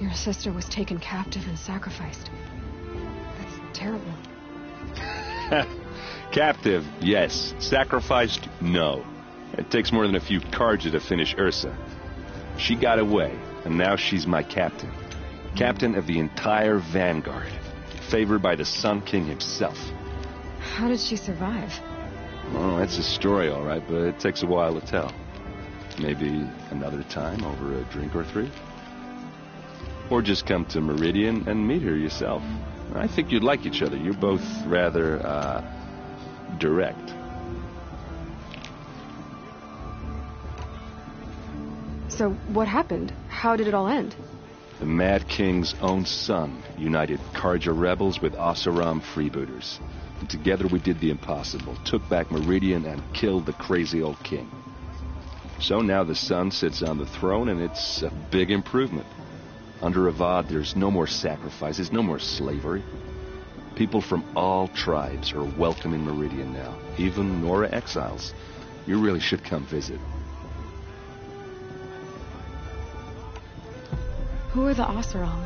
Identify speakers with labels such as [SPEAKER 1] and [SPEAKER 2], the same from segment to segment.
[SPEAKER 1] Your sister was taken captive and sacrificed. That's terrible.
[SPEAKER 2] Captive, yes. Sacrificed, no. It takes more than a few Carja to finish Ursa. She got away, and now she's my captain. Captain of the entire Vanguard. Favored by the Sun King himself.
[SPEAKER 1] How did she survive?
[SPEAKER 2] Well, that's a story, all right, but it takes a while to tell. Maybe another time over a drink or three? Or just come to Meridian and meet her yourself. I think you'd like each other. You're both rather, direct.
[SPEAKER 1] So, what happened? How did it all end?
[SPEAKER 2] The Mad King's own son united Carja rebels with Oseram freebooters. And together we did the impossible, took back Meridian and killed the crazy old king. So now the son sits on the throne, and it's a big improvement. Under Avad, there's no more sacrifices, no more slavery. People from all tribes are welcome in Meridian now, even Nora exiles. You really should come visit.
[SPEAKER 1] Who are the Oseram?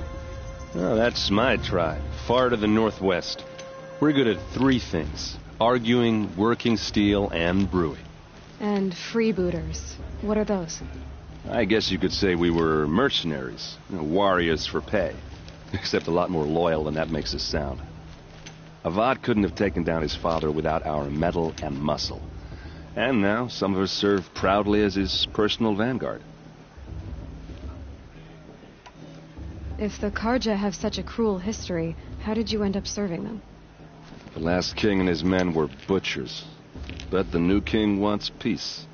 [SPEAKER 2] Oh, that's my tribe, far to the northwest. We're good at three things: arguing, working steel, and brewing.
[SPEAKER 1] And freebooters. What are those?
[SPEAKER 2] I guess you could say we were mercenaries, warriors for pay. Except a lot more loyal than that makes us sound. Avad couldn't have taken down his father without our metal and muscle. And now some of us serve proudly as his personal vanguard.
[SPEAKER 1] If the Carja have such a cruel history, how did you end up serving them?
[SPEAKER 2] The last king and his men were butchers. But the new king wants peace.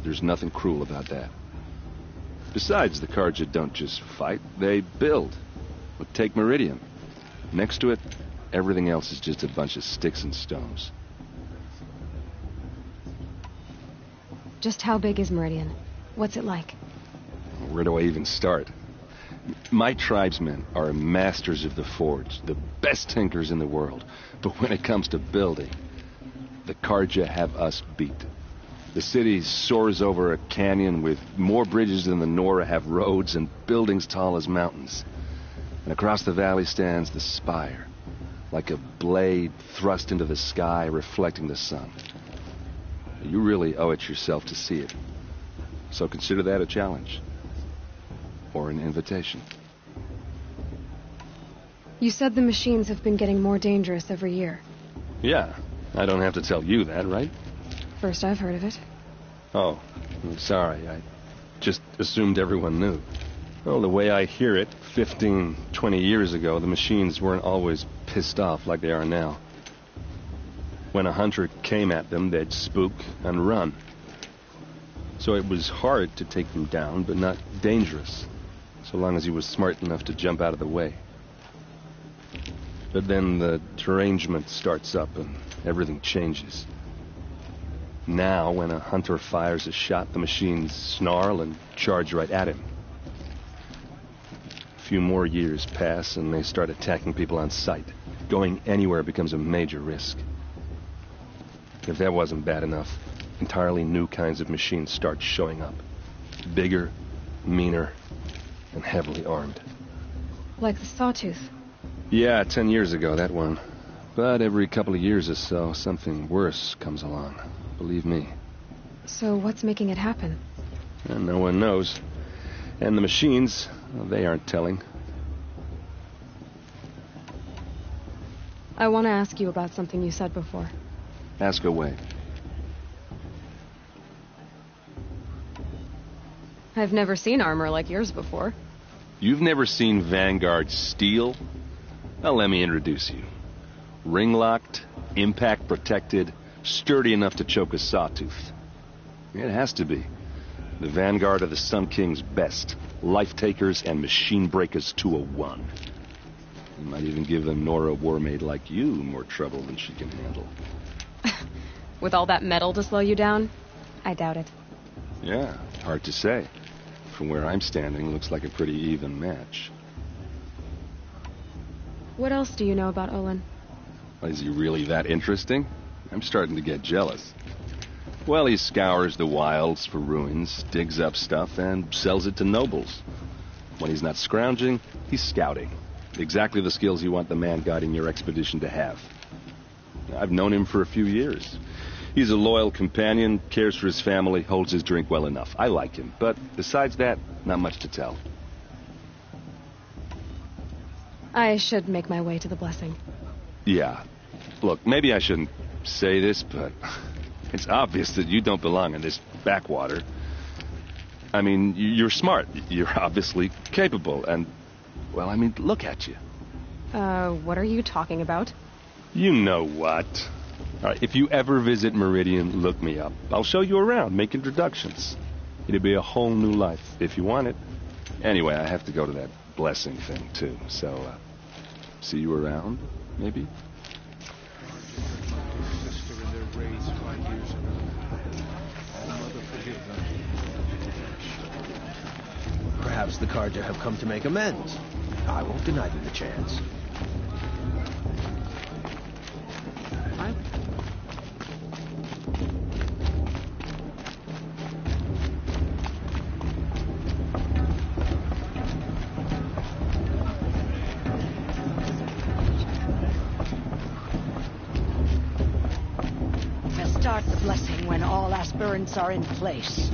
[SPEAKER 2] There's nothing cruel about that. Besides, the Carja don't just fight, they build. But take Meridian. Next to it, everything else is just a bunch of sticks and stones.
[SPEAKER 1] Just how big is Meridian? What's it like?
[SPEAKER 2] Where do I even start? My tribesmen are masters of the forge, the best tinkers in the world. But when it comes to building, the Carja have us beat. The city soars over a canyon with more bridges than the Nora have roads and buildings tall as mountains. And across the valley stands the spire, like a blade thrust into the sky reflecting the sun. You really owe it yourself to see it. So consider that a challenge. Or an invitation.
[SPEAKER 1] You said the machines have been getting more dangerous every year.
[SPEAKER 2] Yeah, I don't have to tell you that, right?
[SPEAKER 1] First I've heard of it.
[SPEAKER 2] Oh, I'm sorry. I just assumed everyone knew. Well, the way I hear it, 15, 20 years ago, the machines weren't always pissed off like they are now. When a hunter came at them, they'd spook and run. So it was hard to take them down, but not dangerous, so long as he was smart enough to jump out of the way. But then the derangement starts up and everything changes. Now, when a hunter fires a shot, the machines snarl and charge right at him. A few more years pass and they start attacking people on sight. Going anywhere becomes a major risk. If that wasn't bad enough, entirely new kinds of machines start showing up. Bigger, meaner, and heavily armed.
[SPEAKER 1] Like the Sawtooth.
[SPEAKER 2] Yeah, 10 years ago, that one. But every couple of years or so, something worse comes along. Believe me.
[SPEAKER 1] So what's making it happen?
[SPEAKER 2] And no one knows. And the machines, well, they aren't telling.
[SPEAKER 1] I want to ask you about something you said before.
[SPEAKER 2] Ask away.
[SPEAKER 1] I've never seen armor like yours before.
[SPEAKER 2] You've never seen Vanguard steel? Well, let me introduce you. Ring-locked, impact-protected, sturdy enough to choke a sawtooth. It has to be. The Vanguard are the Sun King's best. Life-takers and machine-breakers to a one. You might even give a Nora warmaid like you more trouble than she can handle.
[SPEAKER 1] With all that metal to slow you down? I doubt it.
[SPEAKER 2] Yeah, hard to say. From where I'm standing, looks like a pretty even match.
[SPEAKER 1] What else do you know about Olin?
[SPEAKER 2] Is he really that interesting? I'm starting to get jealous. Well, he scours the wilds for ruins, digs up stuff, and sells it to nobles. When he's not scrounging, he's scouting. Exactly the skills you want the man guiding your expedition to have. I've known him for a few years. He's a loyal companion, cares for his family, holds his drink well enough. I like him, but besides that, not much to tell.
[SPEAKER 1] I should make my way to the blessing.
[SPEAKER 2] Yeah. Look, maybe I shouldn't say this, but it's obvious that you don't belong in this backwater. I mean, you're smart. You're obviously capable, and, well, I mean, look at you.
[SPEAKER 1] What are you talking about?
[SPEAKER 2] You know what. All right, if you ever visit Meridian, look me up. I'll show you around, make introductions. It'll be a whole new life, if you want it. Anyway, I have to go to that blessing thing, too, so, see you around, maybe?
[SPEAKER 3] Perhaps the Carja have come to make amends. I won't deny them the chance.
[SPEAKER 4] We'll start the blessing when all aspirants are in place.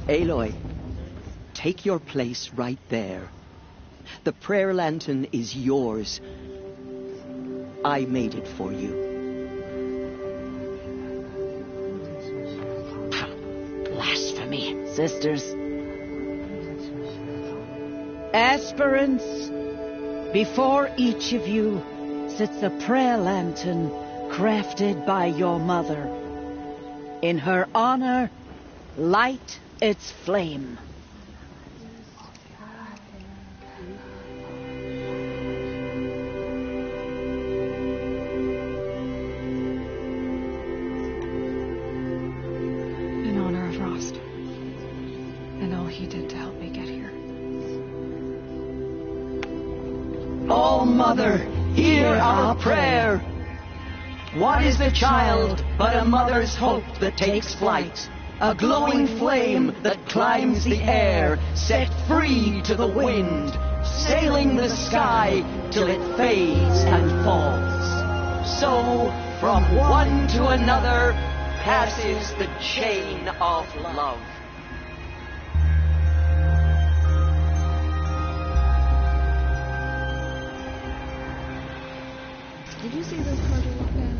[SPEAKER 5] Aloy, take your place right there. The prayer lantern is yours. I made it for you.
[SPEAKER 4] Blasphemy, sisters. Aspirants, before each of you sits a prayer lantern crafted by your mother. In her honor, light its flame.
[SPEAKER 1] In honor of Rost. And all he did to help me get here.
[SPEAKER 5] Oh, Mother, hear our prayer. What is the child but a mother's hope that takes flight? A glowing flame that climbs the air, set free to the wind, sailing the sky till it fades and falls. So, from one to another, passes the chain of love.
[SPEAKER 6] Did you see those Carja walk down?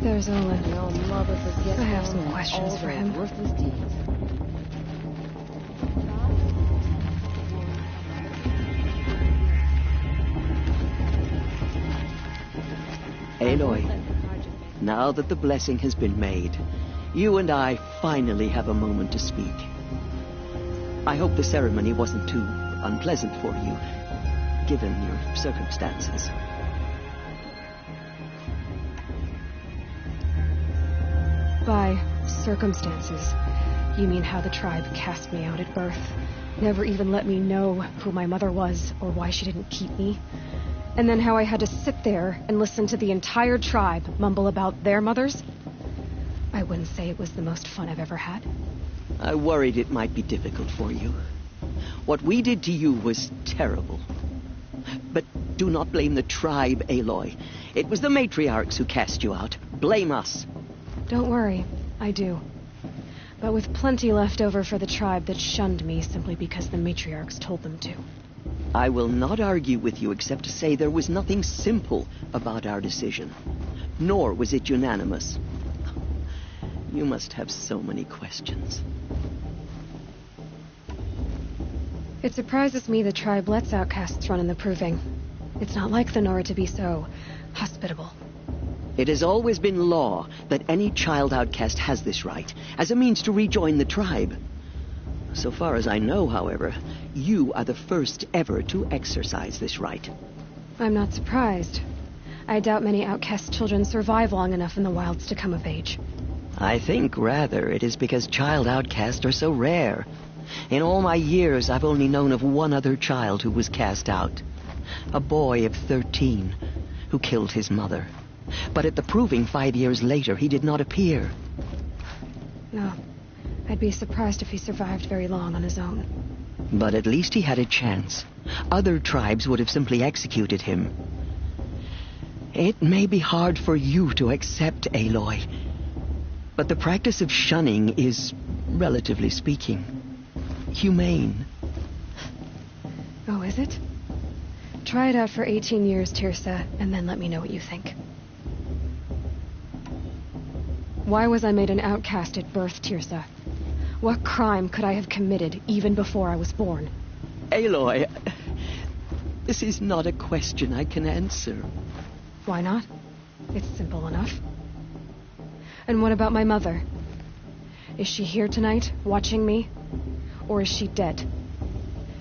[SPEAKER 1] There's Olin.
[SPEAKER 6] No mother forgets.
[SPEAKER 1] I have some questions for him.
[SPEAKER 6] Worthless deeds.
[SPEAKER 5] Aloy, now that the blessing has been made, you and I finally have a moment to speak. I hope the ceremony wasn't too unpleasant for you, given your circumstances.
[SPEAKER 1] By circumstances, you mean how the tribe cast me out at birth, never even let me know who my mother was or why she didn't keep me, and then how I had to sit there and listen to the entire tribe mumble about their mothers? I wouldn't say it was the most fun I've ever had.
[SPEAKER 5] I worried it might be difficult for you. What we did to you was terrible. But do not blame the tribe, Aloy. It was the matriarchs who cast you out. Blame us.
[SPEAKER 1] Don't worry, I do. But with plenty left over for the tribe that shunned me simply because the matriarchs told them to.
[SPEAKER 5] I will not argue with you except to say there was nothing simple about our decision. Nor was it unanimous. You must have so many questions.
[SPEAKER 1] It surprises me the tribe lets outcasts run in the Proving. It's not like the Nora to be so hospitable.
[SPEAKER 5] It has always been law that any child outcast has this right, as a means to rejoin the tribe. So far as I know, however, you are the first ever to exercise this right.
[SPEAKER 1] I'm not surprised. I doubt many outcast children survive long enough in the wilds to come of age.
[SPEAKER 5] I think, rather, it is because child outcasts are so rare. In all my years, I've only known of one other child who was cast out. A boy of 13 who killed his mother. But at the proving 5 years later, he did not appear.
[SPEAKER 1] No. I'd be surprised if he survived very long on his own.
[SPEAKER 5] But at least he had a chance. Other tribes would have simply executed him. It may be hard for you to accept, Aloy, but the practice of shunning is, relatively speaking, humane.
[SPEAKER 1] Oh, is it? Try it out for 18 years, Tirsa, and then let me know what you think. Why was I made an outcast at birth, Tirsa? What crime could I have committed even before I was born?
[SPEAKER 5] Aloy, this is not a question I can answer.
[SPEAKER 1] Why not? It's simple enough. And what about my mother? Is she here tonight, watching me? Or is she dead?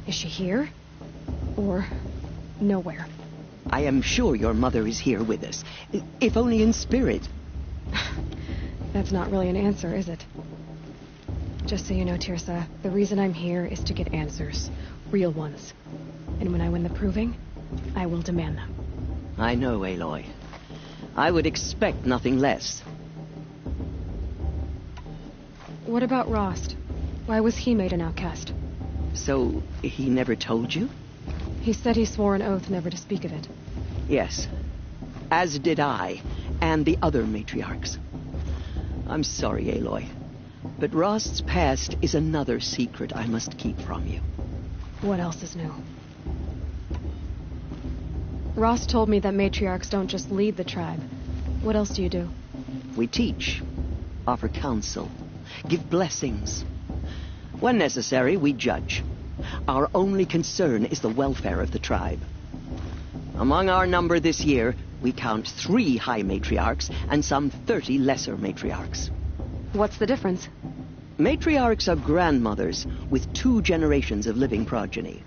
[SPEAKER 1] Is she here? Or nowhere?
[SPEAKER 5] I am sure your mother is here with us, if only in spirit.
[SPEAKER 1] That's not really an answer, is it? Just so you know, Tirsa, the reason I'm here is to get answers. Real ones. And when I win the proving, I will demand them.
[SPEAKER 5] I know, Aloy. I would expect nothing less.
[SPEAKER 1] What about Rost? Why was he made an outcast?
[SPEAKER 5] So, he never told you?
[SPEAKER 1] He said he swore an oath never to speak of it.
[SPEAKER 5] Yes. As did I, and the other matriarchs. I'm sorry, Aloy, but Rost's past is another secret I must keep from you.
[SPEAKER 1] What else is new? Rost told me that matriarchs don't just lead the tribe. What else do you do?
[SPEAKER 5] We teach, offer counsel, give blessings. When necessary, we judge. Our only concern is the welfare of the tribe. Among our number this year, we count 3 high matriarchs and some 30 lesser matriarchs.
[SPEAKER 1] What's the difference?
[SPEAKER 5] Matriarchs are grandmothers with 2 generations of living progeny.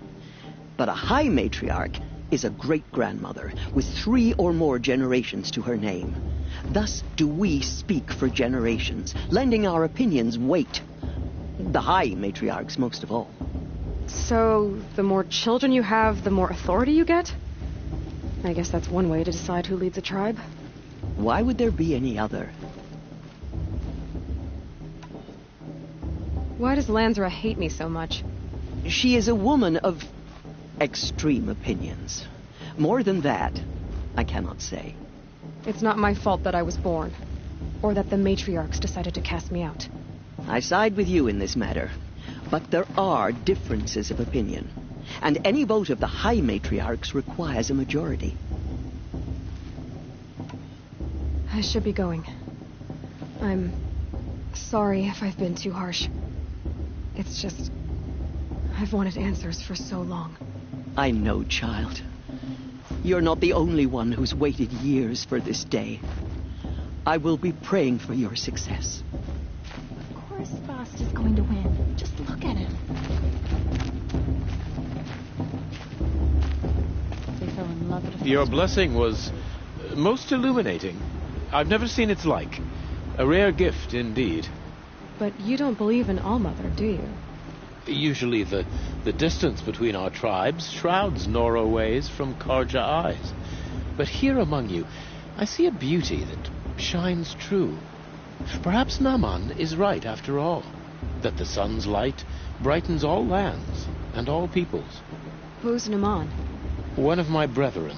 [SPEAKER 5] But a high matriarch is a great-grandmother with 3 or more generations to her name. Thus do we speak for generations, lending our opinions weight. The high matriarchs most of all.
[SPEAKER 1] So, the more children you have, the more authority you get? I guess that's one way to decide who leads a tribe.
[SPEAKER 5] Why would there be any other?
[SPEAKER 1] Why does Lansra hate me so much?
[SPEAKER 5] She is a woman of extreme opinions. More than that, I cannot say.
[SPEAKER 1] It's not my fault that I was born, or that the matriarchs decided to cast me out.
[SPEAKER 5] I side with you in this matter, but there are differences of opinion, and any vote of the high matriarchs requires a majority.
[SPEAKER 1] I should be going. I'm sorry if I've been too harsh. It's just, I've wanted answers for so long.
[SPEAKER 5] I know, child. You're not the only one who's waited years for this day. I will be praying for your success.
[SPEAKER 6] Of course Rost is going to win. Just look at him. They fell in love at first.
[SPEAKER 7] Your blessing was most illuminating. I've never seen its like. A rare gift, indeed.
[SPEAKER 1] But you don't believe in Allmother, do you?
[SPEAKER 7] Usually the distance between our tribes shrouds Nora ways from Karja eyes. But here among you, I see a beauty that shines true. Perhaps Naman is right after all, that the sun's light brightens all lands and all peoples.
[SPEAKER 1] Who's Naman?
[SPEAKER 7] One of my brethren,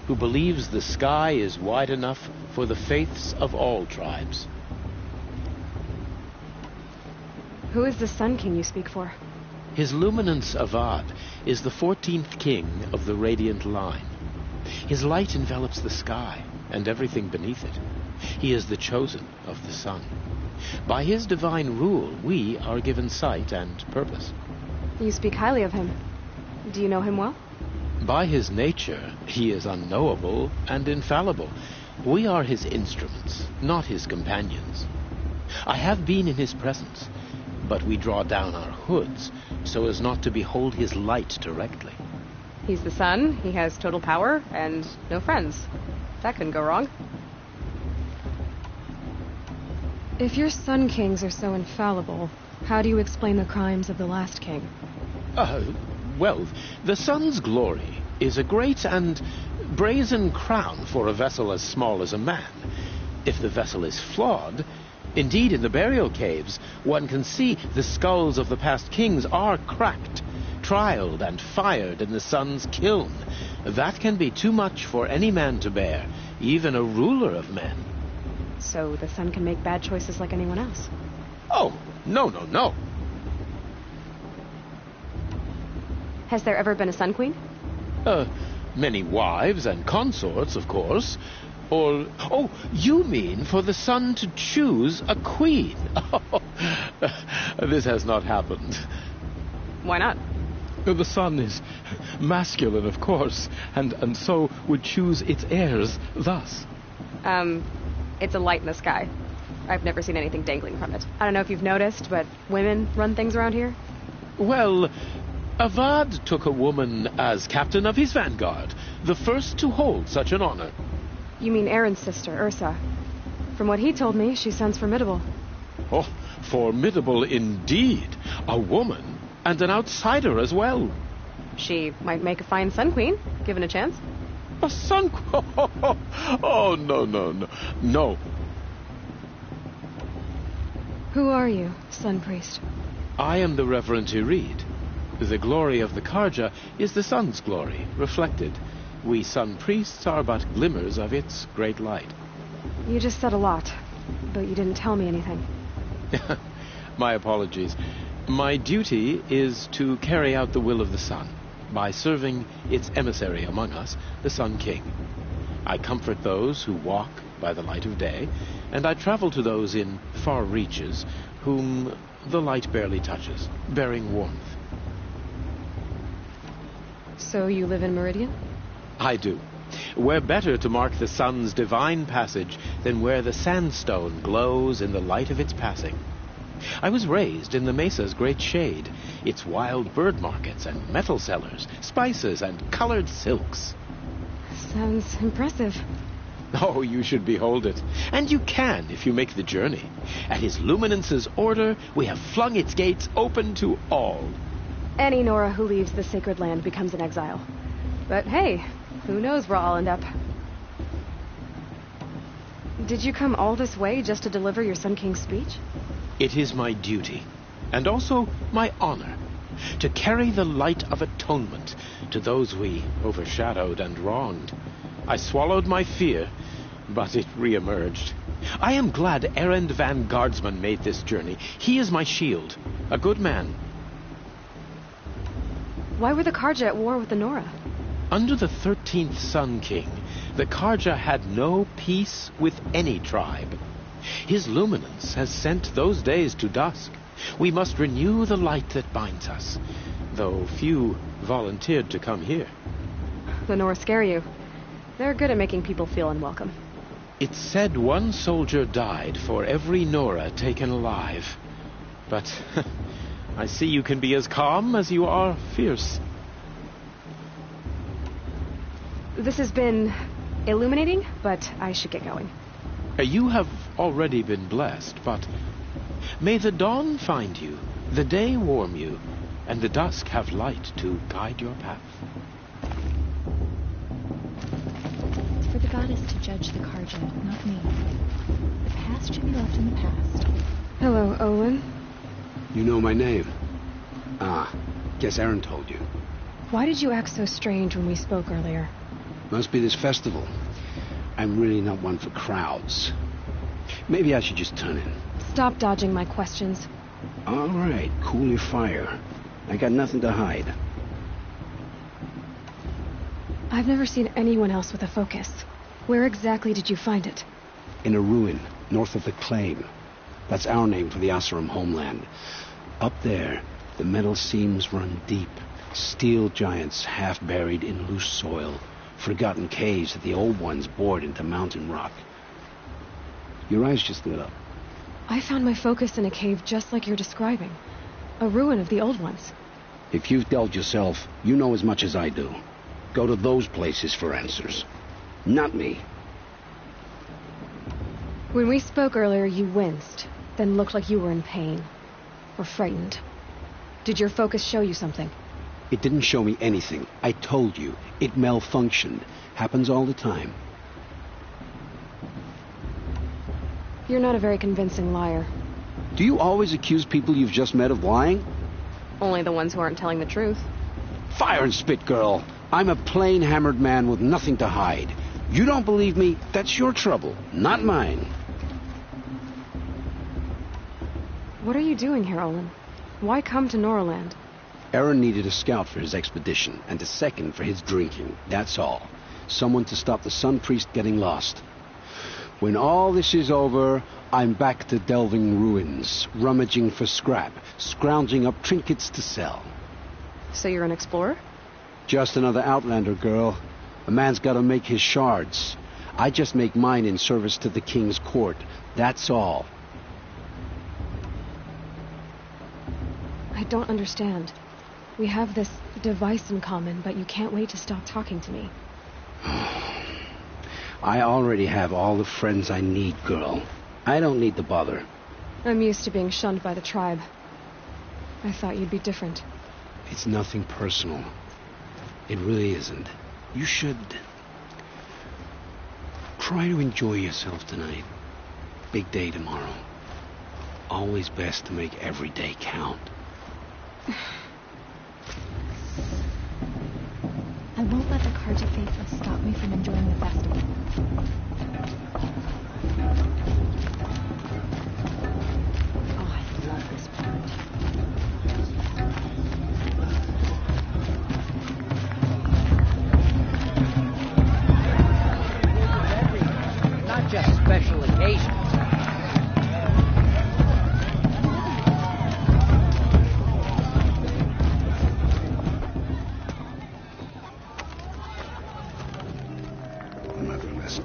[SPEAKER 7] who believes the sky is wide enough for the faiths of all tribes.
[SPEAKER 1] Who is the Sun King you speak for?
[SPEAKER 7] His Luminance Avad is the 14th king of the Radiant Line. His light envelops the sky and everything beneath it. He is the chosen of the sun. By his divine rule, we are given sight and purpose.
[SPEAKER 1] You speak highly of him. Do you know him well?
[SPEAKER 7] By his nature, he is unknowable and infallible. We are his instruments, not his companions. I have been in his presence, but we draw down our hoods so as not to behold his light directly.
[SPEAKER 1] He's the sun, he has total power, and no friends. That couldn't go wrong. If your Sun Kings are so infallible, how do you explain the crimes of the last king?
[SPEAKER 7] Well, the sun's glory is a great and brazen crown for a vessel as small as a man. If the vessel is flawed, indeed in the burial caves, one can see the skulls of the past kings are cracked, trialed and fired in the sun's kiln. That can be too much for any man to bear, even a ruler of men.
[SPEAKER 1] So the sun can make bad choices like anyone else?
[SPEAKER 7] Oh, no.
[SPEAKER 1] Has there ever been a Sun Queen?
[SPEAKER 7] Many wives and consorts, of course. Or, you mean for the sun to choose a queen? This has not happened.
[SPEAKER 1] Why not?
[SPEAKER 8] The sun is masculine, of course, and so would choose its heirs thus.
[SPEAKER 1] It's a light in the sky. I've never seen anything dangling from it. I don't know if you've noticed, but women run things around here.
[SPEAKER 7] Well, Avad took a woman as captain of his vanguard, the first to hold such an honor.
[SPEAKER 1] You mean Aaron's sister, Ursa. From what he told me, she sounds formidable.
[SPEAKER 7] Oh, formidable indeed. A woman, and an outsider as well.
[SPEAKER 1] She might make a fine Sun Queen, given a chance.
[SPEAKER 7] A sun queen? Oh, no.
[SPEAKER 1] Who are you, Sun Priest?
[SPEAKER 7] I am the Reverend Irid. The glory of the Carja is the sun's glory, reflected. We sun priests are but glimmers of its great light.
[SPEAKER 1] You just said a lot, but you didn't tell me anything.
[SPEAKER 7] My apologies. My duty is to carry out the will of the sun by serving its emissary among us, the Sun King. I comfort those who walk by the light of day, and I travel to those in far reaches whom the light barely touches, bearing warmth.
[SPEAKER 1] So you live in Meridian?
[SPEAKER 7] I do. Where better to mark the sun's divine passage than where the sandstone glows in the light of its passing. I was raised in the mesa's great shade, its wild bird markets and metal cellars, spices and colored silks.
[SPEAKER 1] Sounds impressive.
[SPEAKER 7] Oh, you should behold it. And you can if you make the journey. At His Luminance's order, we have flung its gates open to all.
[SPEAKER 1] Any Nora who leaves the sacred land becomes an exile. But hey, who knows where I'll end up. Did you come all this way just to deliver your Sun King's speech?
[SPEAKER 7] It is my duty, and also my honor, to carry the light of atonement to those we overshadowed and wronged. I swallowed my fear, but it re-emerged. I am glad Erend Van Guardsman made this journey. He is my shield, a good man.
[SPEAKER 1] Why were the Carja at war with the Nora?
[SPEAKER 7] Under the 13th Sun King, the Carja had no peace with any tribe. His luminance has sent those days to dusk. We must renew the light that binds us, though few volunteered to come here.
[SPEAKER 1] The Nora scare you. They're good at making people feel unwelcome.
[SPEAKER 7] It's said one soldier died for every Nora taken alive. But I see you can be as calm as you are fierce.
[SPEAKER 1] This has been illuminating, but I should get going.
[SPEAKER 7] You have already been blessed, but may the dawn find you, the day warm you, and the dusk have light to guide your path.
[SPEAKER 6] It's for the goddess to judge the Carja, not me. The past should be left in the past.
[SPEAKER 1] Hello, Olin.
[SPEAKER 9] You know my name? Ah, guess Aaron told you.
[SPEAKER 1] Why did you act so strange when we spoke earlier?
[SPEAKER 9] Must be this festival. I'm really not one for crowds. Maybe I should just turn in.
[SPEAKER 1] Stop dodging my questions.
[SPEAKER 9] All right, cool your fire. I got nothing to hide.
[SPEAKER 1] I've never seen anyone else with a focus. Where exactly did you find it?
[SPEAKER 9] In a ruin, north of the Claim. That's our name for the Oseram homeland. Up there, the metal seams run deep, Steel giants half buried in loose soil, forgotten caves that the old ones bored into mountain rock. Your eyes just lit up.
[SPEAKER 1] I found my focus in a cave just like you're describing. A ruin of the old ones.
[SPEAKER 9] If you've delved yourself, you know as much as I do. Go to those places for answers. Not me.
[SPEAKER 1] When we spoke earlier, you winced, then looked like you were in pain. Or frightened. Did your focus show you something?
[SPEAKER 9] It didn't show me anything. I told you. It malfunctioned. Happens all the time.
[SPEAKER 1] You're not a very convincing liar.
[SPEAKER 9] Do you always accuse people you've just met of lying?
[SPEAKER 1] Only the ones who aren't telling the truth.
[SPEAKER 9] Fire and spit, girl. I'm a plain hammered man with nothing to hide. You don't believe me, that's your trouble, not mine.
[SPEAKER 1] What are you doing here, Olin? Why come to Norland?
[SPEAKER 9] Aaron needed a scout for his expedition, and a second for his drinking, that's all. Someone to stop the Sun Priest getting lost. When all this is over, I'm back to delving ruins, rummaging for scrap, scrounging up trinkets to sell.
[SPEAKER 1] So you're an explorer?
[SPEAKER 9] Just another Outlander, girl. A man's gotta make his shards. I just make mine in service to the king's court. That's all.
[SPEAKER 1] I don't understand. We have this device in common, but you can't wait to stop talking to me.
[SPEAKER 9] I already have all the friends I need, girl. I don't need the bother.
[SPEAKER 1] I'm used to being shunned by the tribe. I thought you'd be different.
[SPEAKER 9] It's nothing personal. It really isn't. You should try to enjoy yourself tonight. Big day tomorrow. Always best to make every day count.
[SPEAKER 6] I won't let the Carja faithful stop me from enjoying the festival.
[SPEAKER 4] Oh, I love this part. Not just special occasions.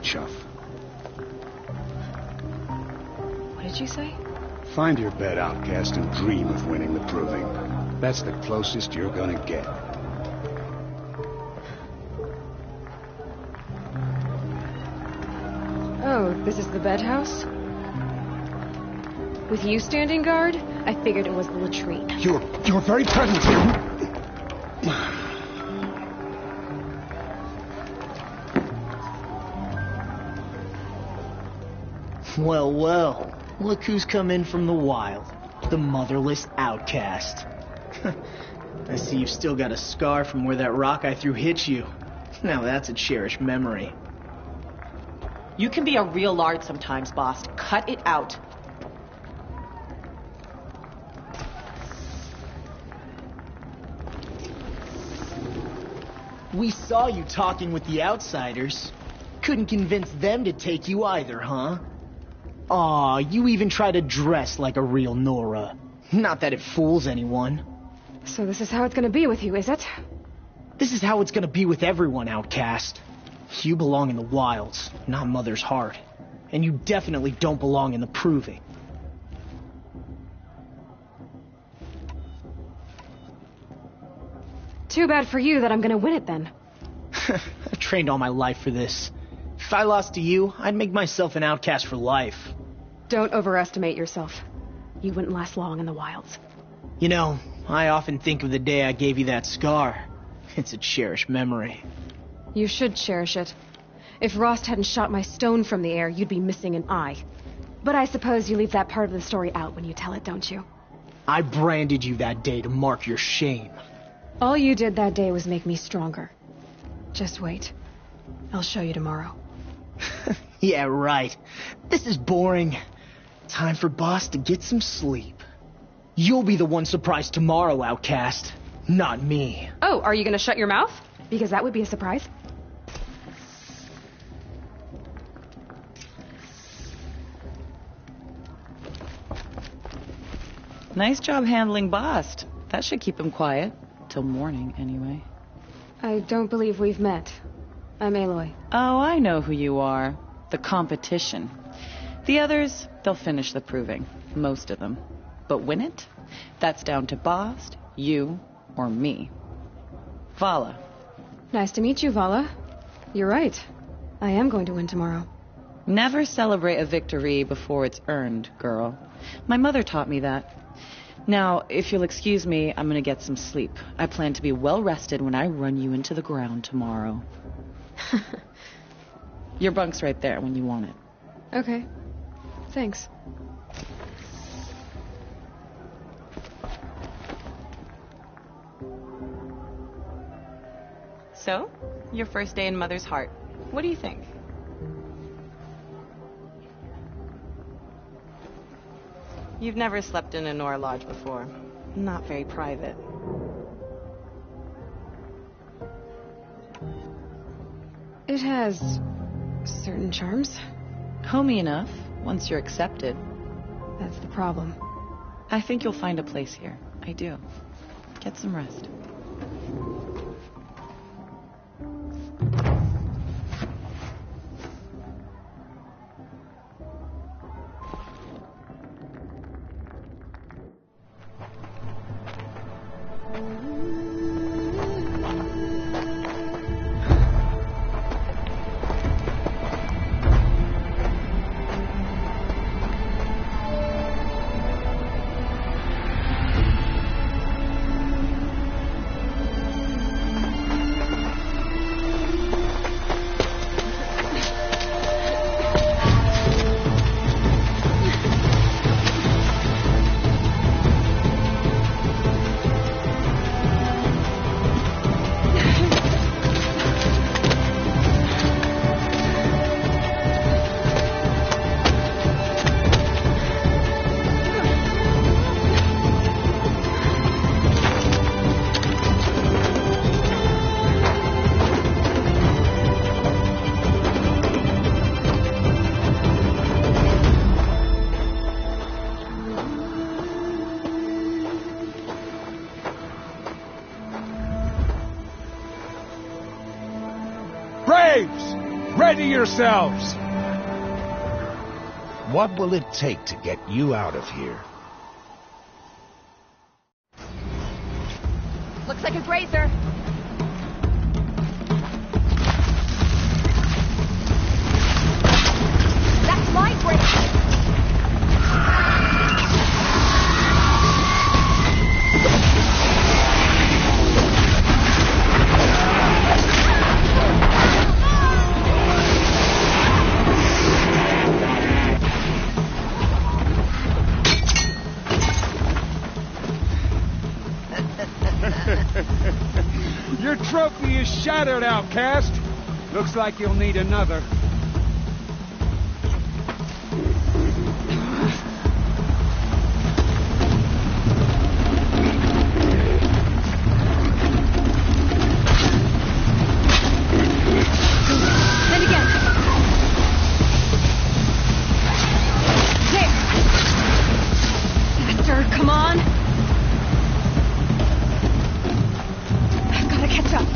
[SPEAKER 9] Chuff.
[SPEAKER 1] What did you say?
[SPEAKER 10] Find your bed, outcast, and dream of winning the proving. That's the closest you're gonna get.
[SPEAKER 1] Oh, this is the bed house? With you standing guard? I figured it was the latrine.
[SPEAKER 10] Your very presence here...
[SPEAKER 11] Well, well, look who's come in from the wild. The motherless outcast. I see you've still got a scar from where that rock I threw hit you. Now that's a cherished memory.
[SPEAKER 12] You can be a real lard sometimes, boss. Cut it out.
[SPEAKER 11] We saw you talking with the outsiders. Couldn't convince them to take you either, huh? Aw, you even try to dress like a real Nora. Not that it fools anyone.
[SPEAKER 1] So this is how it's gonna be with you, is it?
[SPEAKER 11] This is how it's gonna be with everyone, outcast. You belong in the wilds, not Mother's heart. And you definitely don't belong in the proving.
[SPEAKER 1] Too bad for you that I'm gonna win it then.
[SPEAKER 11] I've trained all my life for this. If I lost to you, I'd make myself an outcast for life.
[SPEAKER 1] Don't overestimate yourself. You wouldn't last long in the wilds.
[SPEAKER 11] You know, I often think of the day I gave you that scar. It's a cherished memory.
[SPEAKER 1] You should cherish it. If Rost hadn't shot my stone from the air, you'd be missing an eye. But I suppose you leave that part of the story out when you tell it, don't you?
[SPEAKER 11] I branded you that day to mark your shame.
[SPEAKER 1] All you did that day was make me stronger. Just wait. I'll show you tomorrow.
[SPEAKER 11] Yeah, right. This is boring. Time for Boss to get some sleep. You'll be the one surprised tomorrow, outcast. Not me.
[SPEAKER 1] Oh, are you gonna shut your mouth? Because that would be a surprise.
[SPEAKER 12] Nice job handling Bast. That should keep him quiet.
[SPEAKER 13] till morning, anyway.
[SPEAKER 1] I don't believe we've met. I'm Aloy.
[SPEAKER 13] Oh, I know who you are. The competition. The others, they'll finish the proving. Most of them. But win it? That's down to Bast, you, or me. Vala.
[SPEAKER 1] Nice to meet you, Vala. You're right. I am going to win tomorrow.
[SPEAKER 13] Never celebrate a victory before it's earned, girl. My mother taught me that. Now, if you'll excuse me, I'm gonna get some sleep. I plan to be well rested when I run you into the ground tomorrow. Your bunk's right there when you want it.
[SPEAKER 1] Okay. Thanks.
[SPEAKER 12] So, your first day in Mother's Heart. What do you think? You've never slept in a Nora Lodge before. Not very private.
[SPEAKER 1] It has certain charms.
[SPEAKER 13] Homey enough, once you're accepted.
[SPEAKER 1] That's the problem.
[SPEAKER 13] I think you'll find a place here. I do. Get some rest.
[SPEAKER 10] Ready yourselves! What will it take to get you out of here?
[SPEAKER 14] Looks like a grazer. That's my grazer.
[SPEAKER 10] Your trophy is shattered, outcast. Looks like you'll need another.
[SPEAKER 1] And again. There. Bastard, come on. Gotta catch up.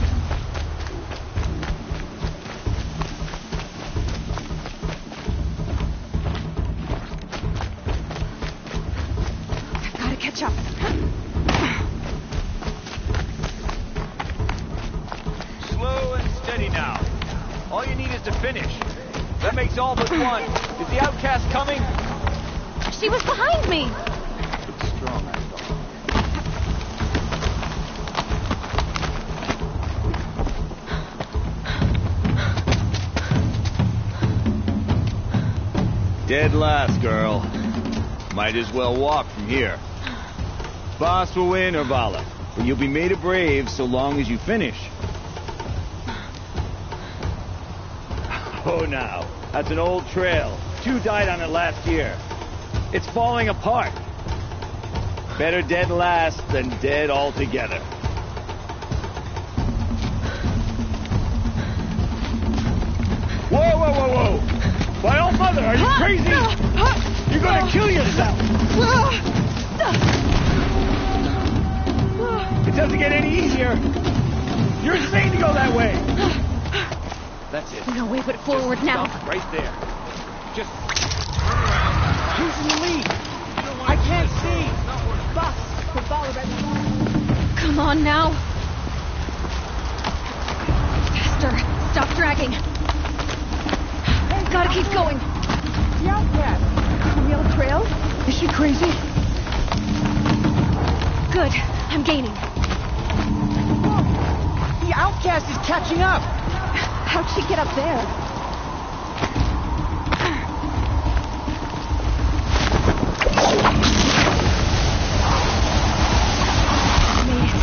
[SPEAKER 1] Gotta catch up.
[SPEAKER 15] Slow and steady now. All you need is to finish. That makes all but one. Is the outcast coming?
[SPEAKER 14] She was behind me.
[SPEAKER 15] It's strong, I thought. Dead last, girl. Might as well walk from here. Boss will win or Vala, but you'll be made a brave so long as you finish. Oh, now, that's an old trail. 2 died on it last year. It's falling apart. Better dead last than dead altogether. Whoa, whoa, whoa, whoa! By all mother, are you crazy? You're gonna kill yourself! It doesn't get any easier. You're insane to go that way. That's it.
[SPEAKER 1] No way but forward
[SPEAKER 15] Just
[SPEAKER 1] now.
[SPEAKER 15] stop right there. Just turn around. Who's in the lead? I can't see. Boss, we follow that.
[SPEAKER 1] Come on now. Faster. Stop dragging. Gotta keep going.
[SPEAKER 12] The outcast. On the old trail? Is she crazy?
[SPEAKER 1] Good. I'm gaining.
[SPEAKER 12] Whoa. The outcast is catching up. How'd she get up there?
[SPEAKER 1] Made it.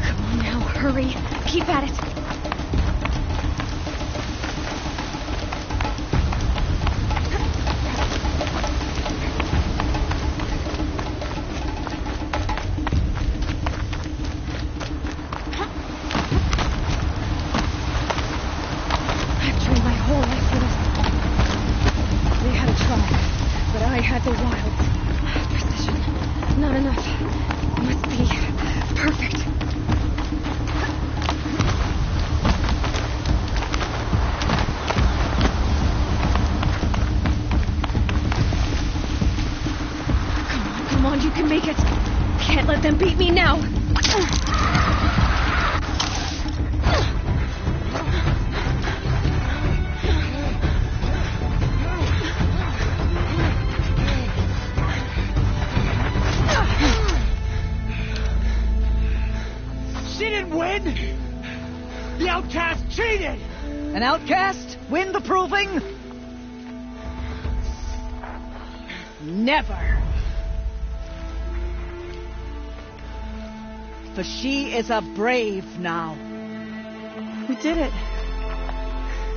[SPEAKER 1] Come on now, hurry. Keep at it. Beat me now!
[SPEAKER 12] She didn't win! The outcast cheated!
[SPEAKER 5] An outcast win the proving? Never! For she is a brave now.
[SPEAKER 12] We did it.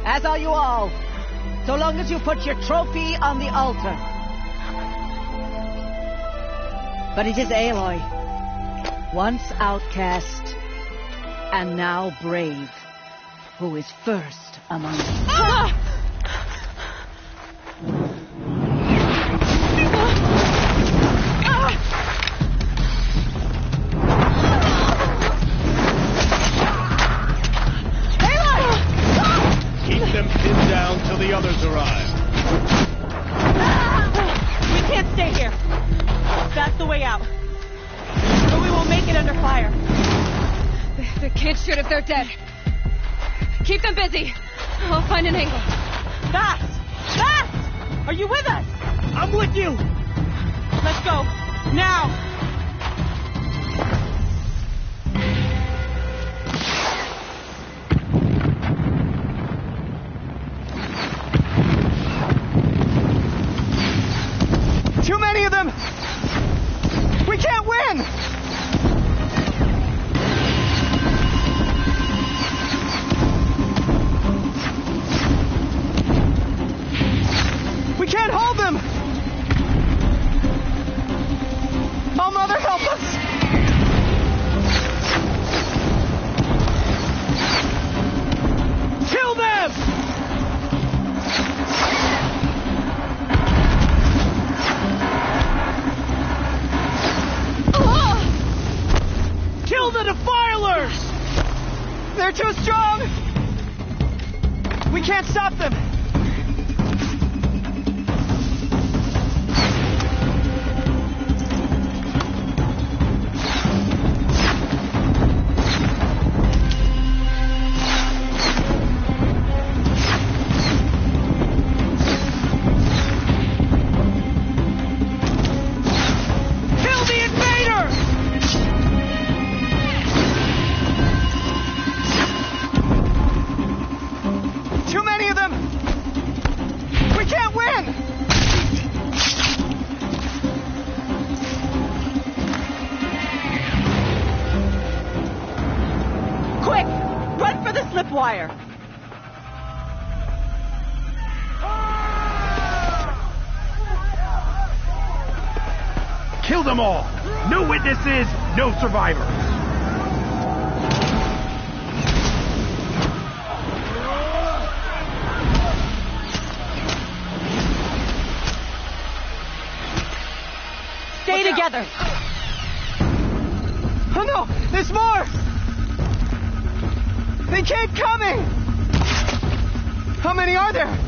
[SPEAKER 5] As are you all, so long as you put your trophy on the altar. But it is Aloy, once outcast, and now brave, who is first among us.
[SPEAKER 12] Ah!
[SPEAKER 15] Pinned down till the others arrive.
[SPEAKER 12] We can't stay here. That's the way out. Or we won't make it under fire.
[SPEAKER 1] They can't shoot if they're dead. Keep them busy. I'll find an angle.
[SPEAKER 12] Fast! Fast! Are you with us?
[SPEAKER 15] I'm with you!
[SPEAKER 12] Let's go. Now!
[SPEAKER 11] Too many of them! We can't win! We can't hold them! Oh, Mother, help us! Kill them! Kill the Defilers! They're too strong! We can't stop them! Kill the invader! Too many of them! We can't win!
[SPEAKER 12] Quick! Run for the slip wire!
[SPEAKER 15] Kill them all! No witnesses, no survivors!
[SPEAKER 12] Stay together!
[SPEAKER 11] Oh no!
[SPEAKER 12] Keep coming! How many are there?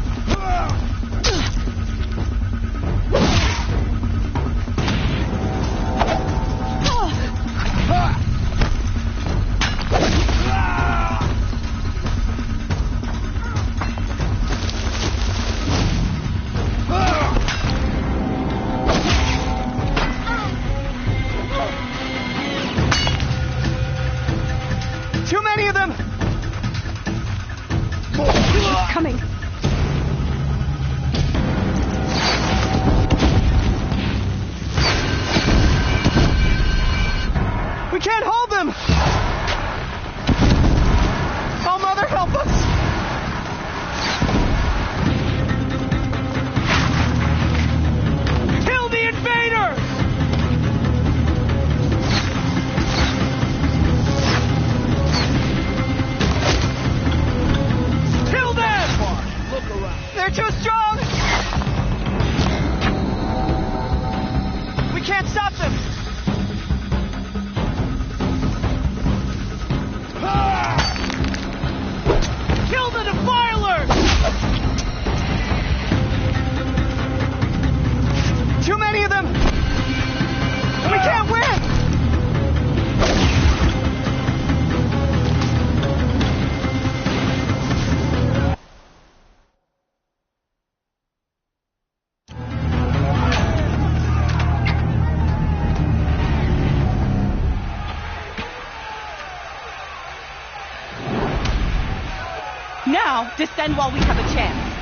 [SPEAKER 12] Too many of them!
[SPEAKER 1] She's coming.
[SPEAKER 12] We can't hold them! Oh, Mother, help us! Kill the invaders! Kill them! Look around. They're too strong! We can't stop them! Kill the defilers! Too many of them! We can't win!
[SPEAKER 16] Now, descend while we have a chance.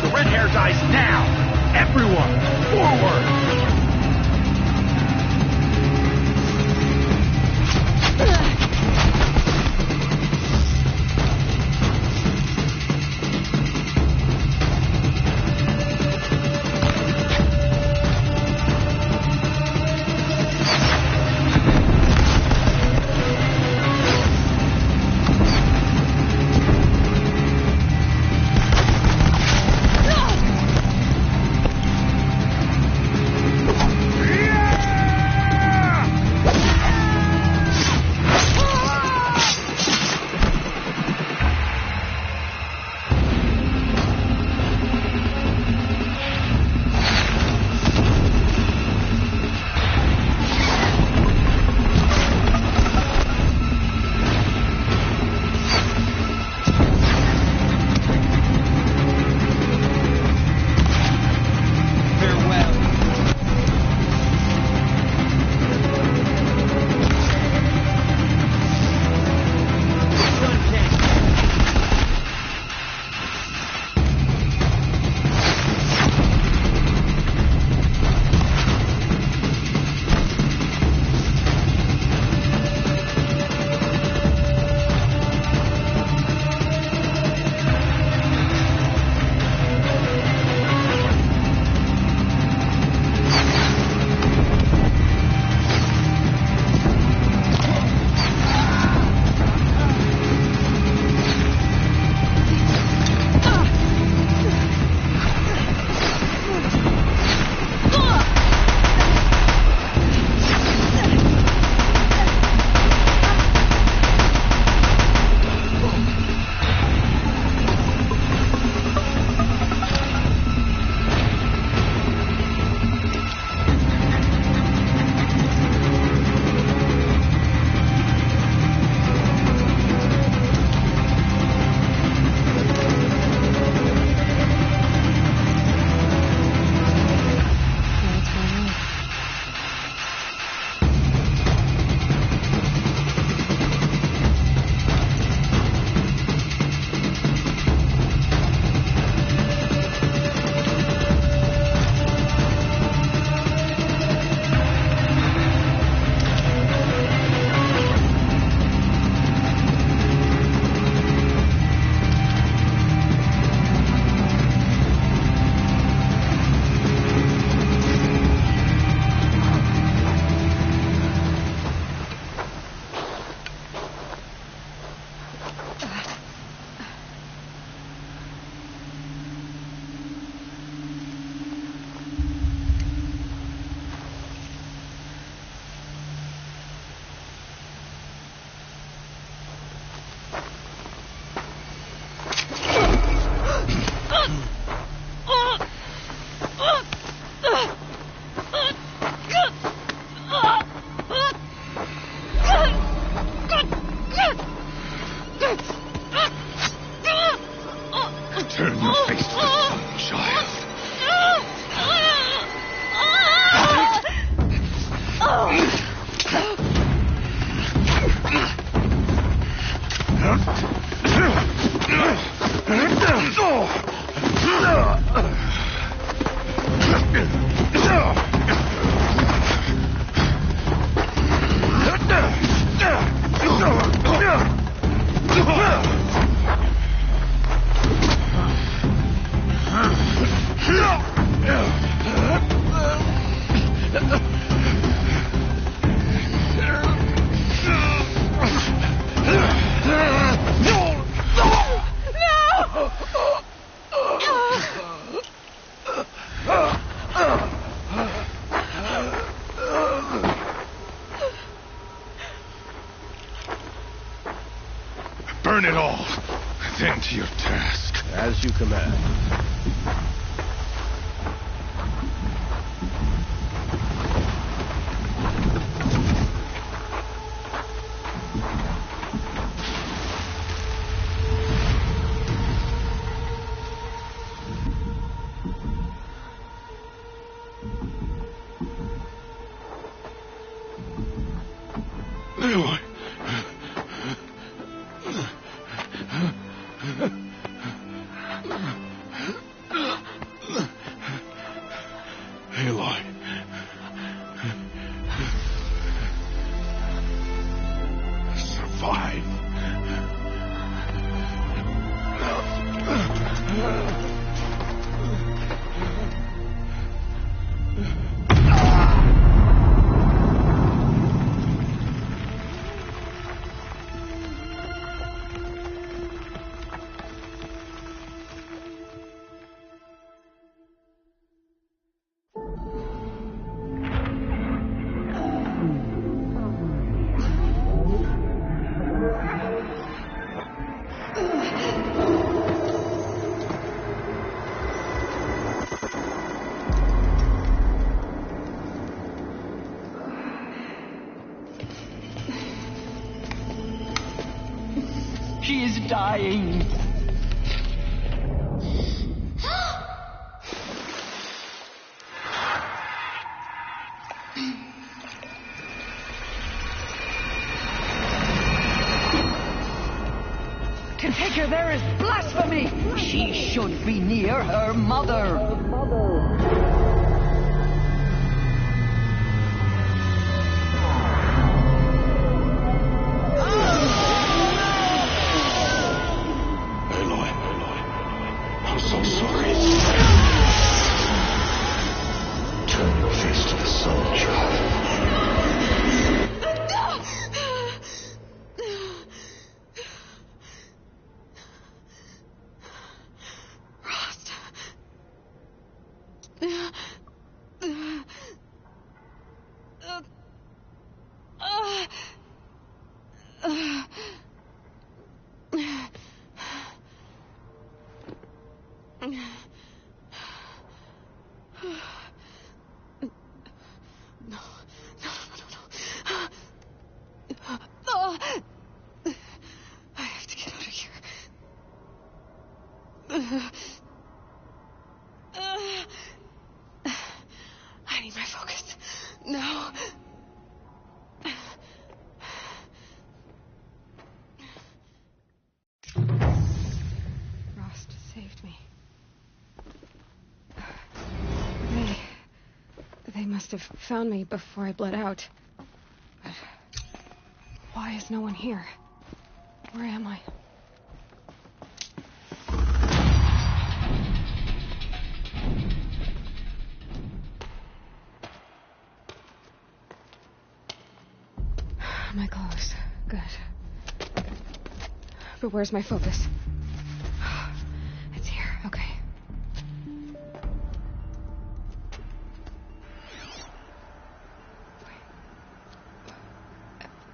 [SPEAKER 15] The red hair dies now! Everyone, forward!
[SPEAKER 17] Turn your face to the sun, child. Burn it all, then to your task.
[SPEAKER 3] As you command.
[SPEAKER 17] Aloy. Aloy. Survive.
[SPEAKER 5] She is dying. To take her there is blasphemy. She should be near her mother.
[SPEAKER 17] I'm so sorry. Turn your face to the sun, child.
[SPEAKER 1] Rost. I have to get out of here. I need my focus. No. Rost saved me. They must have found me before I bled out. But why is no one here? Where am I? My clothes. Good. But where's my focus? It's here. Okay.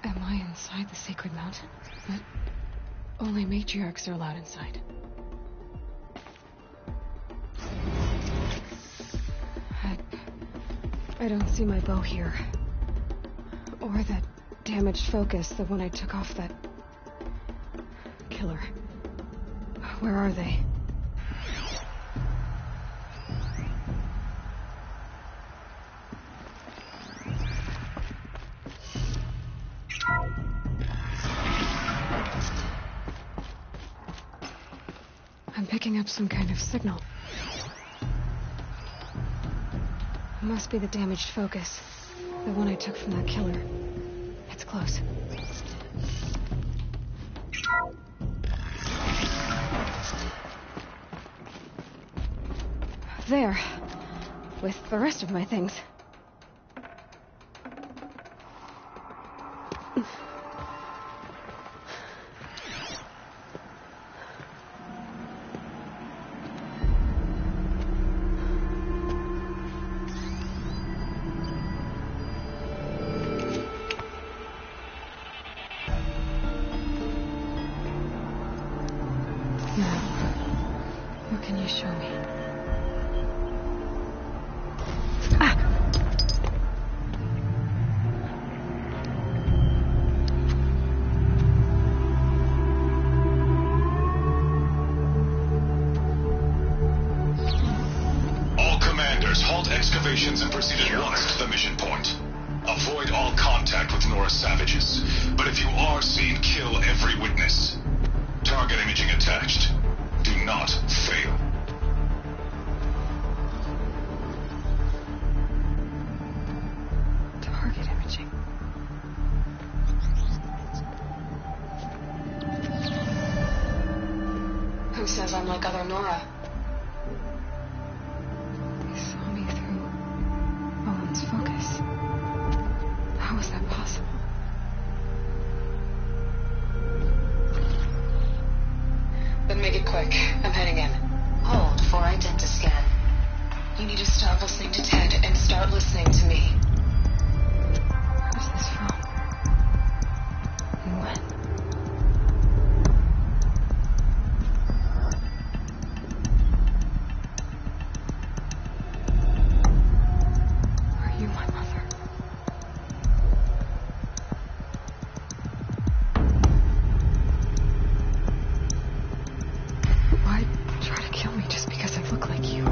[SPEAKER 1] Am I inside the sacred mountain? But only matriarchs are allowed inside. I don't see my bow here. Or that damaged focus, the one I took off that killer. Where are they? I'm picking up some kind of signal. It must be the damaged focus. The one I took from that killer. It's close. There. With the rest of my things. What can you show me?
[SPEAKER 17] All commanders, halt excavations and proceed at once to the mission point. Avoid all contact with Nora savages. But if you are seen, kill every witness. Target imaging attached. Do not fail.
[SPEAKER 1] Target imaging. Who says I'm like other Nora? They saw me through Owen's focus. How is that possible? Then make it quick. I'm heading in. Hold for identiscan. You need to stop listening to Ted and start listening to me. Where's this from? And when? Are you my mother? Why try to kill me just because I look like you?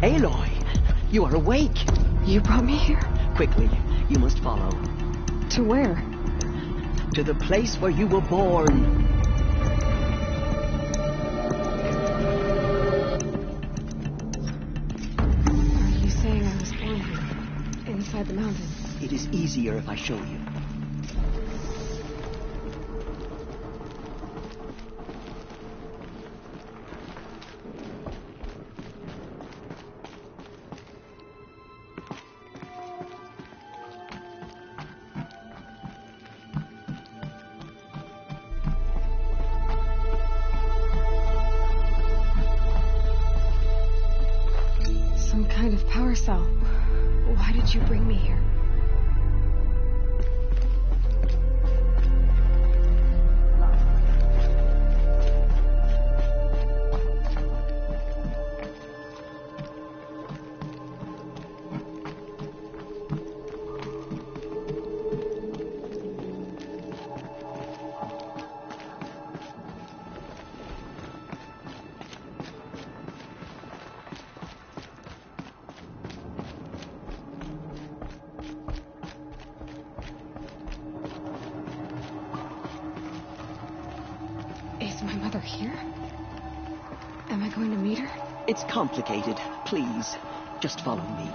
[SPEAKER 5] Aloy, you are awake.
[SPEAKER 1] You brought me here?
[SPEAKER 5] Quickly, you must follow.
[SPEAKER 1] To where?
[SPEAKER 5] To the place where you were born.
[SPEAKER 1] Are you saying I was born here? Inside the mountain?
[SPEAKER 5] It is easier if I show you.
[SPEAKER 1] Some kind of power cell. Why did you bring me here? Is my mother here? Am I going to meet her?
[SPEAKER 5] It's complicated. Please, just follow me.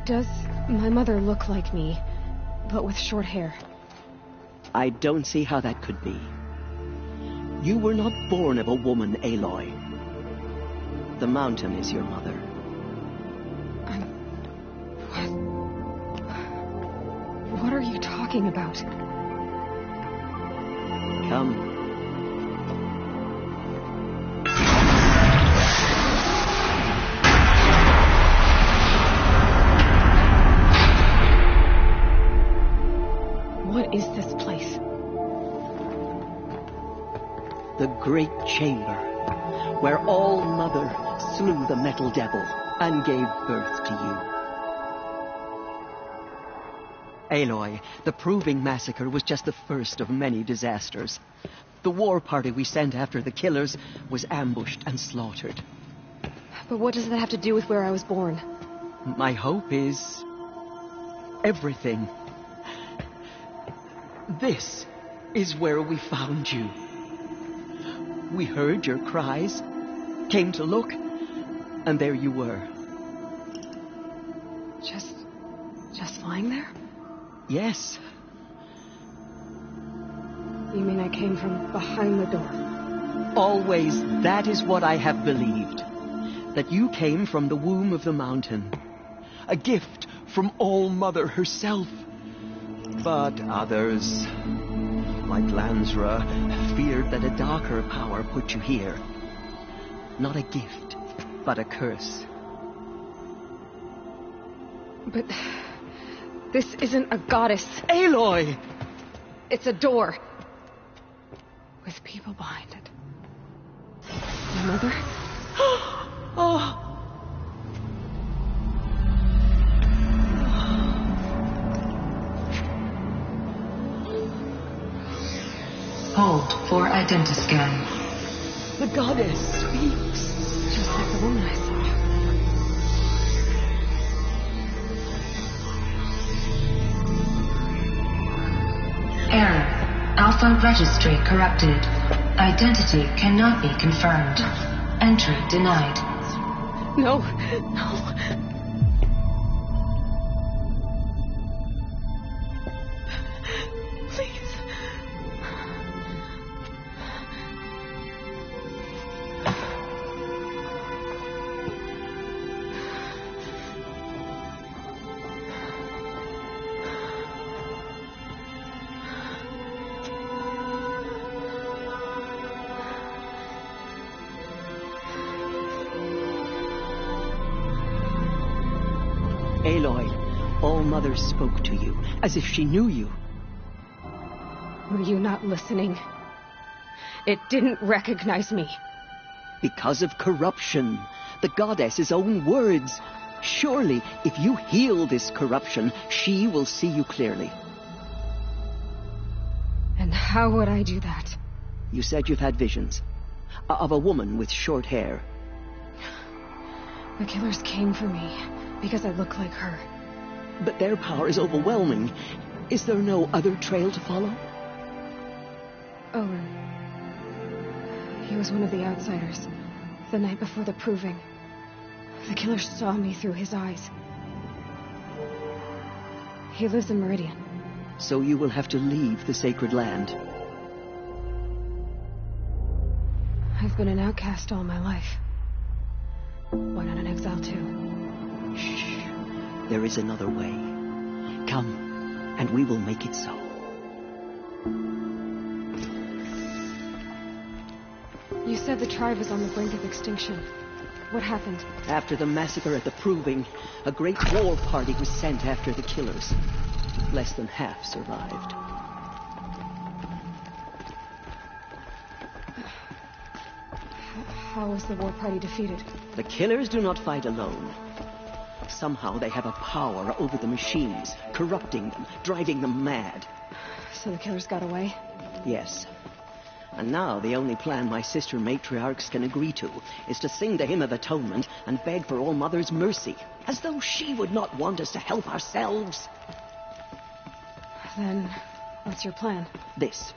[SPEAKER 1] Does my mother look like me, but with short hair?
[SPEAKER 5] I don't see how that could be. You were not born of a woman, Aloy. The mountain is your mother.
[SPEAKER 1] What are you talking about?
[SPEAKER 5] Come.
[SPEAKER 1] What is this place?
[SPEAKER 5] The Great Chamber, where All Mother slew the Metal Devil and gave birth to you. Aloy, the Proving Massacre was just the first of many disasters. The war party we sent after the killers was ambushed and slaughtered.
[SPEAKER 1] But what does that have to do with where I was born?
[SPEAKER 5] My hope is everything. This is where we found you. We heard your cries, came to look, and there you were.
[SPEAKER 1] Just lying there?
[SPEAKER 5] Yes.
[SPEAKER 1] You mean I came from behind the door?
[SPEAKER 5] Always that is what I have believed. That you came from the womb of the mountain. A gift from All-Mother herself. But others, like Lansra, feared that a darker power put you here. Not a gift, but a curse.
[SPEAKER 1] But this isn't a goddess.
[SPEAKER 5] Aloy!
[SPEAKER 1] It's a door. With people behind it. My mother?
[SPEAKER 5] Oh!
[SPEAKER 18] Hold for identiscan.
[SPEAKER 5] The goddess speaks.
[SPEAKER 1] Just like the woman I saw.
[SPEAKER 18] Error. Alpha registry corrupted. Identity cannot be confirmed. Entry denied.
[SPEAKER 1] No. Please.
[SPEAKER 5] Aloy, All-Mother spoke to you, as if she knew you.
[SPEAKER 1] Were you not listening? It didn't recognize me.
[SPEAKER 5] Because of corruption. The goddess's own words. Surely, if you heal this corruption, she will see you clearly.
[SPEAKER 1] And how would I do that?
[SPEAKER 5] You said you've had visions. Of a woman with short hair.
[SPEAKER 1] The killers came for me. Because I look like her.
[SPEAKER 5] But their power is overwhelming. Is there no other trail to follow?
[SPEAKER 1] Owen. He was one of the outsiders. The night before the proving. The killers saw me through his eyes. He lives in Meridian.
[SPEAKER 5] So you will have to leave the sacred land.
[SPEAKER 1] I've been an outcast all my life. Why not an exile too?
[SPEAKER 5] Shh. There is another way. Come, and we will make it so.
[SPEAKER 1] You said the tribe was on the brink of extinction. What happened?
[SPEAKER 5] After the massacre at the Proving, a great war party was sent after the killers. Less than half survived.
[SPEAKER 1] How was the war party defeated?
[SPEAKER 5] The killers do not fight alone. Somehow they have a power over the machines, corrupting them, driving them mad.
[SPEAKER 1] So the killers got away?
[SPEAKER 5] Yes. And now the only plan my sister matriarchs can agree to is to sing the Hymn of Atonement and beg for All-Mother's mercy, as though she would not want us to help ourselves.
[SPEAKER 1] Then, what's your plan?
[SPEAKER 5] This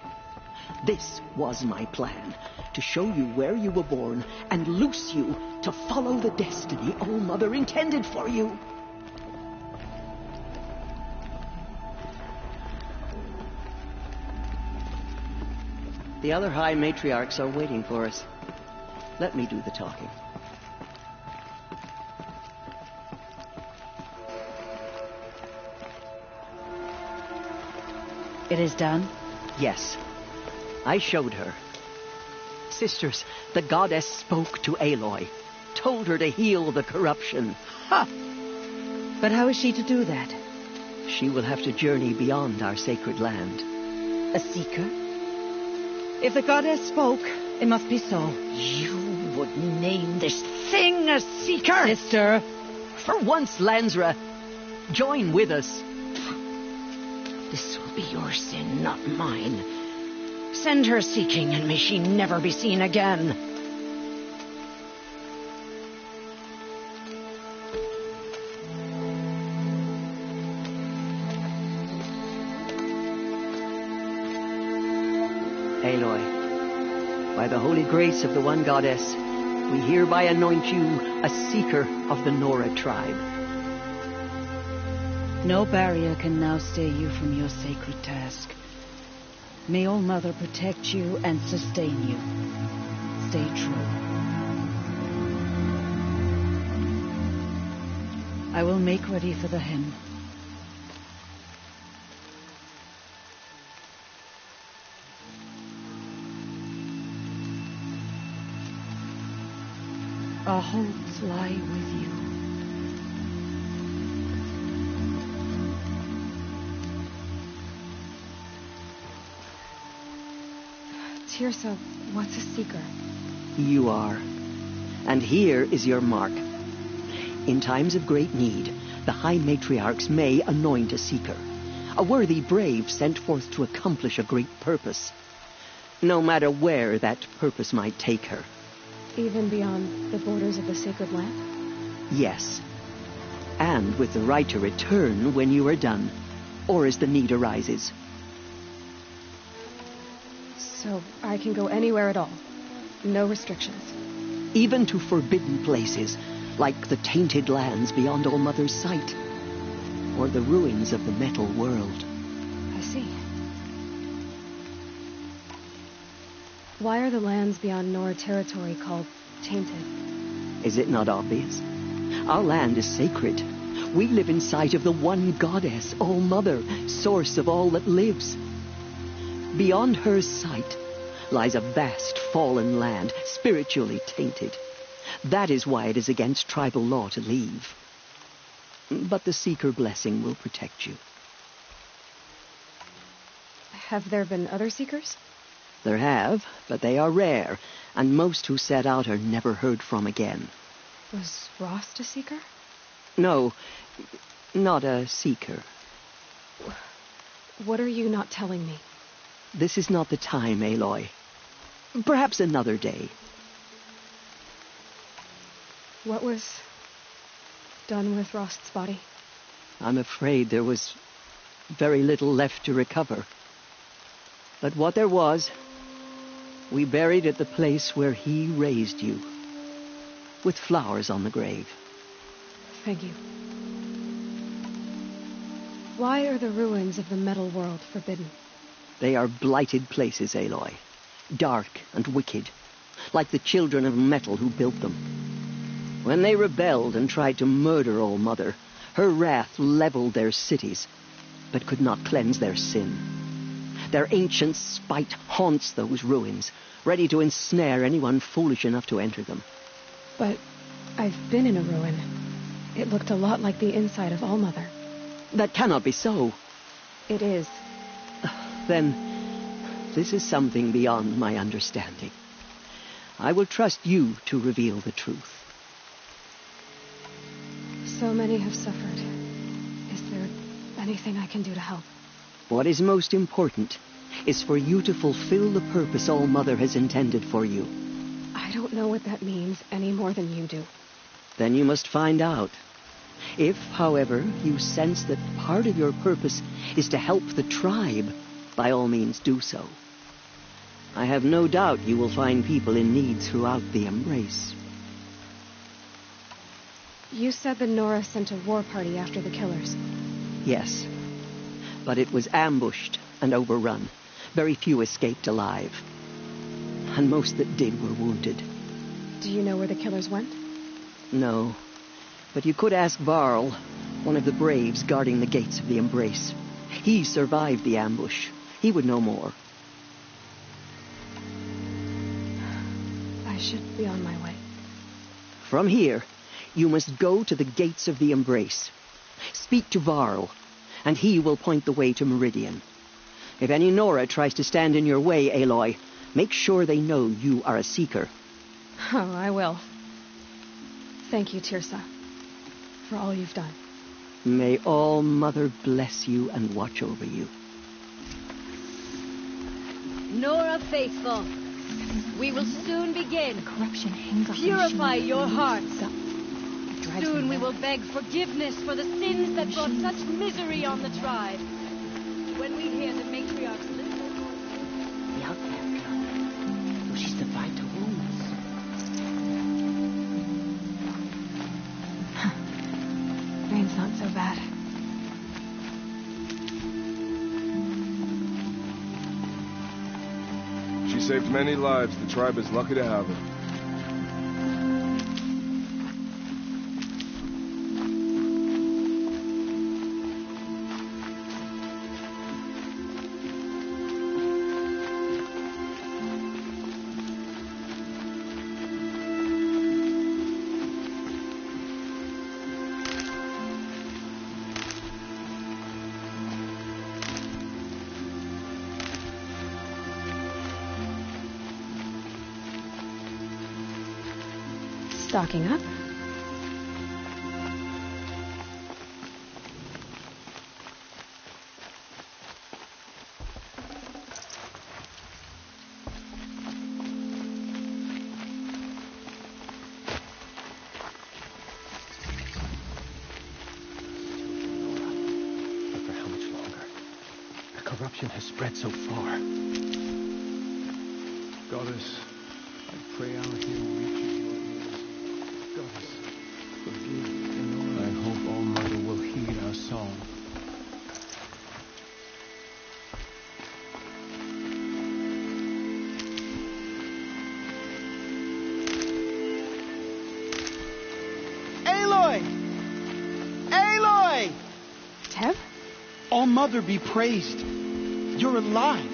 [SPEAKER 5] was my plan. To show you where you were born and loose you to follow the destiny All-Mother intended for you. The other High Matriarchs are waiting for us. Let me do the talking.
[SPEAKER 4] It is done?
[SPEAKER 5] Yes. I showed her. Sisters, the goddess spoke to Aloy, told her to heal the corruption.
[SPEAKER 4] Ha! But how is she to do that?
[SPEAKER 5] She will have to journey beyond our sacred land.
[SPEAKER 4] A seeker? If the goddess spoke, it must be so.
[SPEAKER 5] You would name this thing a seeker?
[SPEAKER 4] Sister!
[SPEAKER 5] For once, Lansra, join with us. This will be your sin, not mine.
[SPEAKER 19] Send her seeking, and may she never be seen again.
[SPEAKER 5] Aloy, by the holy grace of the one goddess, we hereby anoint you a seeker of the Nora tribe.
[SPEAKER 4] No barrier can now stay you from your sacred task. May All Mother protect you and sustain you. Stay true. I will make ready for the hymn. Our hopes lie with you.
[SPEAKER 1] Teersa, what's a seeker?
[SPEAKER 5] You are. And here is your mark. In times of great need, the High Matriarchs may anoint a seeker. A worthy brave sent forth to accomplish a great purpose. No matter where that purpose might take her.
[SPEAKER 1] Even beyond the borders of the sacred land?
[SPEAKER 5] Yes. And with the right to return when you are done, or as the need arises.
[SPEAKER 1] So I can go anywhere at all? No restrictions?
[SPEAKER 5] Even to forbidden places, like the tainted lands beyond All Mother's sight, or the ruins of the metal world.
[SPEAKER 1] I see. Why are the lands beyond Nora territory called tainted?
[SPEAKER 5] Is it not obvious? Our land is sacred. We live in sight of the one goddess, All Mother, source of all that lives. Beyond her sight lies a vast fallen land, spiritually tainted. That is why it is against tribal law to leave. But the Seeker blessing will protect you.
[SPEAKER 1] Have there been other Seekers?
[SPEAKER 5] There have, but they are rare, and most who set out are never heard from again.
[SPEAKER 1] Was Rost a Seeker?
[SPEAKER 5] No, not a Seeker.
[SPEAKER 1] What are you not telling me?
[SPEAKER 5] This is not the time, Aloy. Perhaps another day.
[SPEAKER 1] What was done with Rost's body?
[SPEAKER 5] I'm afraid there was very little left to recover. But what there was, we buried at the place where he raised you, with flowers on the grave.
[SPEAKER 1] Thank you. Why are the ruins of the metal world forbidden?
[SPEAKER 5] They are blighted places, Aloy. Dark and wicked, like the children of metal who built them. When they rebelled and tried to murder All Mother, her wrath leveled their cities, but could not cleanse their sin. Their ancient spite haunts those ruins, ready to ensnare anyone foolish enough to enter them.
[SPEAKER 1] But I've been in a ruin. It looked a lot like the inside of All Mother.
[SPEAKER 5] That cannot be so.
[SPEAKER 1] It is.
[SPEAKER 5] Then, this is something beyond my understanding. I will trust you to reveal the truth.
[SPEAKER 1] So many have suffered. Is there anything I can do to help?
[SPEAKER 5] What is most important is for you to fulfill the purpose All Mother has intended for you.
[SPEAKER 1] I don't know what that means any more than you do.
[SPEAKER 5] Then you must find out. If, however, you sense that part of your purpose is to help the tribe, by all means do so. I have no doubt you will find people in need throughout the Embrace.
[SPEAKER 1] You said the Nora sent a war party after the killers.
[SPEAKER 5] Yes, but it was ambushed and overrun. Very few escaped alive. And most that did were wounded.
[SPEAKER 1] Do you know where the killers went?
[SPEAKER 5] No, but you could ask Varl, one of the braves guarding the gates of the Embrace. He survived the ambush. He would know more.
[SPEAKER 1] I should be on my way.
[SPEAKER 5] From here, you must go to the gates of the Embrace. Speak to Varl, and he will point the way to Meridian. If any Nora tries to stand in your way, Aloy, make sure they know you are a Seeker.
[SPEAKER 1] Oh, I will. Thank you, Teersa, for all you've done.
[SPEAKER 5] May All Mother bless you and watch over you.
[SPEAKER 20] Nora faithful, we will soon begin.
[SPEAKER 6] Corruption hangs on.
[SPEAKER 20] Purify your hearts. Soon we will beg forgiveness for the sins that brought such misery on the tribe. When we hear the matriarch's little voice...
[SPEAKER 5] The outcast girl. So she's defied to rumors.
[SPEAKER 1] Rain's not so bad.
[SPEAKER 21] She saved many lives. The tribe is lucky to have her.
[SPEAKER 1] Stocking up.
[SPEAKER 3] But for how much longer? The corruption has spread so far.
[SPEAKER 10] Goddess, I pray our hymn reaches your ears. Goddess, forgive Enora. I hope All Mother will heed our song.
[SPEAKER 12] Aloy! Aloy!
[SPEAKER 1] Tev?
[SPEAKER 12] All Mother be praised. You're alive.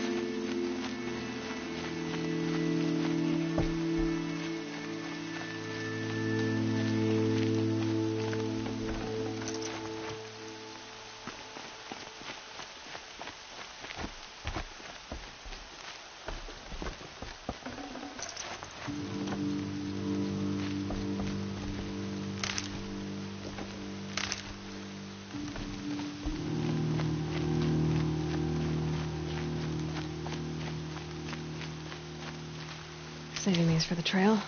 [SPEAKER 1] Saving these for the trail.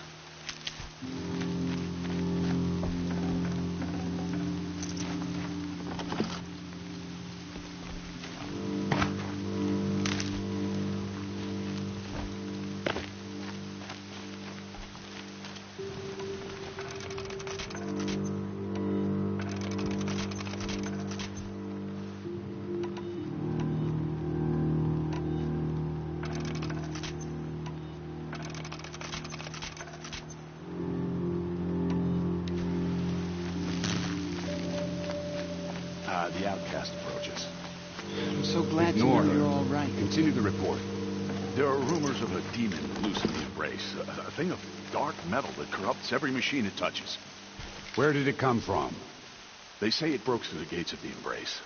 [SPEAKER 10] The outcast approaches.
[SPEAKER 9] I'm so glad to know you're all right.
[SPEAKER 10] Continue the report. There are rumors of a demon loose in the Embrace. A thing of dark metal that corrupts every machine it touches.
[SPEAKER 9] Where did it come from?
[SPEAKER 10] They say it broke through the gates of the Embrace.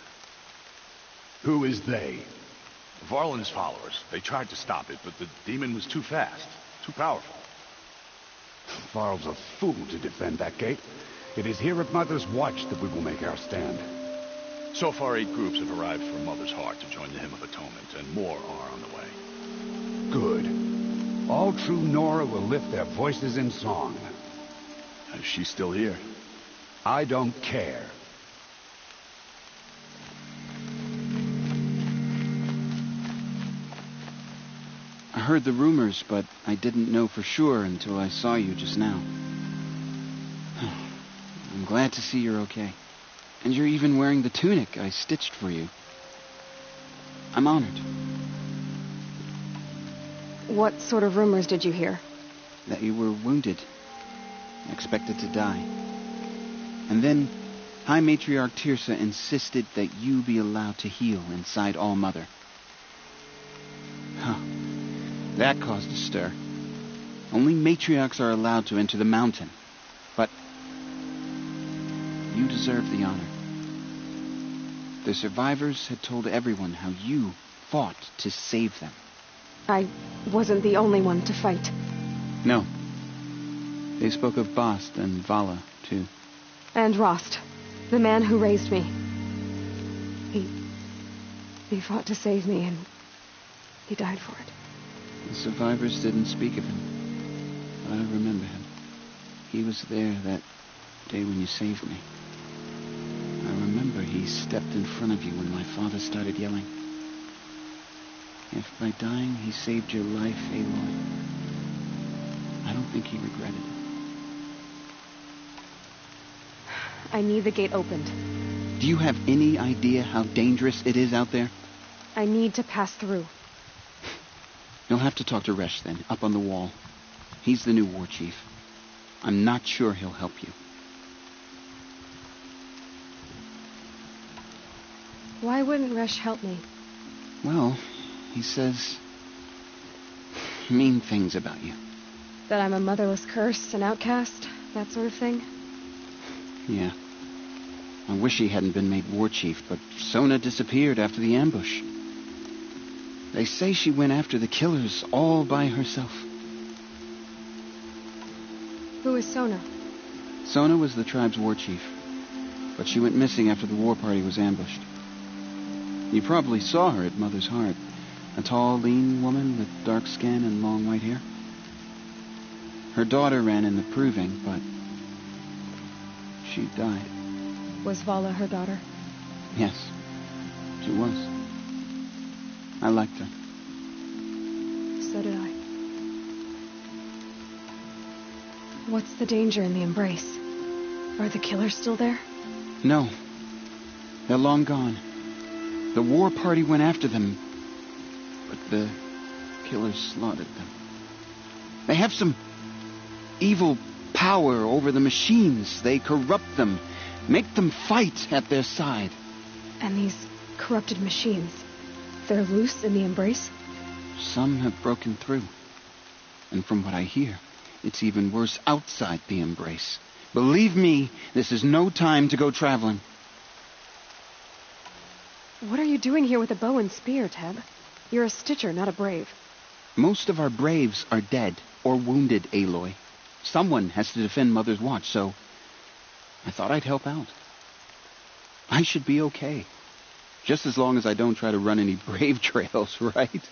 [SPEAKER 9] Who is they?
[SPEAKER 10] Varl and his followers. They tried to stop it, but the demon was too fast, too powerful.
[SPEAKER 9] Varl's a fool to defend that gate. It is here at Mother's Watch that we will make our stand.
[SPEAKER 10] So far, 8 groups have arrived from Mother's Heart to join the Hymn of Atonement, and more are on the way.
[SPEAKER 9] Good. All true Nora will lift their voices in song.
[SPEAKER 10] Is she still here?
[SPEAKER 9] I don't care.
[SPEAKER 22] I heard the rumors, but I didn't know for sure until I saw you just now. I'm glad to see you're okay. And you're even wearing the tunic I stitched for you. I'm honored.
[SPEAKER 1] What sort of rumors did you hear?
[SPEAKER 22] That you were wounded. Expected to die. And then High Matriarch Teersa insisted that you be allowed to heal inside All Mother. Huh. That caused a stir. Only matriarchs are allowed to enter the mountain. But you deserve the honor. The survivors had told everyone how you fought to save them.
[SPEAKER 1] I wasn't the only one to fight.
[SPEAKER 22] No. They spoke of Bast and Vala, too.
[SPEAKER 1] And Rost, the man who raised me. He fought to save me, and he died for it.
[SPEAKER 22] The survivors didn't speak of him, but I remember him. He was there that day when you saved me. I remember he stepped in front of you when my father started yelling. If by dying he saved your life, Aloy, I don't think he regretted it.
[SPEAKER 1] I need the gate opened.
[SPEAKER 22] Do you have any idea how dangerous it is out there?
[SPEAKER 1] I need to pass through.
[SPEAKER 22] You'll have to talk to Resh then, up on the wall. He's the new war chief. I'm not sure he'll help you.
[SPEAKER 1] Why wouldn't Resh help me?
[SPEAKER 22] Well, he says mean things about you.
[SPEAKER 1] That I'm a motherless curse, an outcast, that sort of thing?
[SPEAKER 22] Yeah. I wish he hadn't been made war chief, but Sona disappeared after the ambush. They say she went after the killers all by herself.
[SPEAKER 1] Who is Sona?
[SPEAKER 22] Sona was the tribe's war chief, but she went missing after the war party was ambushed. You probably saw her at Mother's Heart. A tall, lean woman with dark skin and long white hair. Her daughter ran in the proving, but she died.
[SPEAKER 1] Was Vala her daughter?
[SPEAKER 22] Yes, she was. I liked her.
[SPEAKER 1] So did I. What's the danger in the embrace? Are the killers still there?
[SPEAKER 22] No. They're long gone. The war party went after them, but the killers slaughtered them. They have some evil power over the machines. They corrupt them, make them fight at their side.
[SPEAKER 1] And these corrupted machines, they're loose in the embrace?
[SPEAKER 22] Some have broken through. And from what I hear, it's even worse outside the embrace. Believe me, this is no time to go traveling.
[SPEAKER 1] What are you doing here with a bow and spear, Teb? You're a Stitcher, not a brave.
[SPEAKER 22] Most of our braves are dead or wounded, Aloy. Someone has to defend Mother's Watch, so I thought I'd help out. I should be okay. Just as long as I don't try to run any brave trails, right?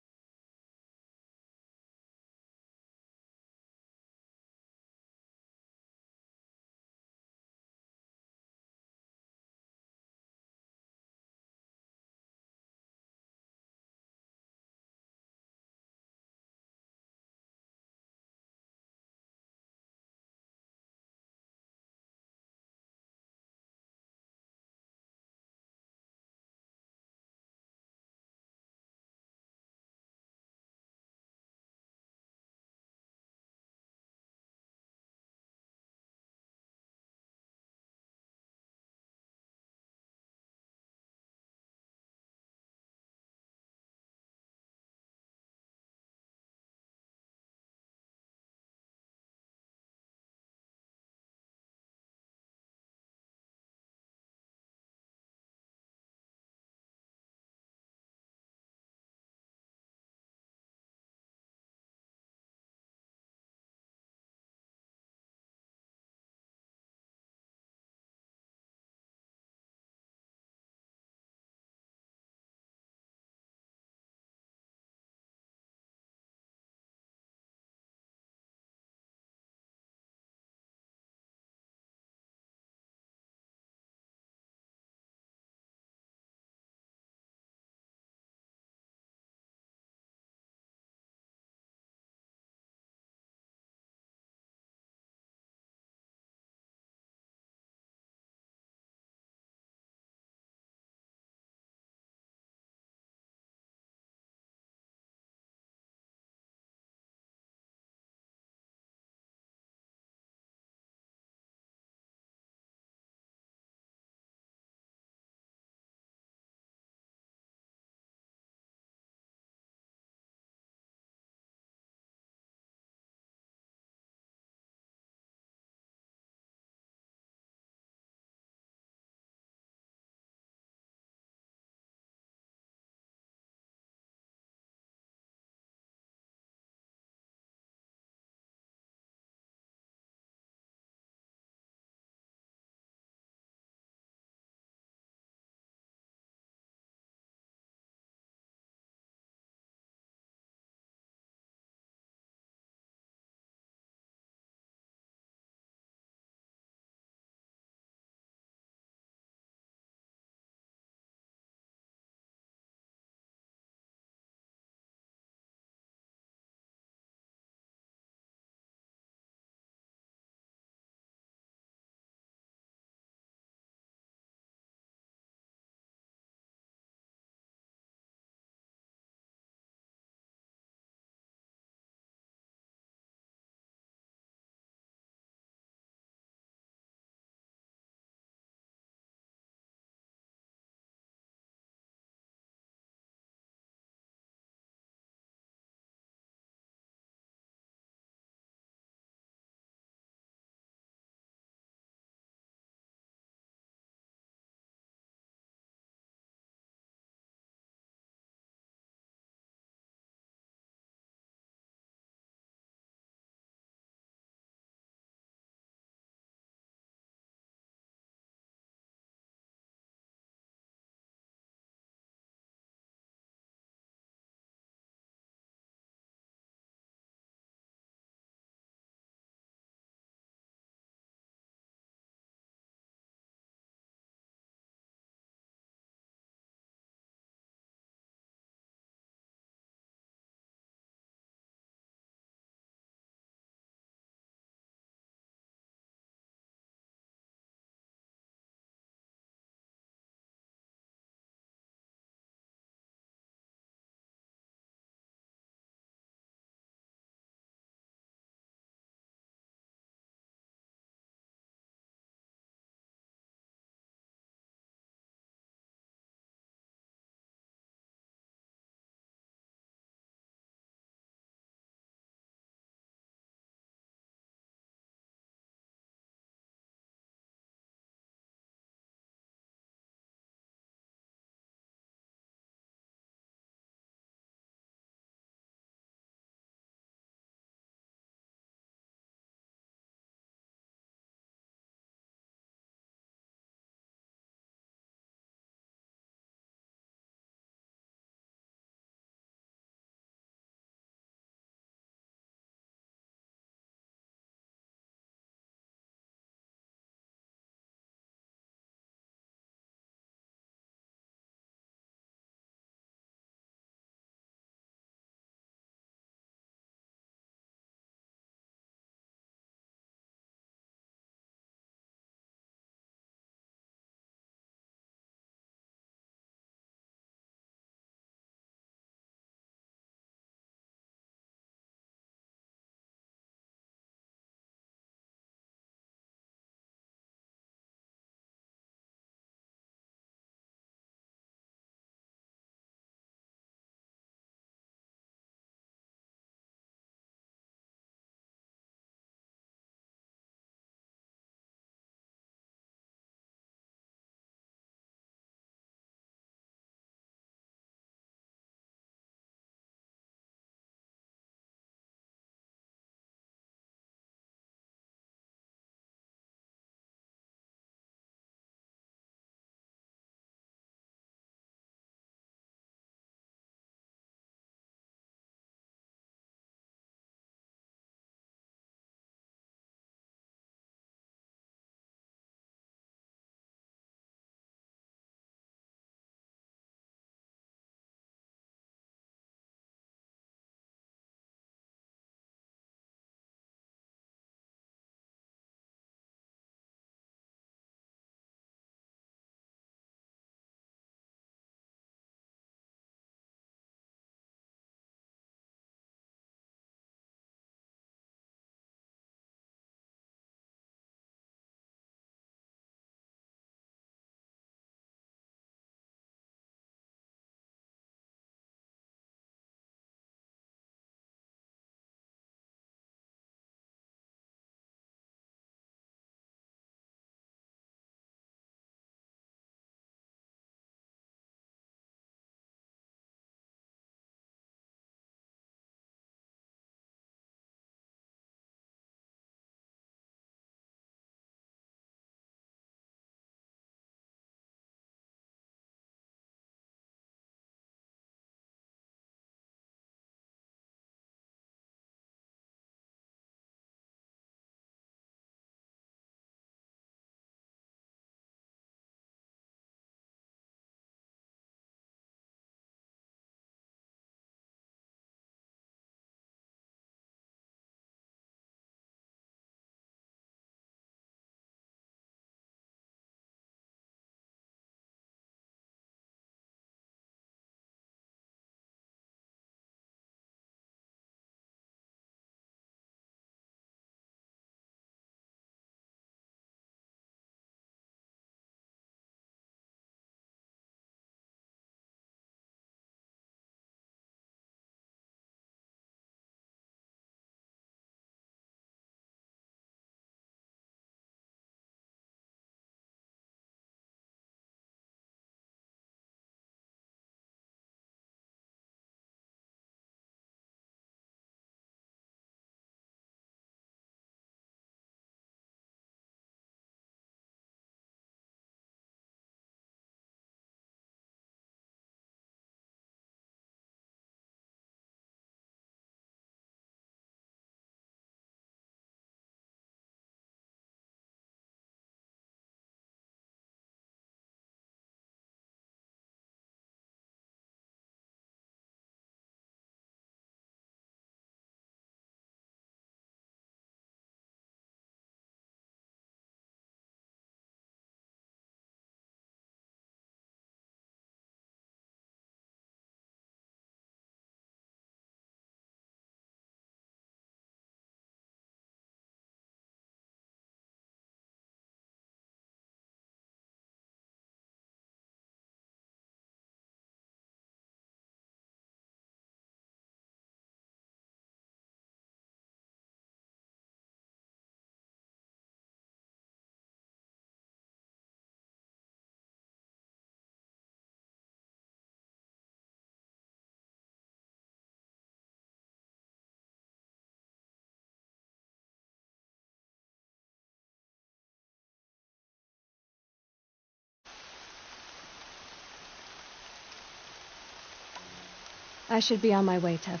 [SPEAKER 1] I should be on my way, Teb.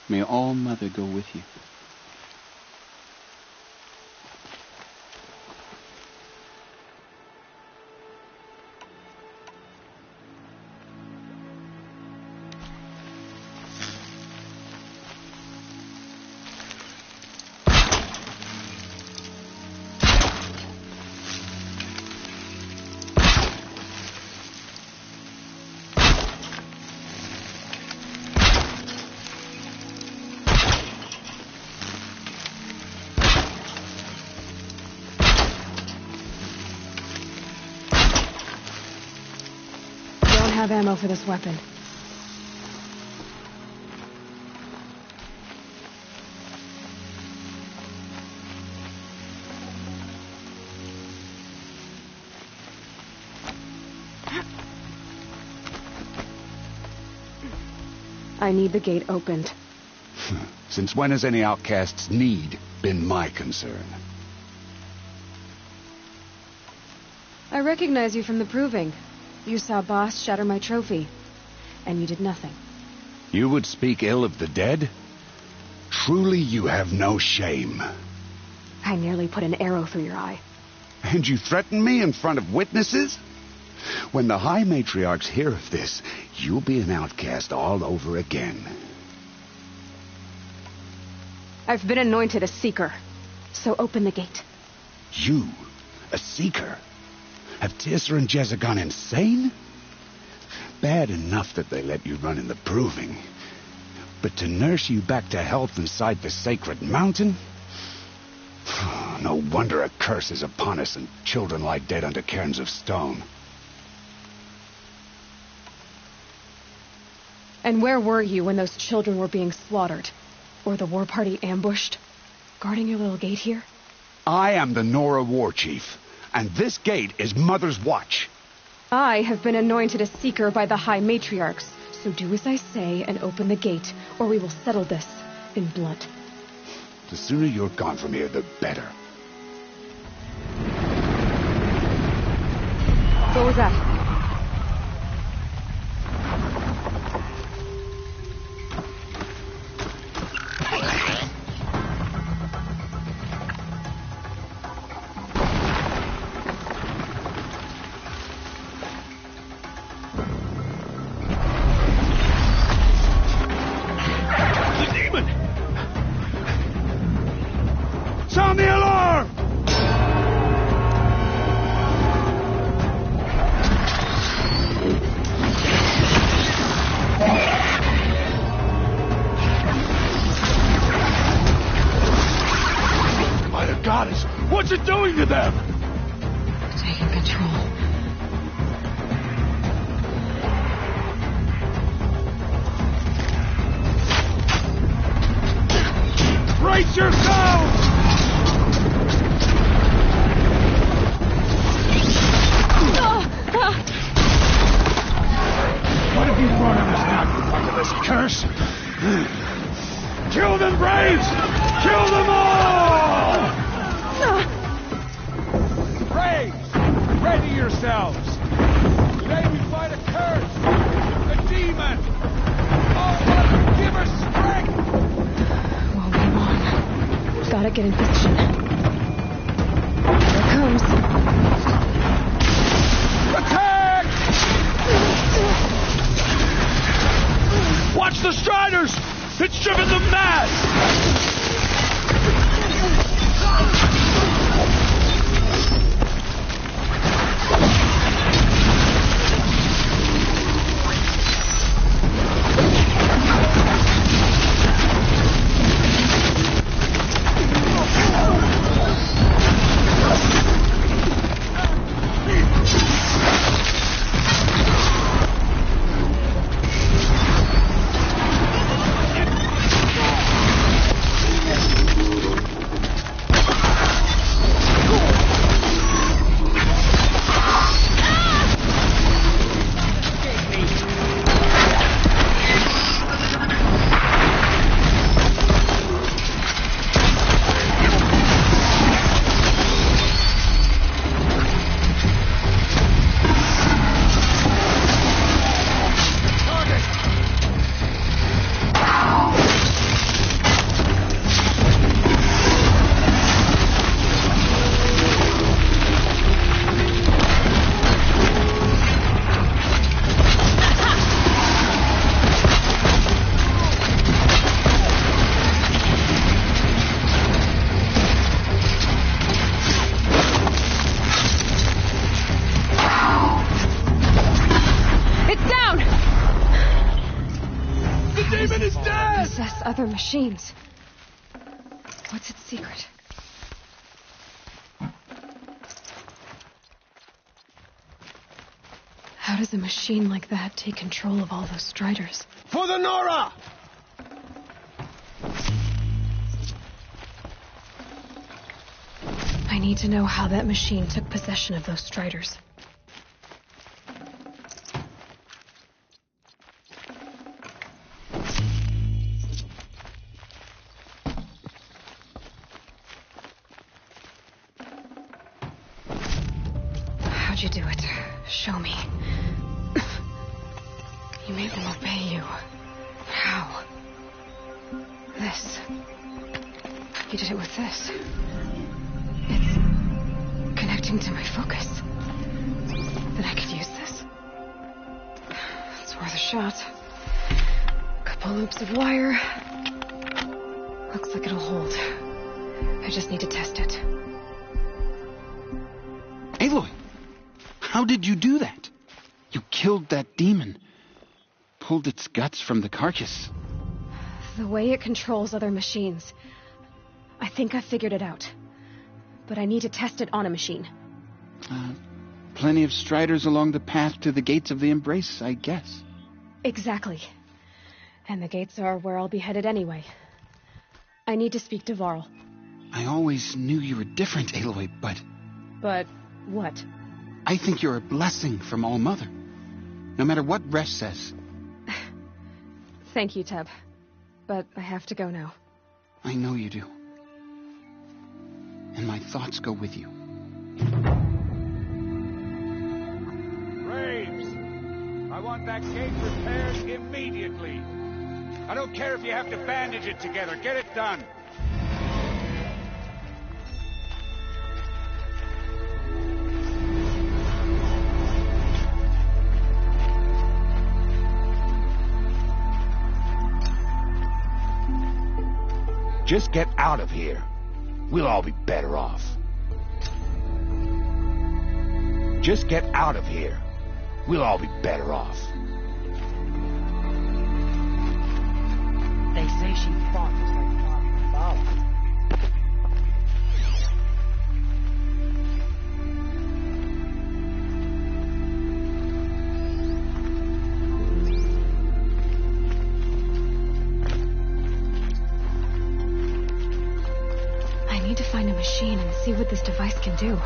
[SPEAKER 22] May All Mother go with you.
[SPEAKER 1] Have ammo for this weapon. I need the gate opened.
[SPEAKER 9] Since when has any outcast's need been my concern?
[SPEAKER 1] I recognize you from the proving. You saw Boss shatter my trophy, and you did nothing.
[SPEAKER 9] You would speak ill of the dead? Truly you have no shame.
[SPEAKER 1] I nearly put an arrow through your eye.
[SPEAKER 9] And you threaten me in front of witnesses? When the High Matriarchs hear of this, you'll be an outcast all over again.
[SPEAKER 1] I've been anointed a Seeker, so open the gate.
[SPEAKER 9] You? A Seeker? Have Teersa and Jezza gone insane? Bad enough that they let you run in the proving. But to nurse you back to health inside the sacred mountain? No wonder a curse is upon us and children lie dead under cairns of stone.
[SPEAKER 1] And where were you when those children were being slaughtered? Or the war party ambushed? Guarding your little gate here?
[SPEAKER 9] I am the Nora war chief. And this gate is Mother's watch.
[SPEAKER 1] I have been anointed a Seeker by the High Matriarchs, so do as I say and open the gate, or we will settle this in blood.
[SPEAKER 9] The sooner you're gone from here, the better.
[SPEAKER 1] What was that?
[SPEAKER 9] Sound the alarm! By the goddess, what's it doing to them?
[SPEAKER 1] Taking control.
[SPEAKER 9] Brace yourselves! What have you brought on us now, you motherless curse? Kill them, braves! Kill them all! Braves, ready yourselves! Today we fight a curse, a demon! Oh, give us strength!
[SPEAKER 1] Won't be long. We've got to get in position. Here it comes.
[SPEAKER 9] Attack! Watch the Striders! It's driven them mad! demon is dead!
[SPEAKER 1] Possess other machines. What's its secret? How does a machine like that take control of all those Striders?
[SPEAKER 3] For the Nora!
[SPEAKER 1] I need to know how that machine took possession of those Striders. How'd you do it? Show me. You made them obey you. How? This. You did it with this. It's connecting to my focus. Then I could use this. It's worth a shot. Couple loops of wire. Looks like it'll hold. I just need to test it.
[SPEAKER 22] Aloy, how did you do that? You killed that demon. Pulled its guts from the carcass.
[SPEAKER 1] The way it controls other machines. I think I figured it out. But I need to test it on a machine.
[SPEAKER 22] Plenty of Striders along the path to the gates of the Embrace, I guess.
[SPEAKER 1] Exactly. And the gates are where I'll be headed anyway. I need to speak to Varl.
[SPEAKER 22] I always knew you were different, Aloy, but...
[SPEAKER 1] But what?
[SPEAKER 22] I think you're a blessing from All Mother. No matter what Resh says.
[SPEAKER 1] Thank you, Teb. But I have to go now.
[SPEAKER 22] I know you do. And my thoughts go with you.
[SPEAKER 2] Graves! I want that gate repaired immediately. I don't care if you have to bandage it together. Get it done.
[SPEAKER 8] Just get out of here. We'll all be better off. Just get out of here. We'll all be better off.
[SPEAKER 12] They say she fought just like Vala.
[SPEAKER 1] I need to find a machine and see what this device can do.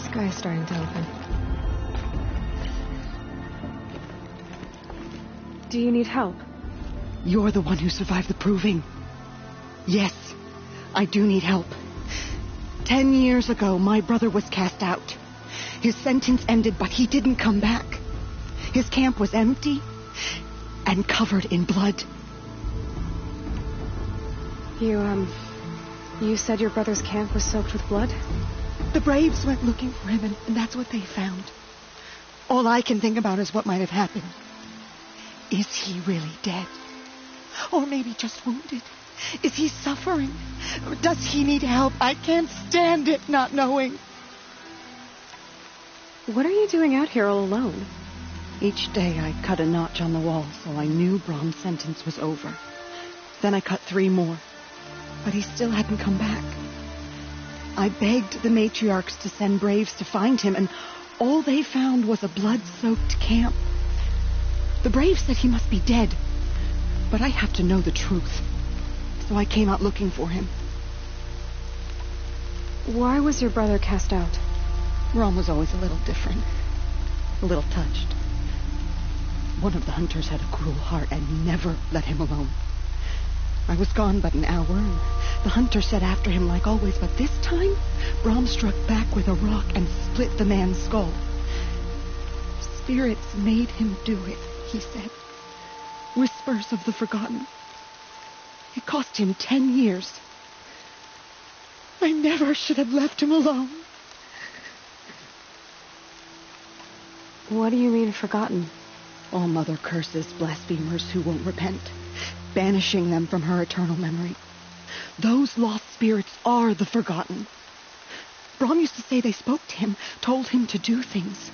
[SPEAKER 1] Sky is starting to open. Do you need help?
[SPEAKER 12] You're the one who survived the proving. Yes, I do need help. 10 years ago, my brother was cast out. His sentence ended, but he didn't come back. His camp was empty and covered in blood.
[SPEAKER 1] You said your brother's camp was soaked with blood?
[SPEAKER 12] The Braves went looking for him, and that's what they found. All I can think about is what might have happened. Is he really dead? Or maybe just wounded? Is he suffering? Or does he need help? I can't stand it not knowing.
[SPEAKER 1] What are you doing out here all alone?
[SPEAKER 12] Each day I cut a notch on the wall so I knew Brom's sentence was over. Then I cut 3 more. But he still hadn't come back. I begged the matriarchs to send Braves to find him, and all they found was a blood-soaked camp. The Braves said he must be dead, but I have to know the truth. So I came out looking for him.
[SPEAKER 1] Why was your brother cast out?
[SPEAKER 12] Brom was always a little different. A little touched. One of the hunters had a cruel heart and never let him alone. I was gone but an hour, and the hunter set after him like always, but this time, Brom struck back with a rock and split the man's skull. Spirits made him do it, he said. Whispers of the forgotten. It cost him 10 years. I never should have left him alone.
[SPEAKER 1] What do you mean, forgotten?
[SPEAKER 12] All Mother curses blasphemers who won't repent, banishing them from her eternal memory. Those lost spirits are the forgotten. Brom used to say they spoke to him, told him to do things.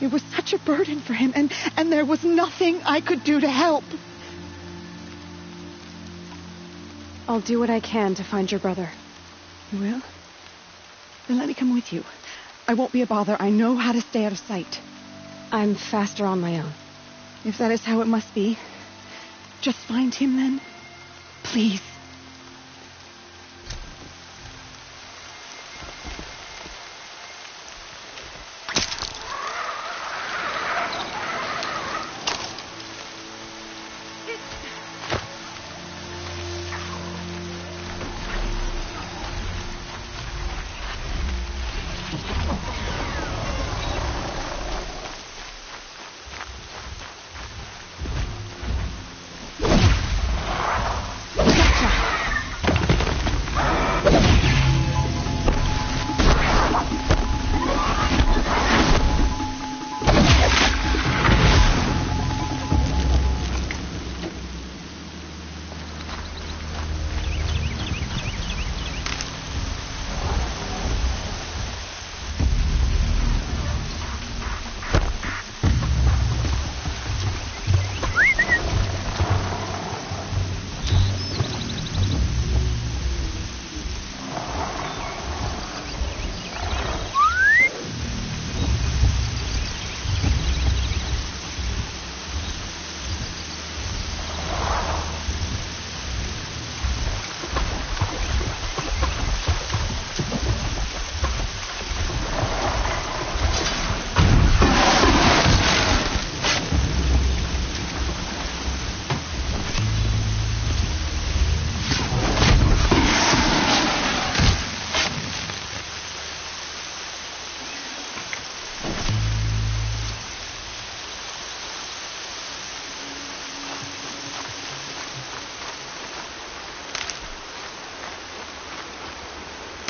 [SPEAKER 12] It was such a burden for him, and there was nothing I could do to help.
[SPEAKER 1] I'll do what I can to find your brother.
[SPEAKER 12] You will? Then let me come with you. I won't be a bother. I know how to stay out of sight.
[SPEAKER 1] I'm faster on my own.
[SPEAKER 12] If that is how it must be, just find him then. Please.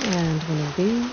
[SPEAKER 1] And one of these.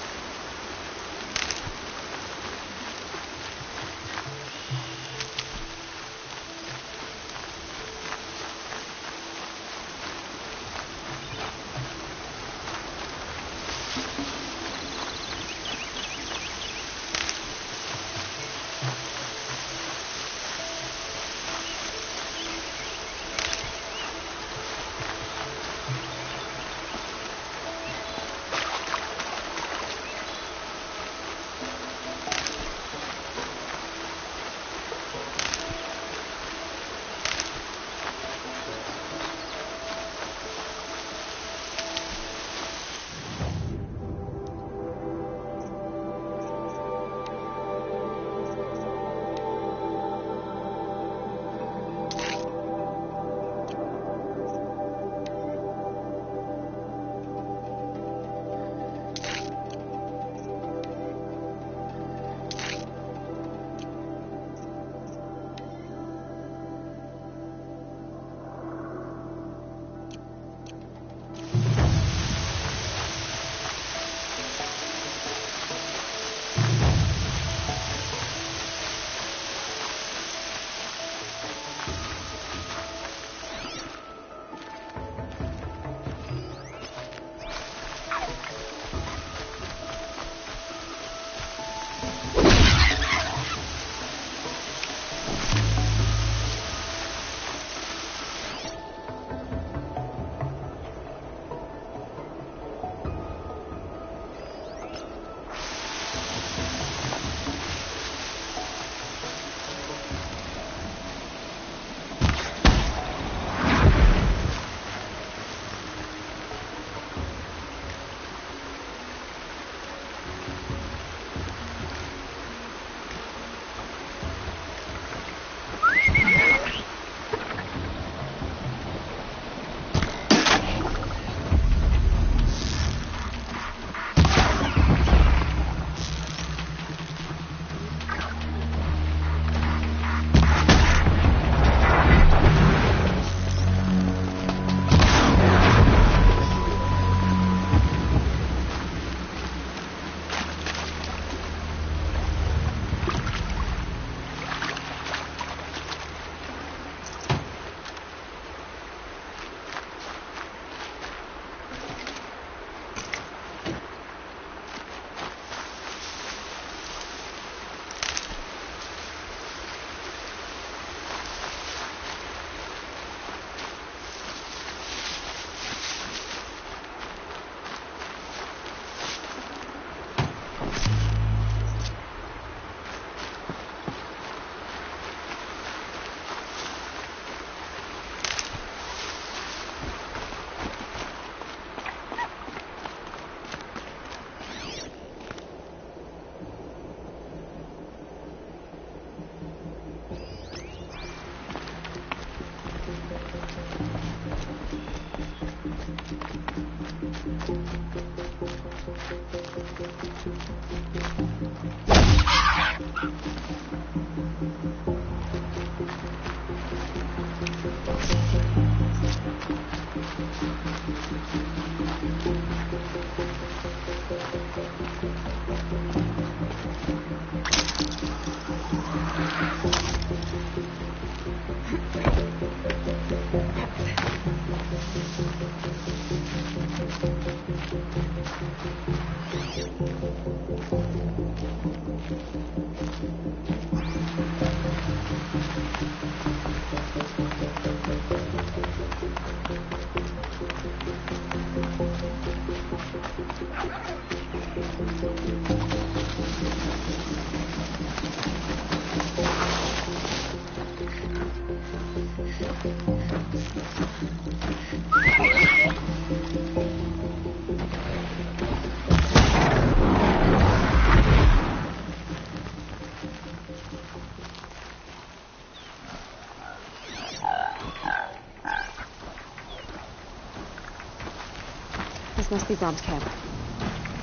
[SPEAKER 1] Must be Brom's camp.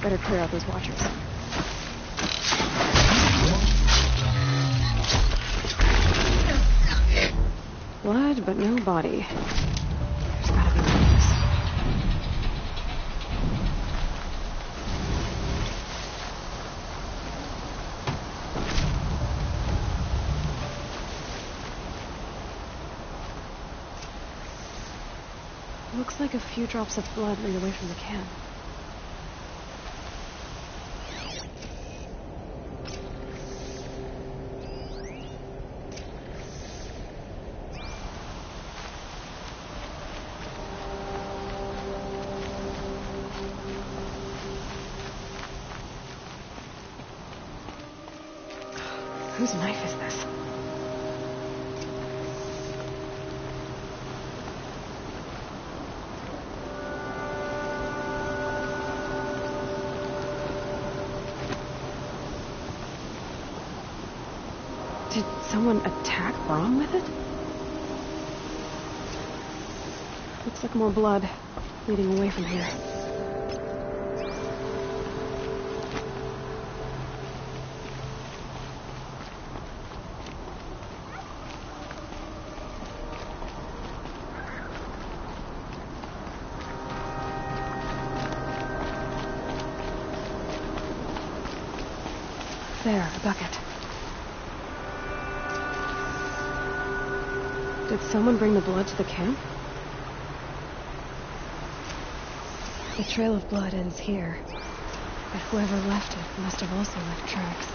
[SPEAKER 1] Better clear out those watchers. Blood, but no body. There's gotta be more to this. Looks like a few drops of blood lead away from the camp. Whose knife is this? Did someone attack Brom with it? Looks like more blood leading away from here. There, a bucket. Did someone bring the blood to the camp? The trail of blood ends here, but whoever left it must have also left tracks.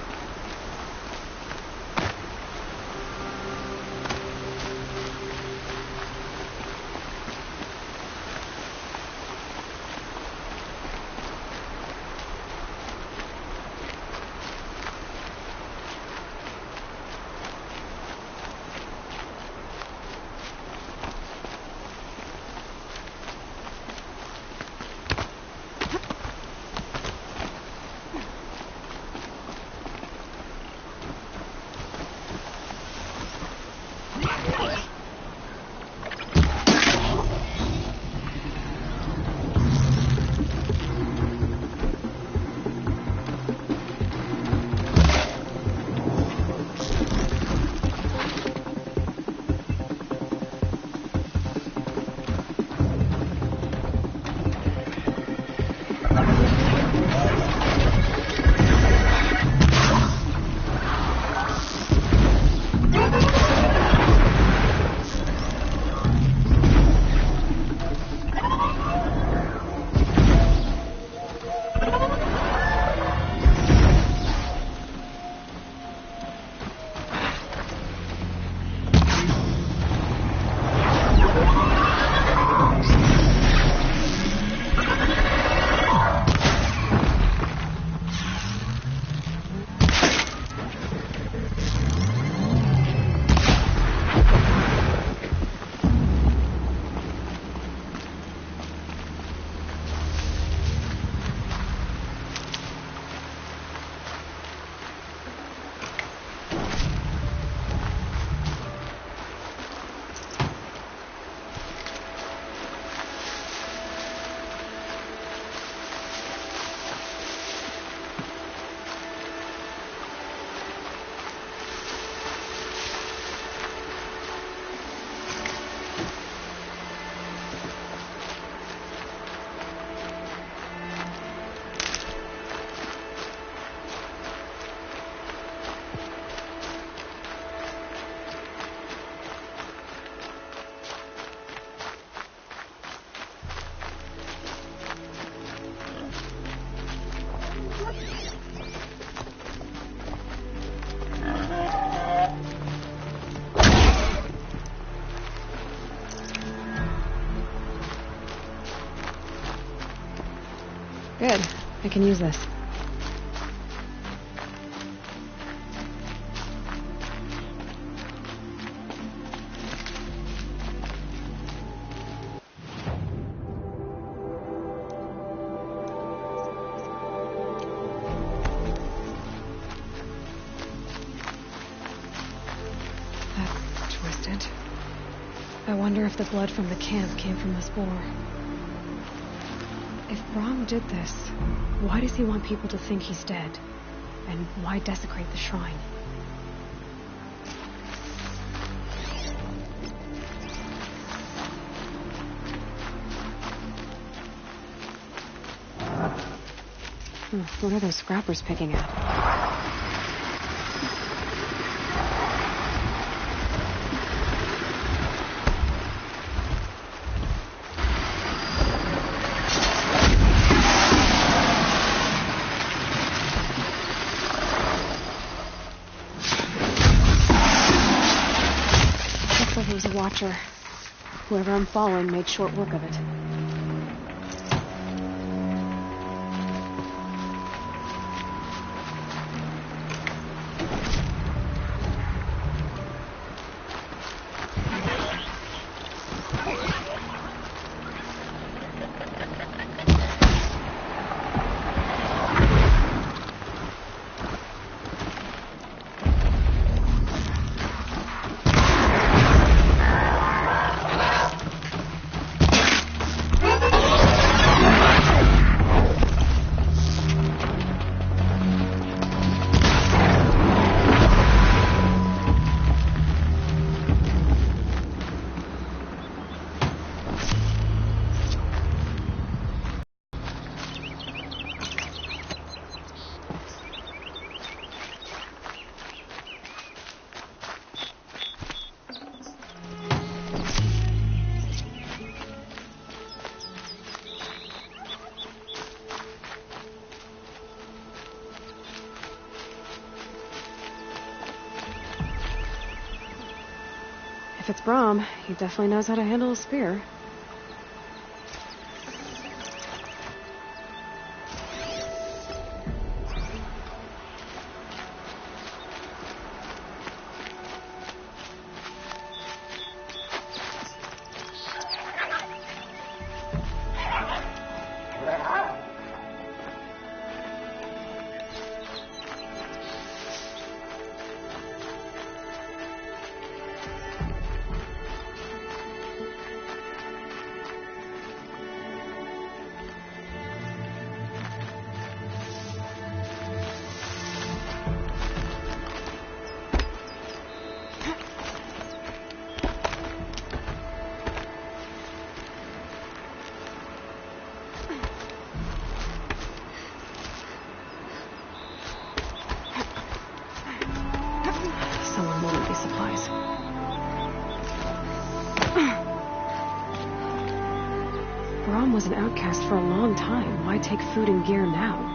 [SPEAKER 1] Good. I can use this. That's twisted. I wonder if the blood from the camp came from the spore. If Brahm did this, why does he want people to think he's dead? And why desecrate the shrine? What are those scrappers picking at? Looks like it was a watcher. Whoever I'm following made short work of it. If it's Brahm, he definitely knows how to handle a spear. Brahm was an outcast for a long time. Why take food and gear now?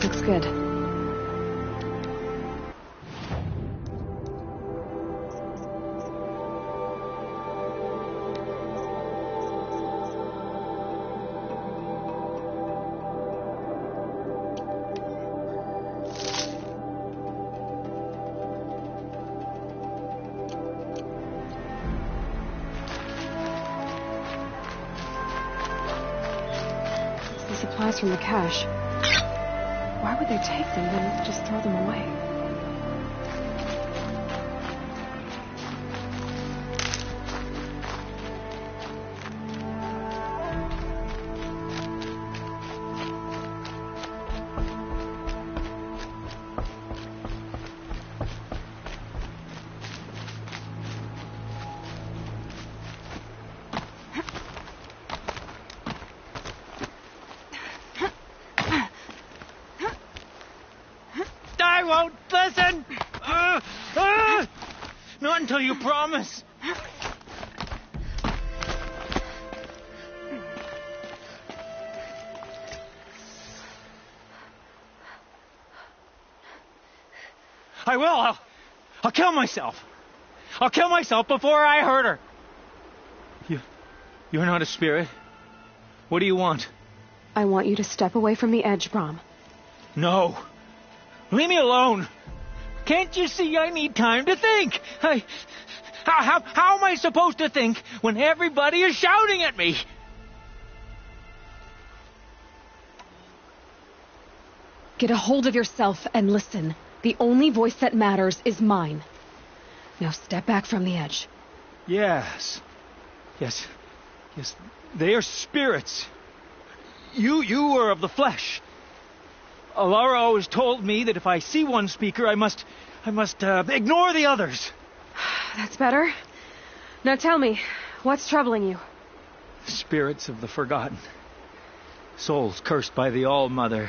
[SPEAKER 1] Looks good. The supplies from the cache. Why would they take them and just throw them away?
[SPEAKER 7] I won't listen! Not until you promise. I will. I'll kill myself. I'll kill myself before I hurt her. You're not a spirit. What do you want?
[SPEAKER 1] I want you to step away from the edge, Brahm.
[SPEAKER 7] No. Leave me alone. Can't you see I need time to think? How am I supposed to think when everybody is shouting at me?
[SPEAKER 1] Get a hold of yourself and listen. The only voice that matters is mine. Now step back from the edge.
[SPEAKER 7] Yes. They are spirits. You are of the flesh. Alara always told me that if I see one speaker, I must ignore the others.
[SPEAKER 1] That's better. Now tell me, what's troubling you?
[SPEAKER 7] Spirits of the forgotten. Souls cursed by the All-Mother.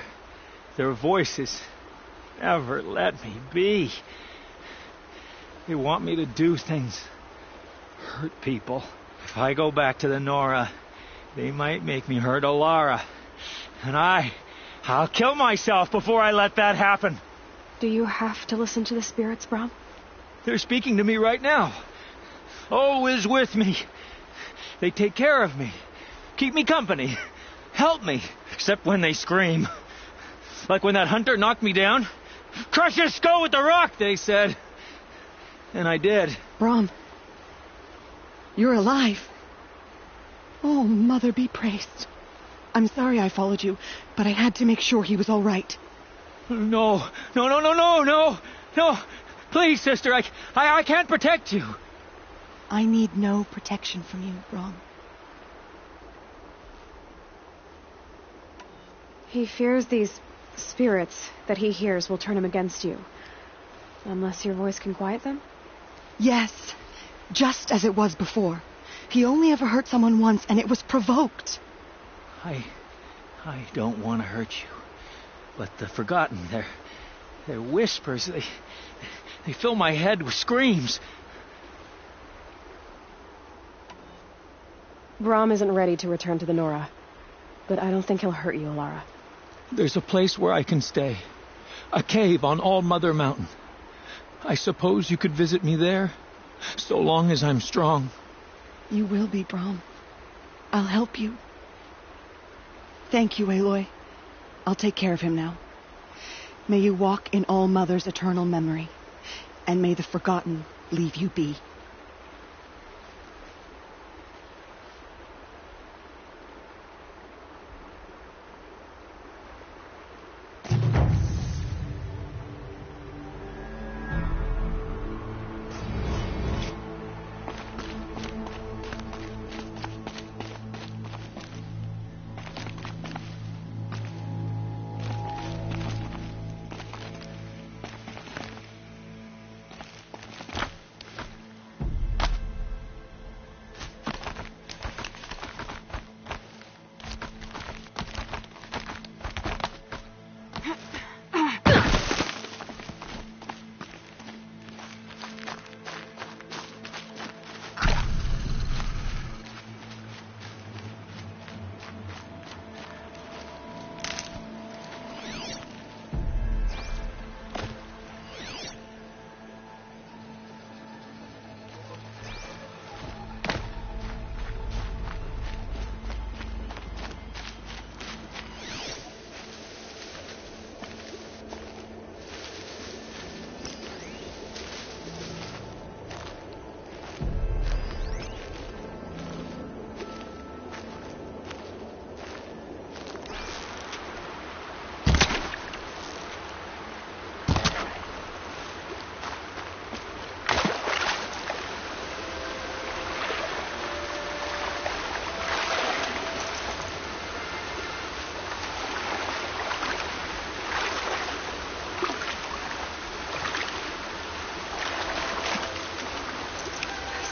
[SPEAKER 7] Their voices never let me be. They want me to do things, hurt people. If I go back to the Nora, they might make me hurt Alara. And I'll kill myself before I let that happen.
[SPEAKER 1] Do you have to listen to the spirits, Brom?
[SPEAKER 7] They're speaking to me right now. Oh is with me. They take care of me, keep me company, help me, except when they scream. Like when that hunter knocked me down. Crush his skull with the rock, they said. And I did.
[SPEAKER 12] Brom, you're alive. Oh, Mother be praised. I'm sorry I followed you, but I had to make sure he was all right.
[SPEAKER 7] No. Please, sister, I can't protect you.
[SPEAKER 12] I need no protection from you, Brom.
[SPEAKER 1] He fears these spirits that he hears will turn him against you. Unless your voice can quiet them?
[SPEAKER 12] Yes, just as it was before. He only ever hurt someone once, and it was provoked.
[SPEAKER 7] I don't want to hurt you. But the forgotten, their whispers, they fill my head with screams.
[SPEAKER 1] Brom isn't ready to return to the Nora, but I don't think he'll hurt you, Alara.
[SPEAKER 7] There's a place where I can stay. A cave on All-Mother Mountain. I suppose you could visit me there, so long as I'm strong.
[SPEAKER 12] You will be, Brom. I'll help you. Thank you, Aloy. I'll take care of him now. May you walk in All-Mother's eternal memory, and may the forgotten leave you be.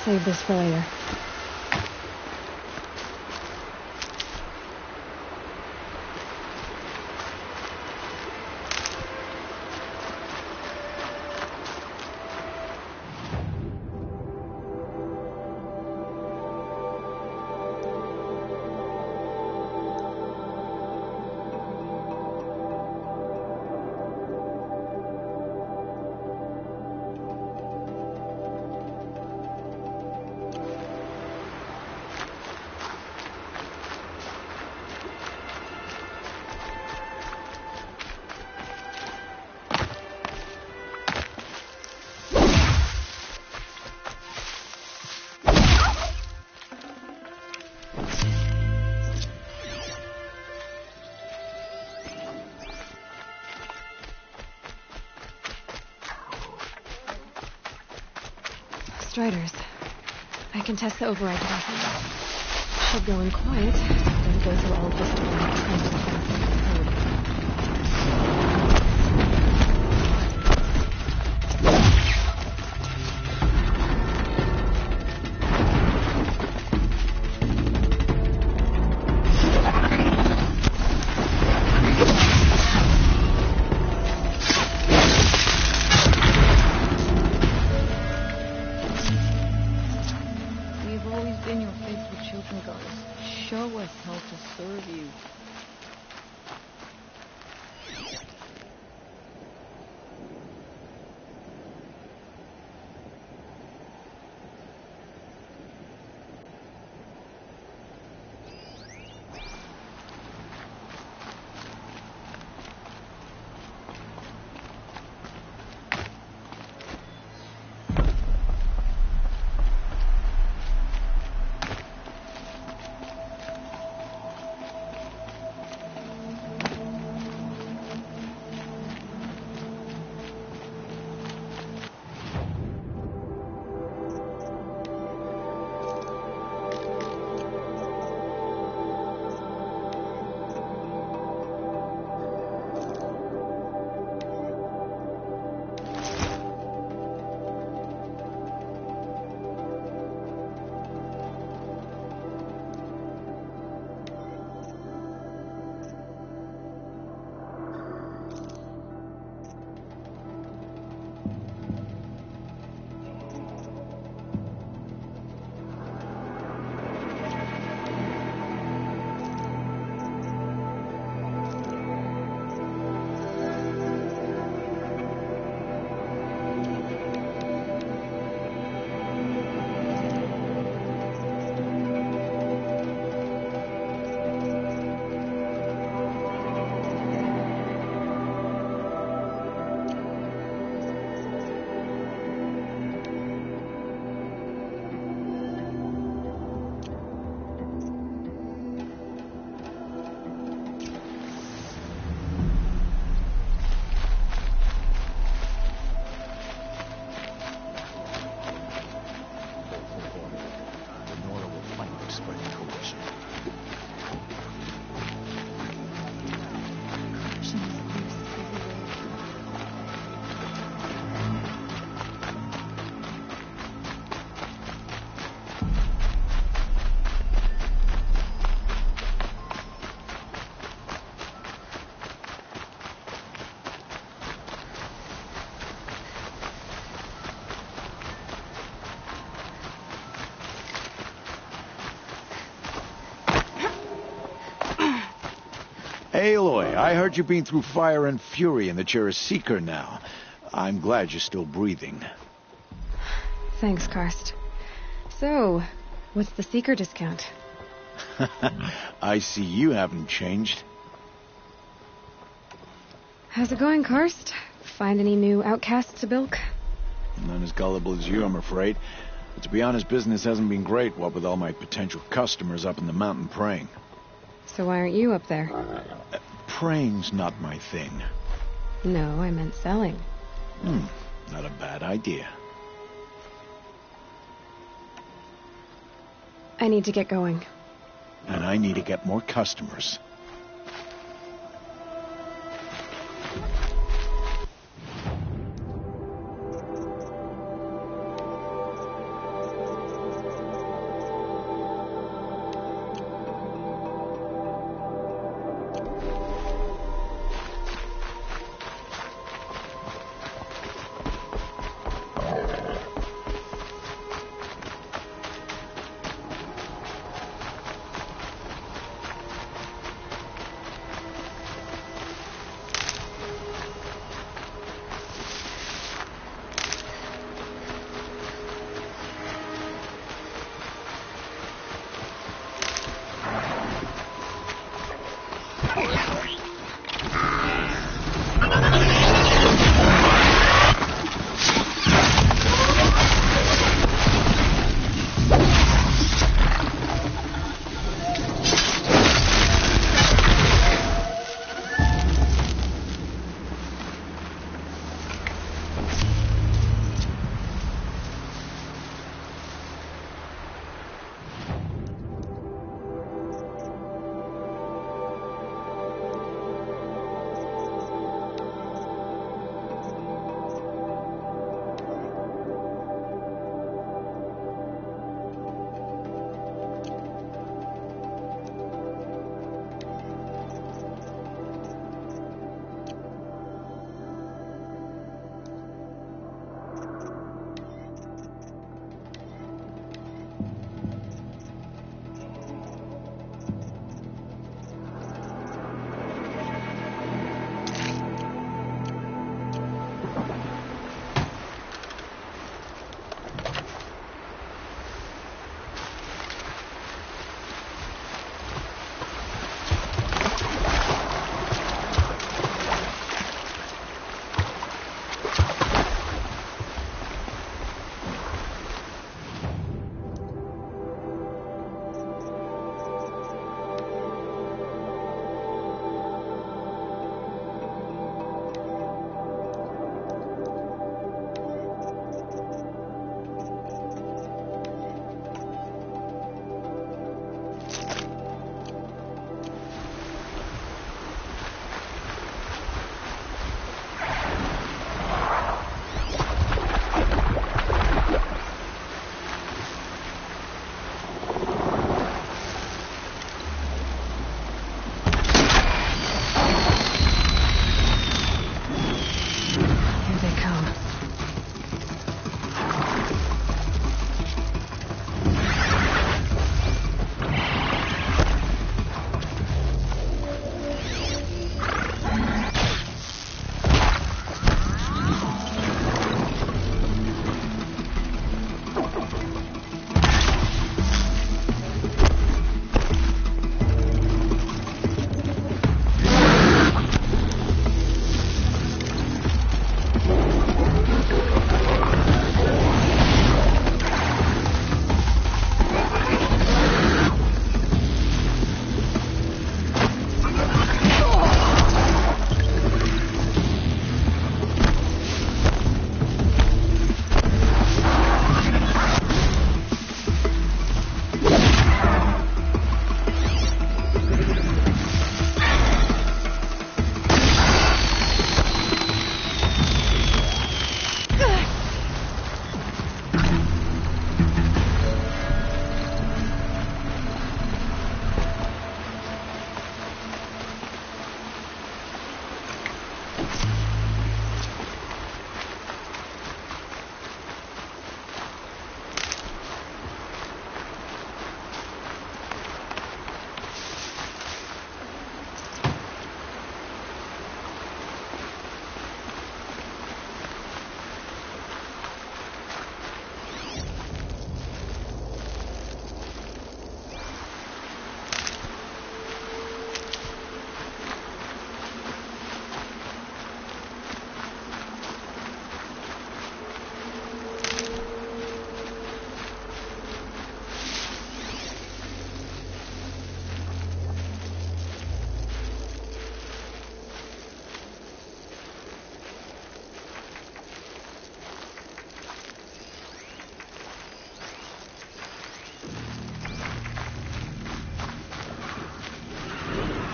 [SPEAKER 1] Save this for later. Striders. I can test the override devices. Should go in quiet, then go through all of this to learn the kinds of things in the code.
[SPEAKER 4] We've always been your faithful children, goddess. Show us how to serve you.
[SPEAKER 8] Aloy, I heard you've been through fire and fury and that you're a seeker now. I'm glad you're still breathing.
[SPEAKER 1] Thanks, Karst. So, what's the Seeker discount?
[SPEAKER 8] I see you haven't changed.
[SPEAKER 1] How's it going, Karst? Find any new outcasts to bilk?
[SPEAKER 8] Not as gullible as you, I'm afraid. But to be honest, business hasn't been great, what with all my potential customers up in the mountain praying.
[SPEAKER 1] So why aren't you up there?
[SPEAKER 8] Praying's not my thing.
[SPEAKER 1] No, I meant selling.
[SPEAKER 8] Not a bad idea.
[SPEAKER 1] I need to get going.
[SPEAKER 8] And I need to get more customers.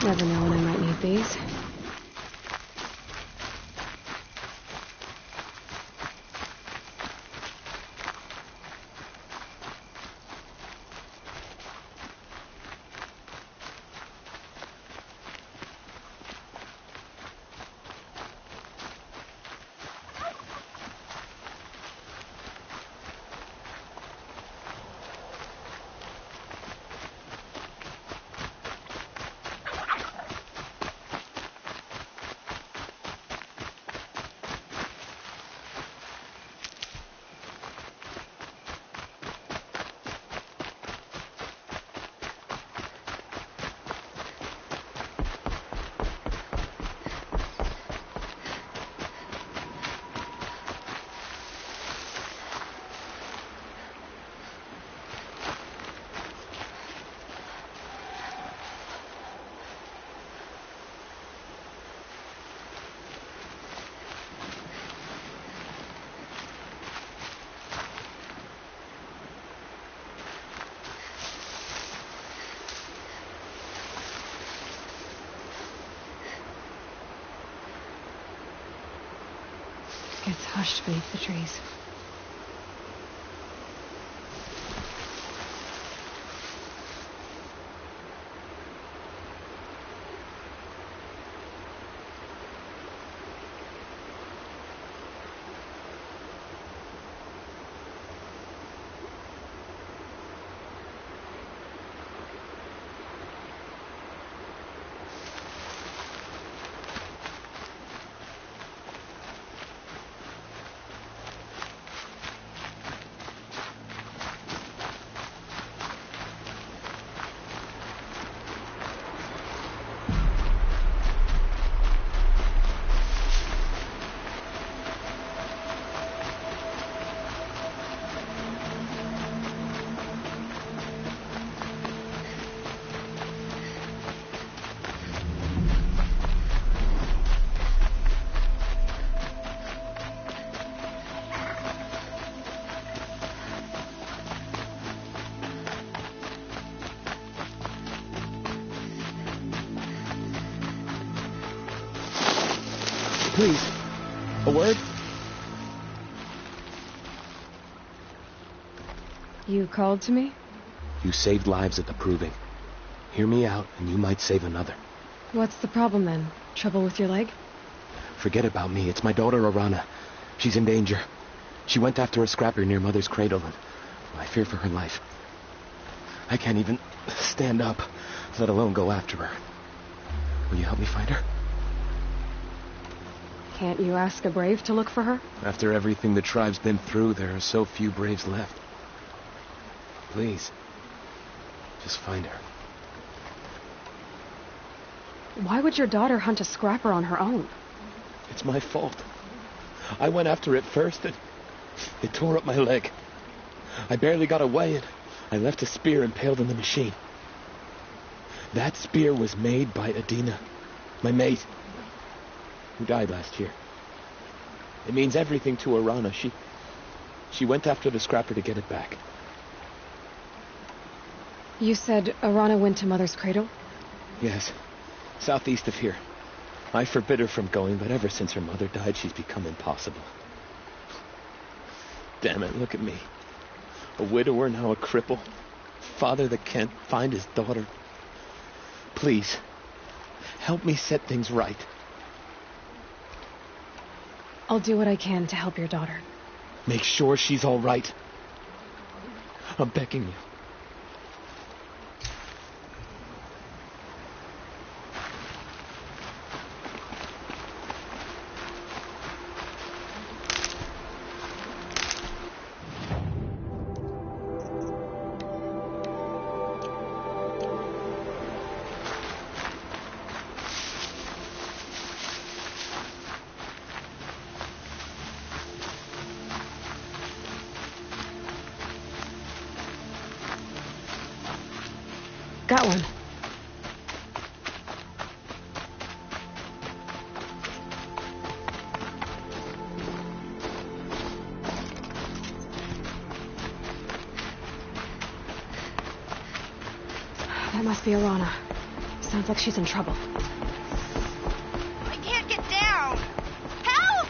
[SPEAKER 1] Never know when I might need these. It's hushed beneath the trees.
[SPEAKER 3] Please, a word?
[SPEAKER 1] You called to me?
[SPEAKER 3] You saved lives at the Proving. Hear me out, and you might save another.
[SPEAKER 1] What's the problem then? Trouble with your leg?
[SPEAKER 3] Forget about me. It's my daughter, Arana. She's in danger. She went after a scrapper near Mother's cradle, and I fear for her life. I can't even stand up, let alone go after her. Will you help me find her?
[SPEAKER 1] Can't you ask a brave to look for her?
[SPEAKER 3] After everything the tribe's been through, there are so few braves left. Please, just find her.
[SPEAKER 1] Why would your daughter hunt a scrapper on her own?
[SPEAKER 3] It's my fault. I went after it first, and it tore up my leg. I barely got away, and I left a spear impaled in the machine. That spear was made by Adina, my mate, who died last year. It means everything to Arana. She went after the scrapper to get it back.
[SPEAKER 1] You said Arana went to Mother's cradle?
[SPEAKER 3] Yes, southeast of here. I forbid her from going, but ever since her mother died, she's become impossible. Damn it, look at me. A widower, now a cripple. Father that can't find his daughter. Please, help me set things right.
[SPEAKER 1] I'll do what I can to help your daughter.
[SPEAKER 3] Make sure she's all right. I'm begging you.
[SPEAKER 1] Got one. That must be Arana. Sounds like she's in trouble.
[SPEAKER 13] I can't get down! Help!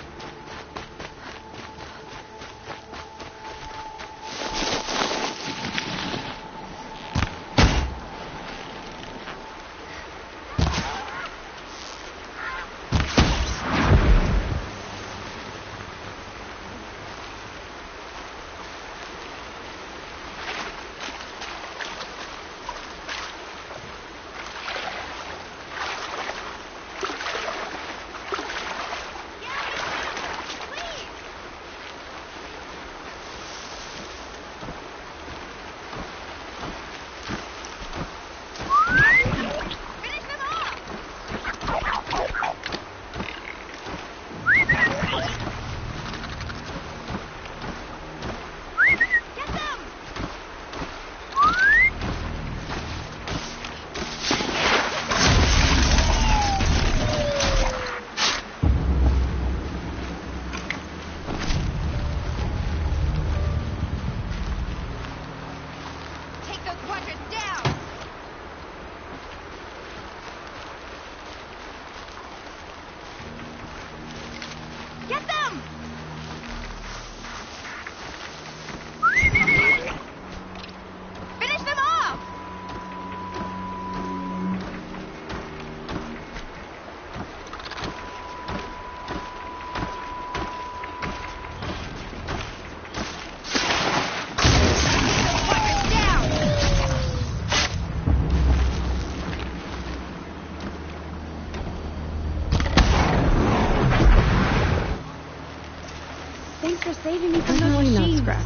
[SPEAKER 1] Saving me from the machines. Scrap.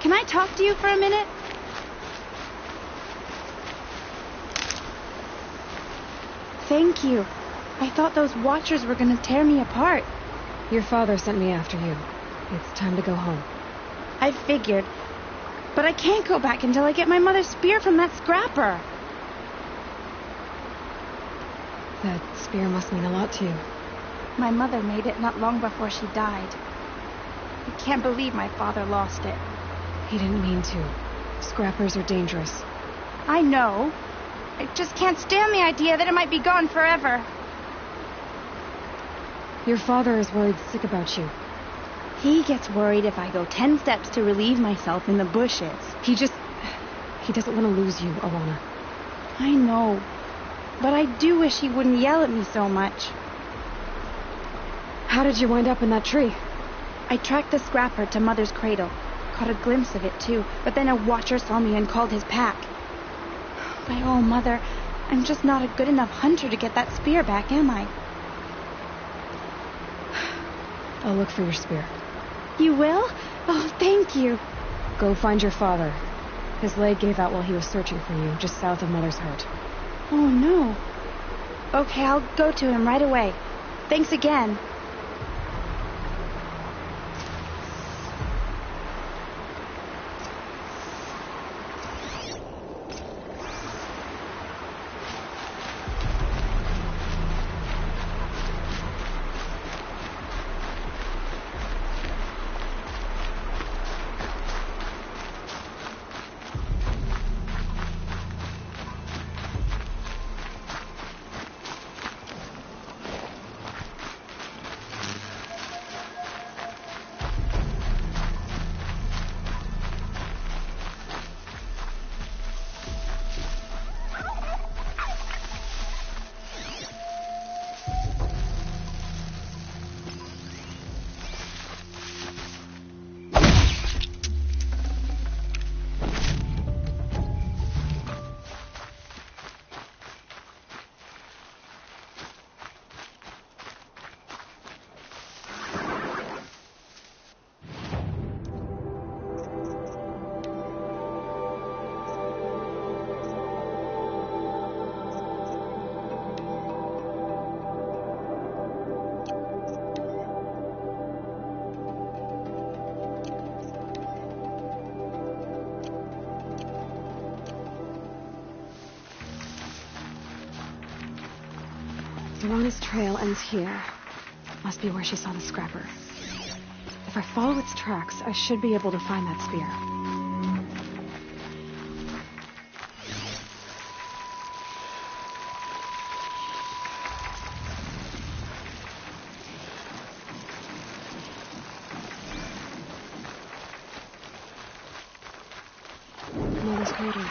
[SPEAKER 6] Can I talk to you for a minute? Thank you. I thought those Watchers were going to tear me apart.
[SPEAKER 1] Your father sent me after you. It's time to go home.
[SPEAKER 6] I figured. But I can't go back until I get my mother's spear from that scrapper.
[SPEAKER 1] That spear must mean a lot to you.
[SPEAKER 6] My mother made it not long before she died. I can't believe my father lost it.
[SPEAKER 1] He didn't mean to. Scrappers are dangerous.
[SPEAKER 6] I know. I just can't stand the idea that it might be gone forever.
[SPEAKER 1] Your father is worried sick about you.
[SPEAKER 6] He gets worried if I go 10 steps to relieve myself in the bushes.
[SPEAKER 1] He doesn't want to lose you, Alana.
[SPEAKER 6] I know. But I do wish he wouldn't yell at me so much.
[SPEAKER 1] How did you wind up in that tree?
[SPEAKER 6] I tracked the scrapper to Mother's cradle. Caught a glimpse of it, too. But then a Watcher saw me and called his pack. By all, Mother, I'm just not a good enough hunter to get that spear back, am I?
[SPEAKER 1] I'll look for your spear.
[SPEAKER 6] You will? Oh, thank you.
[SPEAKER 1] Go find your father. His leg gave out while he was searching for you, just south of Mother's hut.
[SPEAKER 6] Oh, no. Okay, I'll go to him right away. Thanks again.
[SPEAKER 1] Alana's trail ends here. Must be where she saw the scrapper. If I follow its tracks, I should be able to find that spear. Mother's cradle.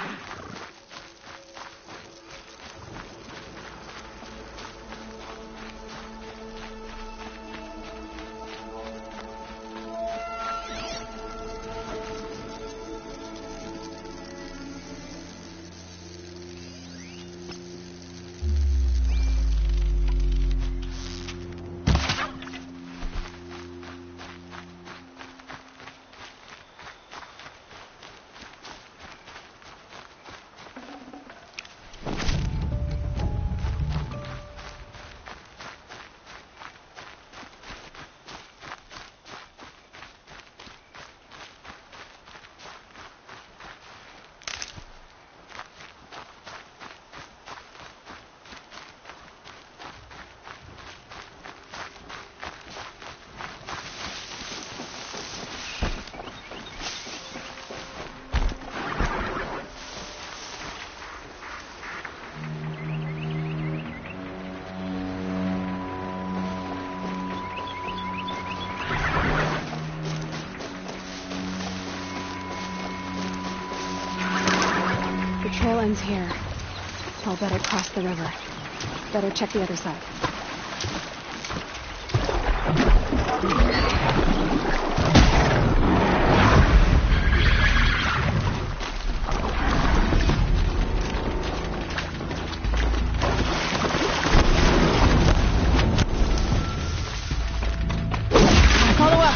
[SPEAKER 1] The trail ends here. I'll better cross the river. Better check the other side.
[SPEAKER 16] Follow up.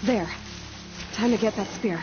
[SPEAKER 1] There. Time to get that spear.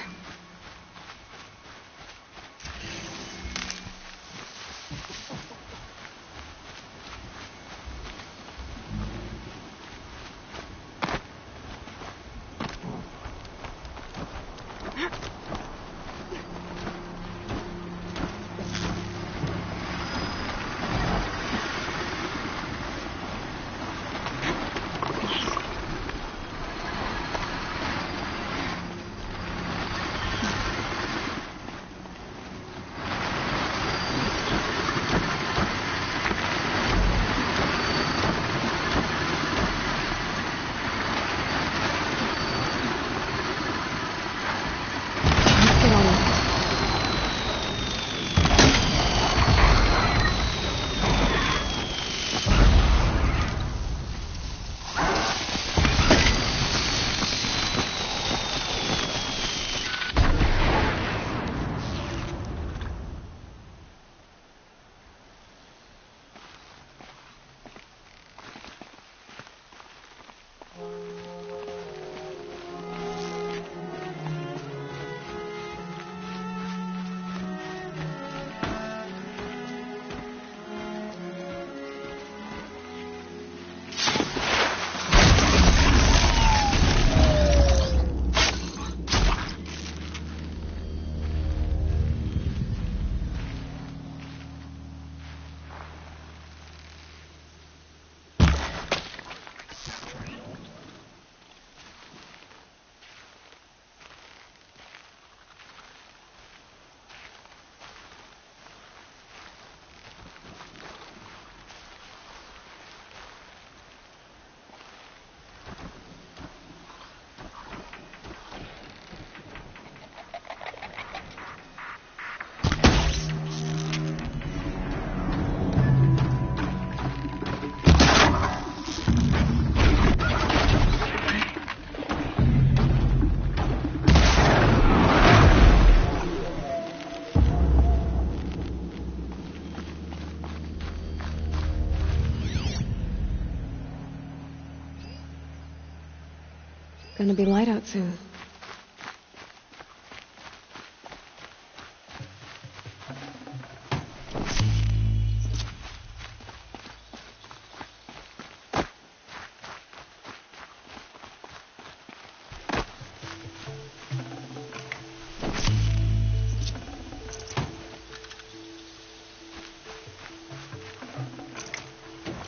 [SPEAKER 1] Gonna be light out soon.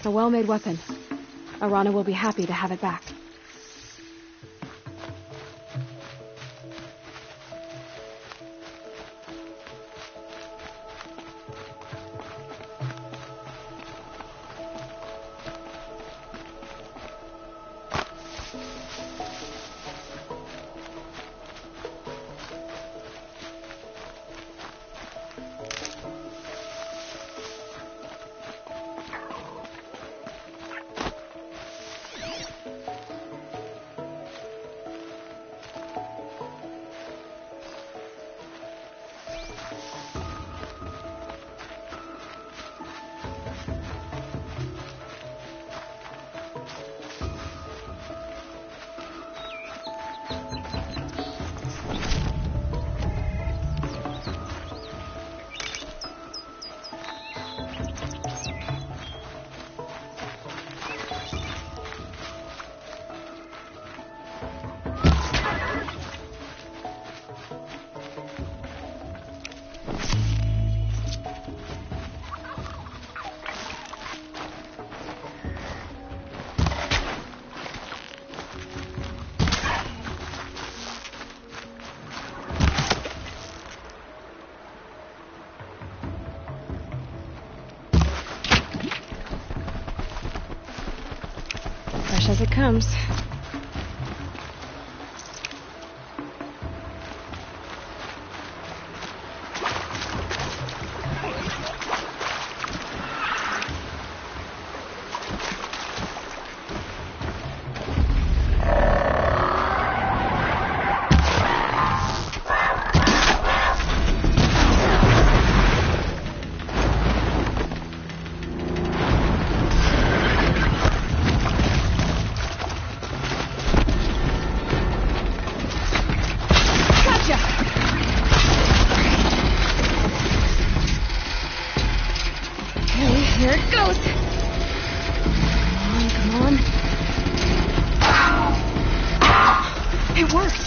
[SPEAKER 1] A well-made weapon. Arana will be happy to have it back. As it comes. it worked.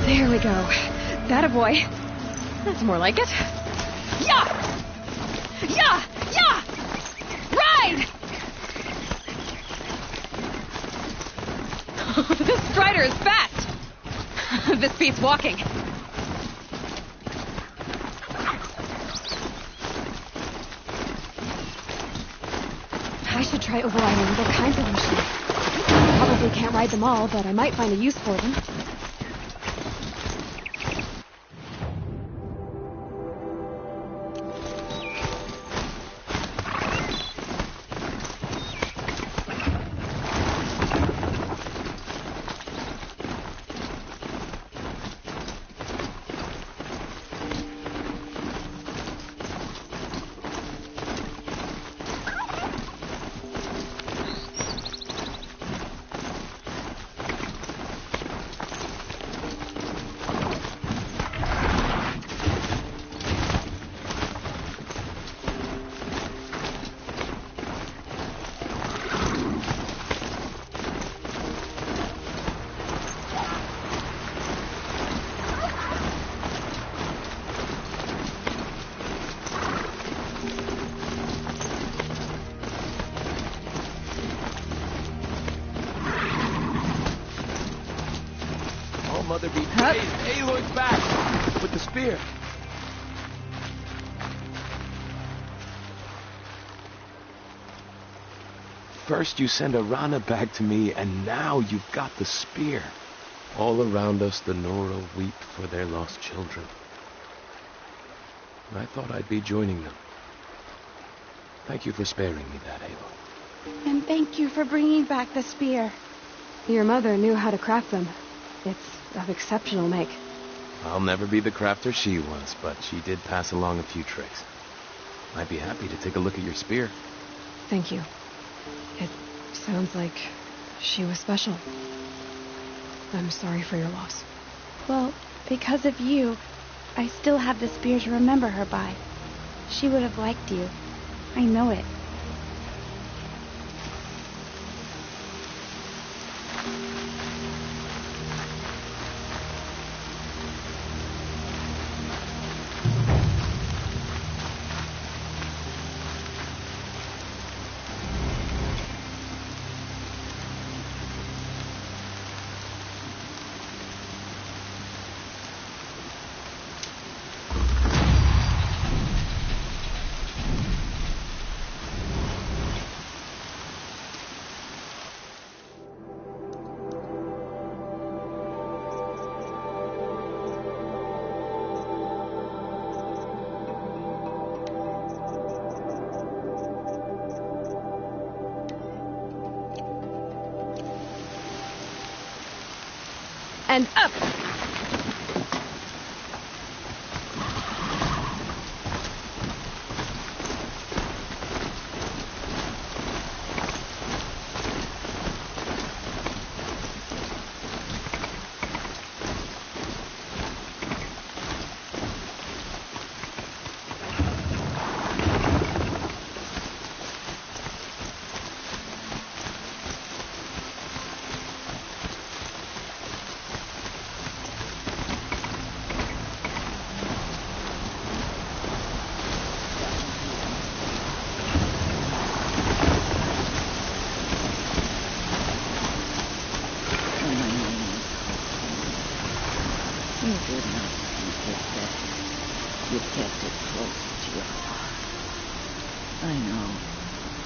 [SPEAKER 1] There we go. That boy. That's more like it. Yeah! Yeah! Yeah! Ride! This strider is fast. This beats walking. I should try overriding other kinds of machines. Probably can't ride them all, but I might find a use for them.
[SPEAKER 3] Mother be praised. Aloy's back with the spear. First you send Arana back to me, and now you've got the spear. All around us the Nora weep for their lost children. I thought I'd be joining them. Thank you for sparing me that, Aloy.
[SPEAKER 6] And thank you for bringing back the spear.
[SPEAKER 1] Your mother knew how to craft them. It's of exceptional make.
[SPEAKER 3] I'll never be the crafter she was, but she did pass along a few tricks. I'd be happy to take a look at your spear.
[SPEAKER 1] Thank you. It sounds like she was special. I'm sorry for your loss.
[SPEAKER 6] Well, because of you, I still have the spear to remember her by. She would have liked you. I know it.
[SPEAKER 1] And up!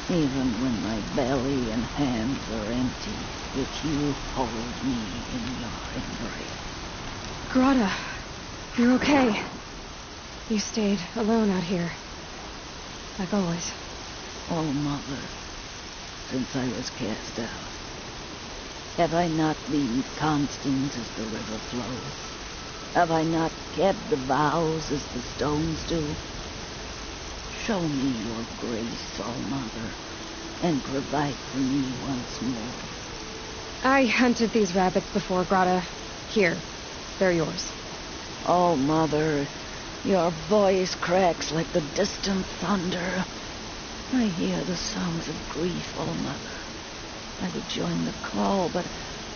[SPEAKER 4] Even when my belly and hands are empty, that you hold me in your embrace.
[SPEAKER 1] Grata, you're okay. You stayed alone out here. Like always.
[SPEAKER 4] Oh, Mother, since I was cast out, have I not been constant as the river flows? Have I not kept the vows as the stones do? Show me your grace, oh Mother, and provide for me once more.
[SPEAKER 1] I hunted these rabbits before, Grata. Here, they're yours.
[SPEAKER 4] Oh, Mother, your voice cracks like the distant thunder. I hear the songs of grief, oh Mother. I would join the call, but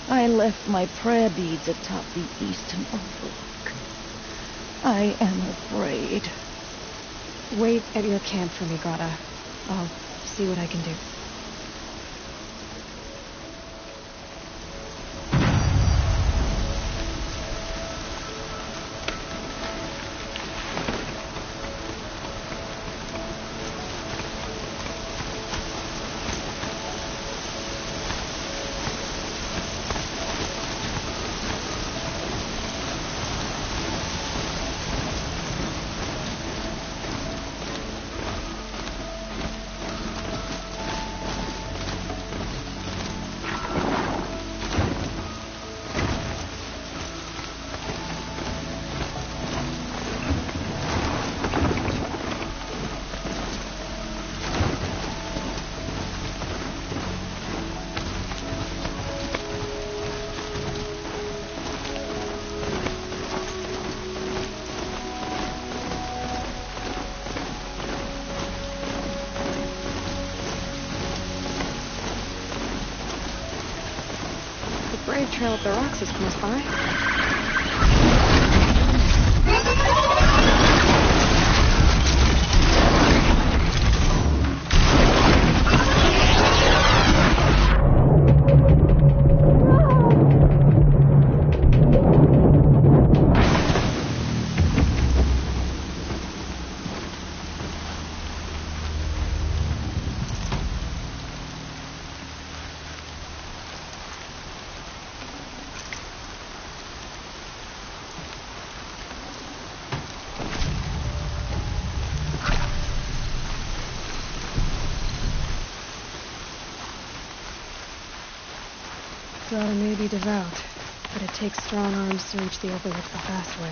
[SPEAKER 4] I left my prayer beads atop the eastern overlook. I am afraid.
[SPEAKER 1] Wait at your camp for me, Grata. I'll see what I can do. Trail up the rocks is close by. Grata may be devout, but it takes strong arms to reach the overlook the fast way.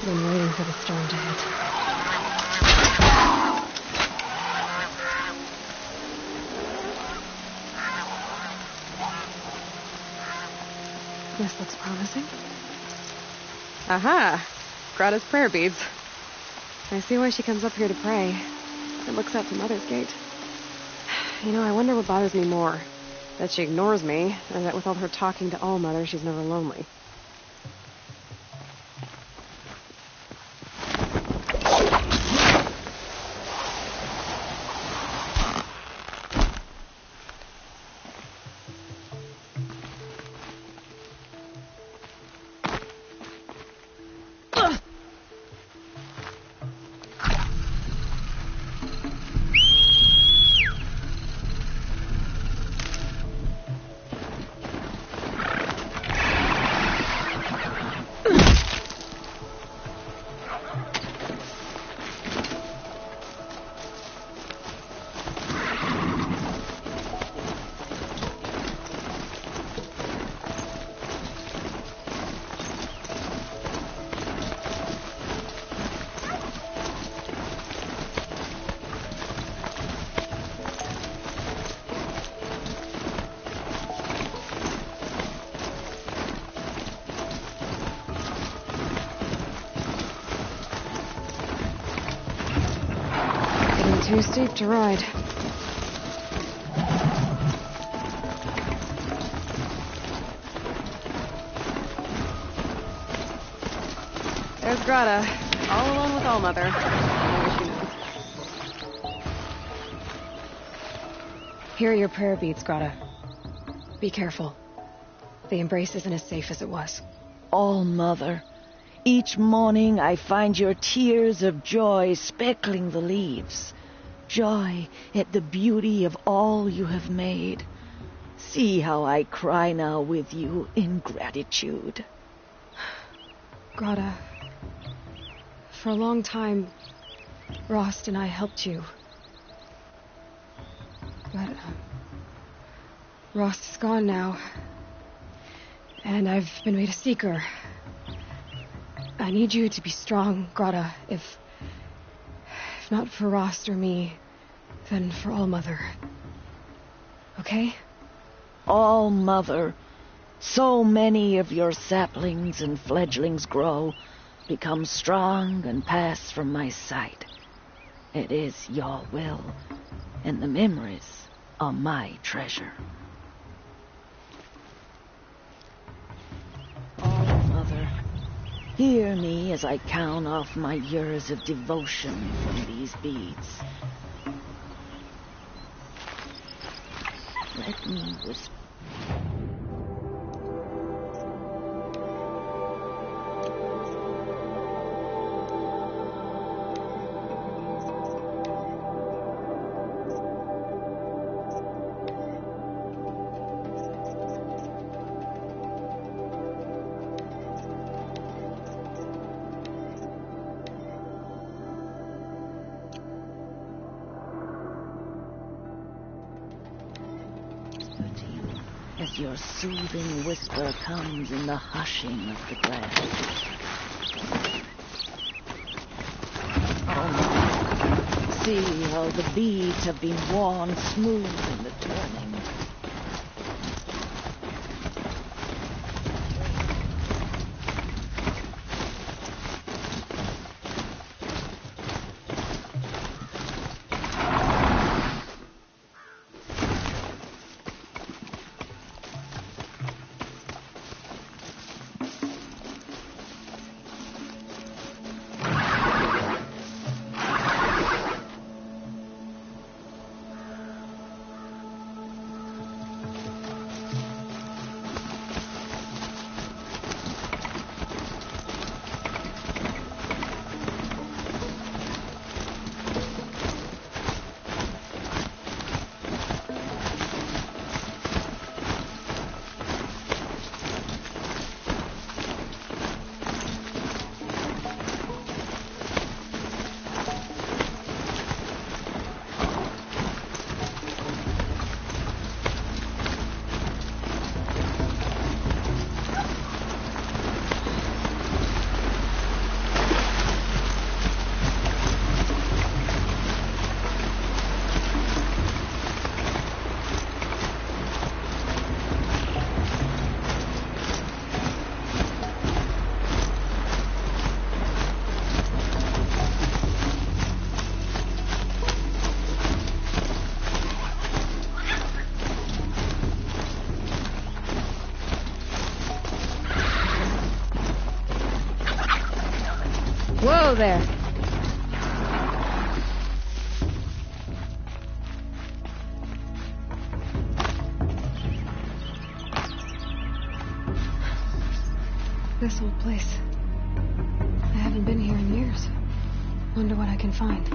[SPEAKER 1] Been waiting for the storm to hit. This looks promising. Aha! Grata's prayer beads. I see why she comes up here to pray. It looks out to Mother's Gate. You know, I wonder what bothers me more. That she ignores me, or that with all her talking to All Mother, she's never lonely. Too steep to ride. There's Grata, all alone with All Mother. Here are your prayer beads, Grata. Be careful. The embrace isn't as safe as it was.
[SPEAKER 4] All-Mother, each morning I find your tears of joy speckling the leaves. Joy at the beauty of all you have made. See how I cry now with you in gratitude.
[SPEAKER 1] Grata, for a long time, Rost and I helped you. But, Rost is gone now. And I've been made a seeker. I need you to be strong, Grata. If not for Rost or me, then for All-Mother. Okay?
[SPEAKER 4] All-Mother, so many of your saplings and fledglings grow, become strong and pass from my sight. It is your will, and the memories are my treasure. All-Mother, hear me as I count off my years of devotion from these beads. Let me whisper. As your soothing whisper comes in the hushing of the grass. Oh, see how the beads have been worn smooth in the turning.
[SPEAKER 1] Whoa there. This old place. I haven't been here in years. Wonder what I can find.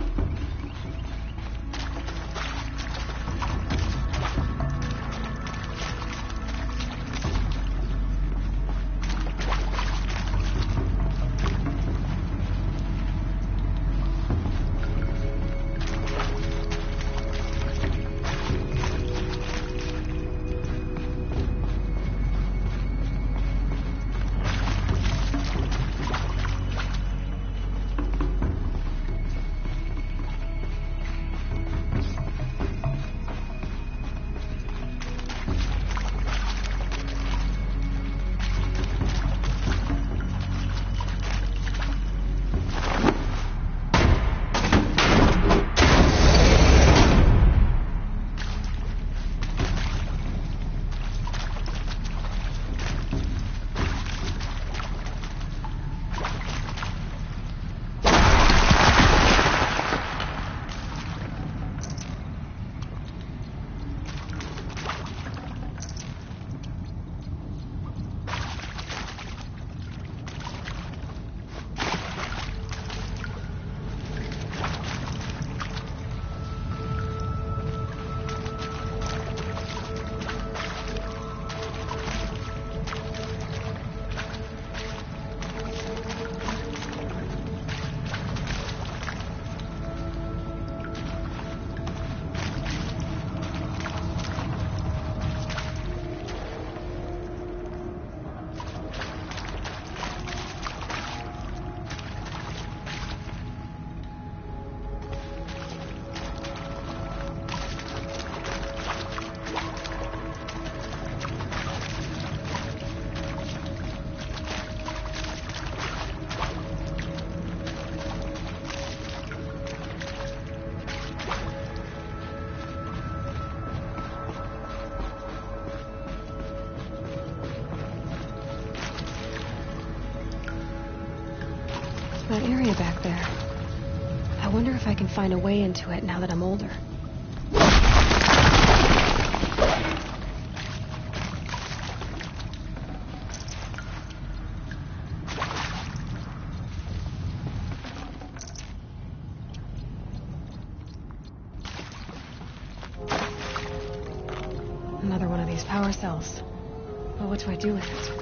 [SPEAKER 1] back there. I wonder if I can find a way into it now that I'm older. Another one of these power cells. Well, what do I do with it?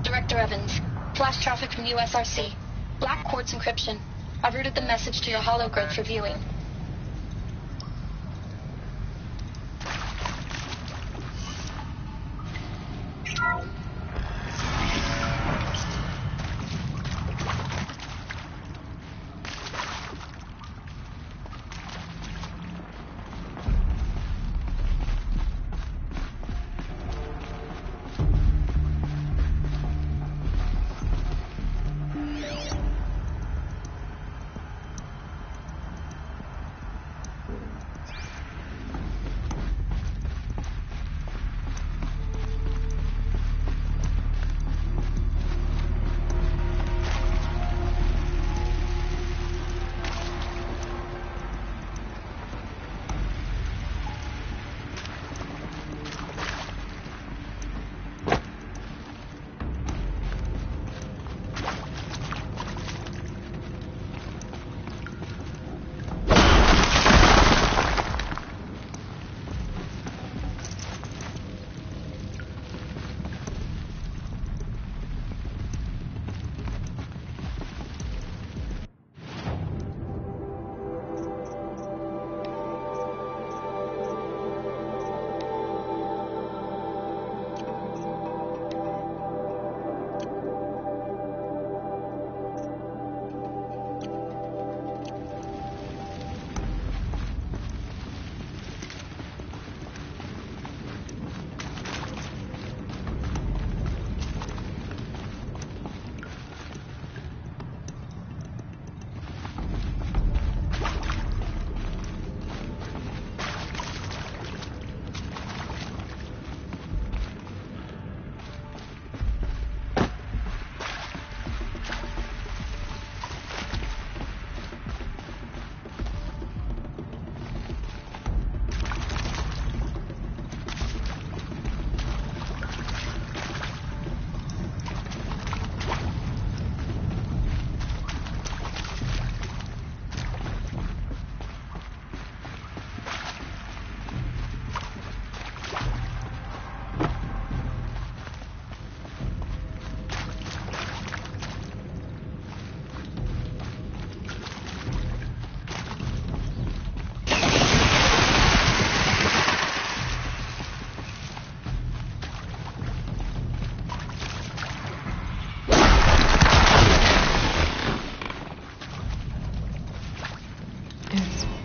[SPEAKER 11] Director Evans, flash traffic from USRC. Black quartz encryption. I've routed the message to your hologrid for viewing.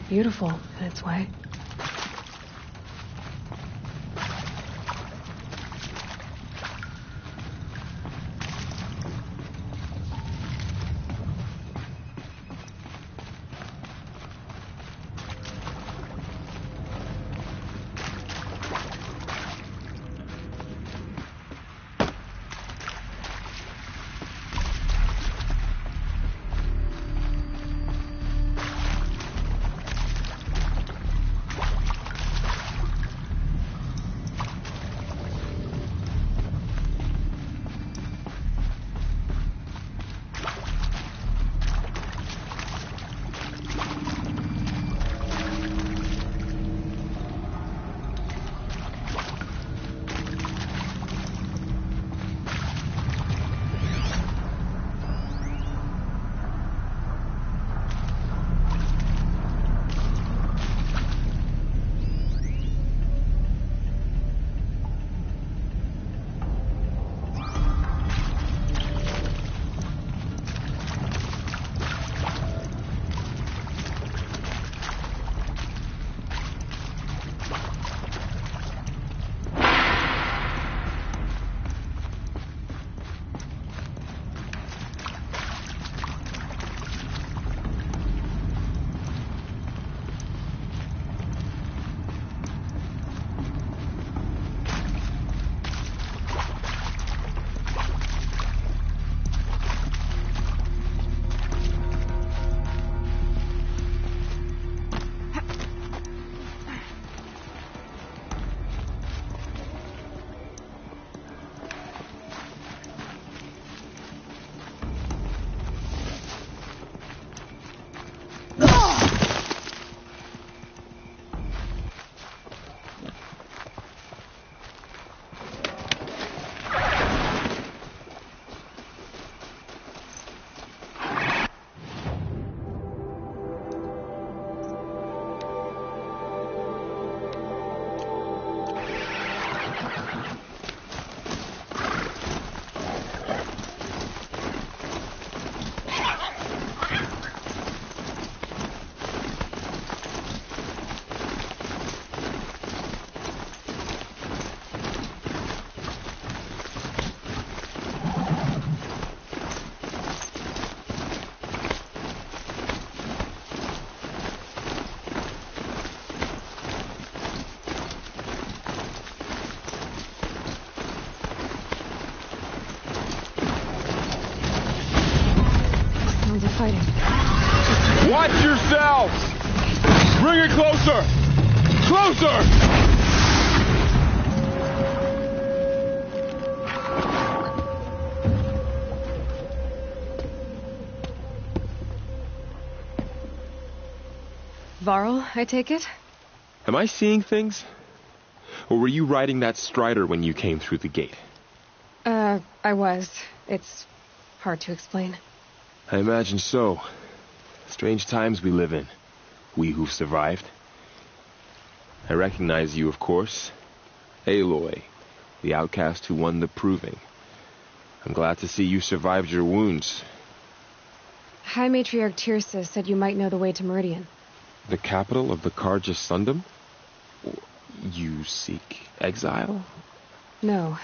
[SPEAKER 1] Beautiful in its way. fighting.
[SPEAKER 21] Watch yourselves! Bring it closer! Closer!
[SPEAKER 1] Varl, I take it?
[SPEAKER 14] Am I seeing things? Or were you riding that Strider when you came through the gate?
[SPEAKER 1] I was. It's hard to explain.
[SPEAKER 14] I imagine so. Strange times we live in. We who've survived. I recognize you, of course. Aloy, the outcast who won the proving. I'm glad to see you survived your wounds.
[SPEAKER 1] High Matriarch Tirsa said you might know the way to Meridian.
[SPEAKER 14] The capital of the Carja Sundom? You seek exile?
[SPEAKER 1] No.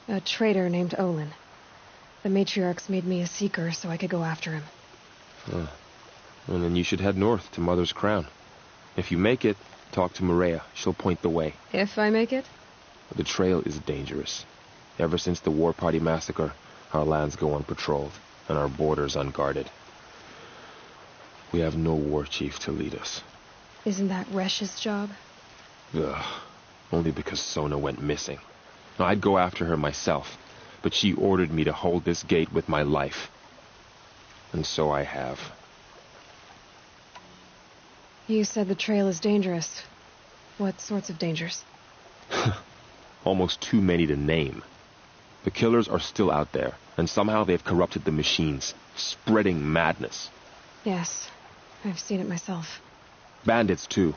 [SPEAKER 1] A traitor named Olin. The Matriarchs made me a seeker so I could go after him.
[SPEAKER 14] Huh. Well, then you should head north to Mother's Crown. If you make it, talk to Maria. She'll point the way.
[SPEAKER 1] If I make it?
[SPEAKER 14] The trail is dangerous. Ever since the War Party massacre, our lands go unpatrolled, and our borders unguarded. We have no war chief to lead us.
[SPEAKER 1] Isn't that Resh's job?
[SPEAKER 14] Ugh. Only because Sona went missing. Now, I'd go after her myself, but she ordered me to hold this gate with my life. And so I have.
[SPEAKER 1] You said the trail is dangerous. What sorts of dangers?
[SPEAKER 14] Almost too many to name. The killers are still out there, and somehow they've corrupted the machines, spreading madness.
[SPEAKER 1] Yes, I've seen it myself.
[SPEAKER 14] Bandits, too.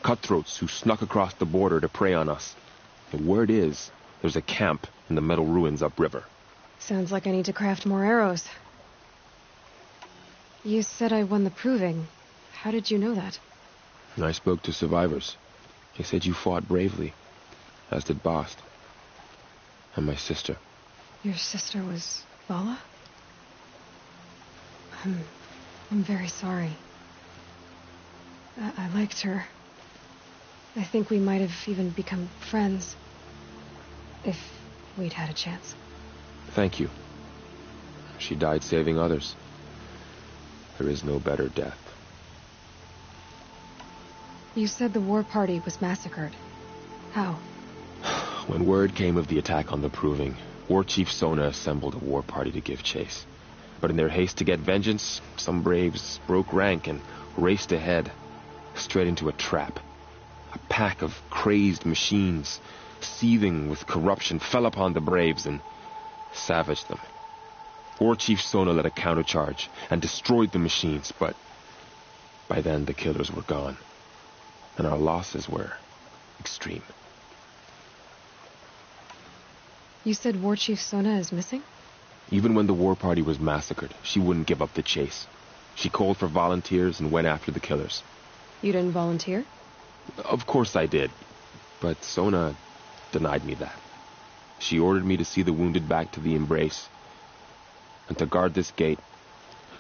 [SPEAKER 14] Cutthroats who snuck across the border to prey on us. The word is, there's a camp in the metal ruins upriver.
[SPEAKER 1] Sounds like I need to craft more arrows. You said I won the proving. How did you know that?
[SPEAKER 14] I spoke to survivors. They said you fought bravely, as did Bast. And my sister.
[SPEAKER 1] Your sister was Vala? I'm very sorry. I liked her. I think we might have even become friends. If we'd had a chance.
[SPEAKER 14] Thank you. She died saving others. There is no better death.
[SPEAKER 1] You said the war party was massacred. How?
[SPEAKER 14] When word came of the attack on the Proving, War Chief Sona assembled a war party to give chase. But in their haste to get vengeance, some braves broke rank and raced ahead, straight into a trap. A pack of crazed machines, seething with corruption, fell upon the braves and savaged them. War Chief Sona led a countercharge and destroyed the machines, but by then the killers were gone, and our losses were extreme.
[SPEAKER 1] You said War Chief Sona is missing?
[SPEAKER 14] Even when the war party was massacred, she wouldn't give up the chase. She called for volunteers and went after the killers.
[SPEAKER 1] You didn't volunteer?
[SPEAKER 14] Of course I did, but Sona denied me that. She ordered me to see the wounded back to the Embrace, and to guard this gate,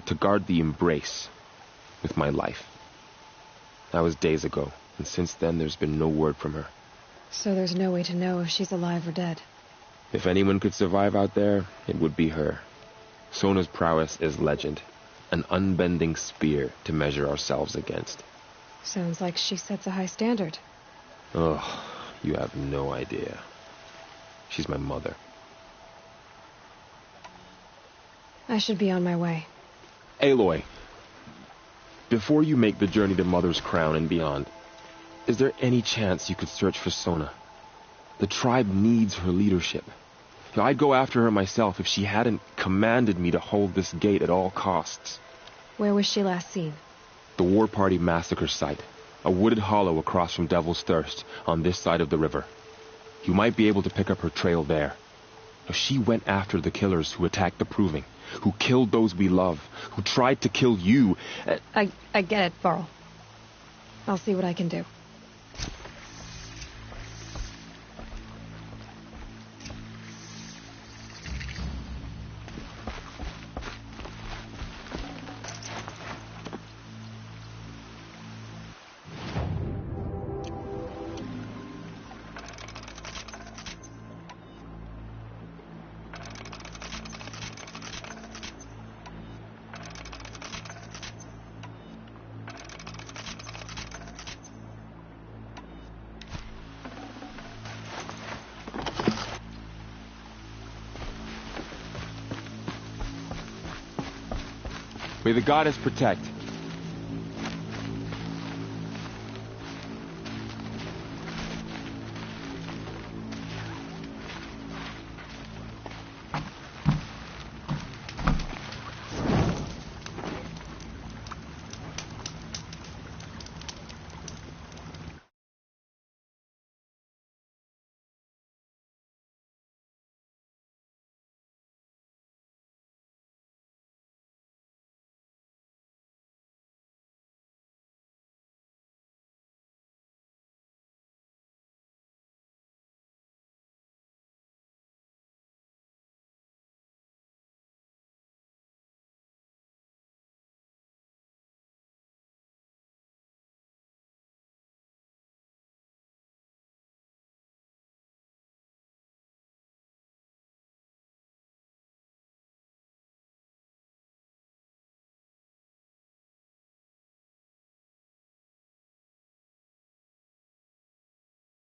[SPEAKER 14] to guard the Embrace with my life. That was days ago, and since then there's been no word from her.
[SPEAKER 1] So there's no way to know if she's alive or dead.
[SPEAKER 14] If anyone could survive out there, it would be her. Sona's prowess is legend, an unbending spear to measure ourselves against.
[SPEAKER 1] Sounds like she sets a high standard.
[SPEAKER 14] Oh, you have no idea. She's my mother.
[SPEAKER 1] I should be on my way.
[SPEAKER 14] Aloy, before you make the journey to Mother's Crown and beyond, is there any chance you could search for Sona? The tribe needs her leadership. I'd go after her myself if she hadn't commanded me to hold this gate at all costs.
[SPEAKER 1] Where was she last seen?
[SPEAKER 14] The War Party massacre site. A wooded hollow across from Devil's Thirst, on this side of the river. You might be able to pick up her trail there. She went after the killers who attacked the Proving, who killed those we love, who tried to kill you.
[SPEAKER 1] I get it, Varl. I'll see what I can do.
[SPEAKER 21] May the goddess protect.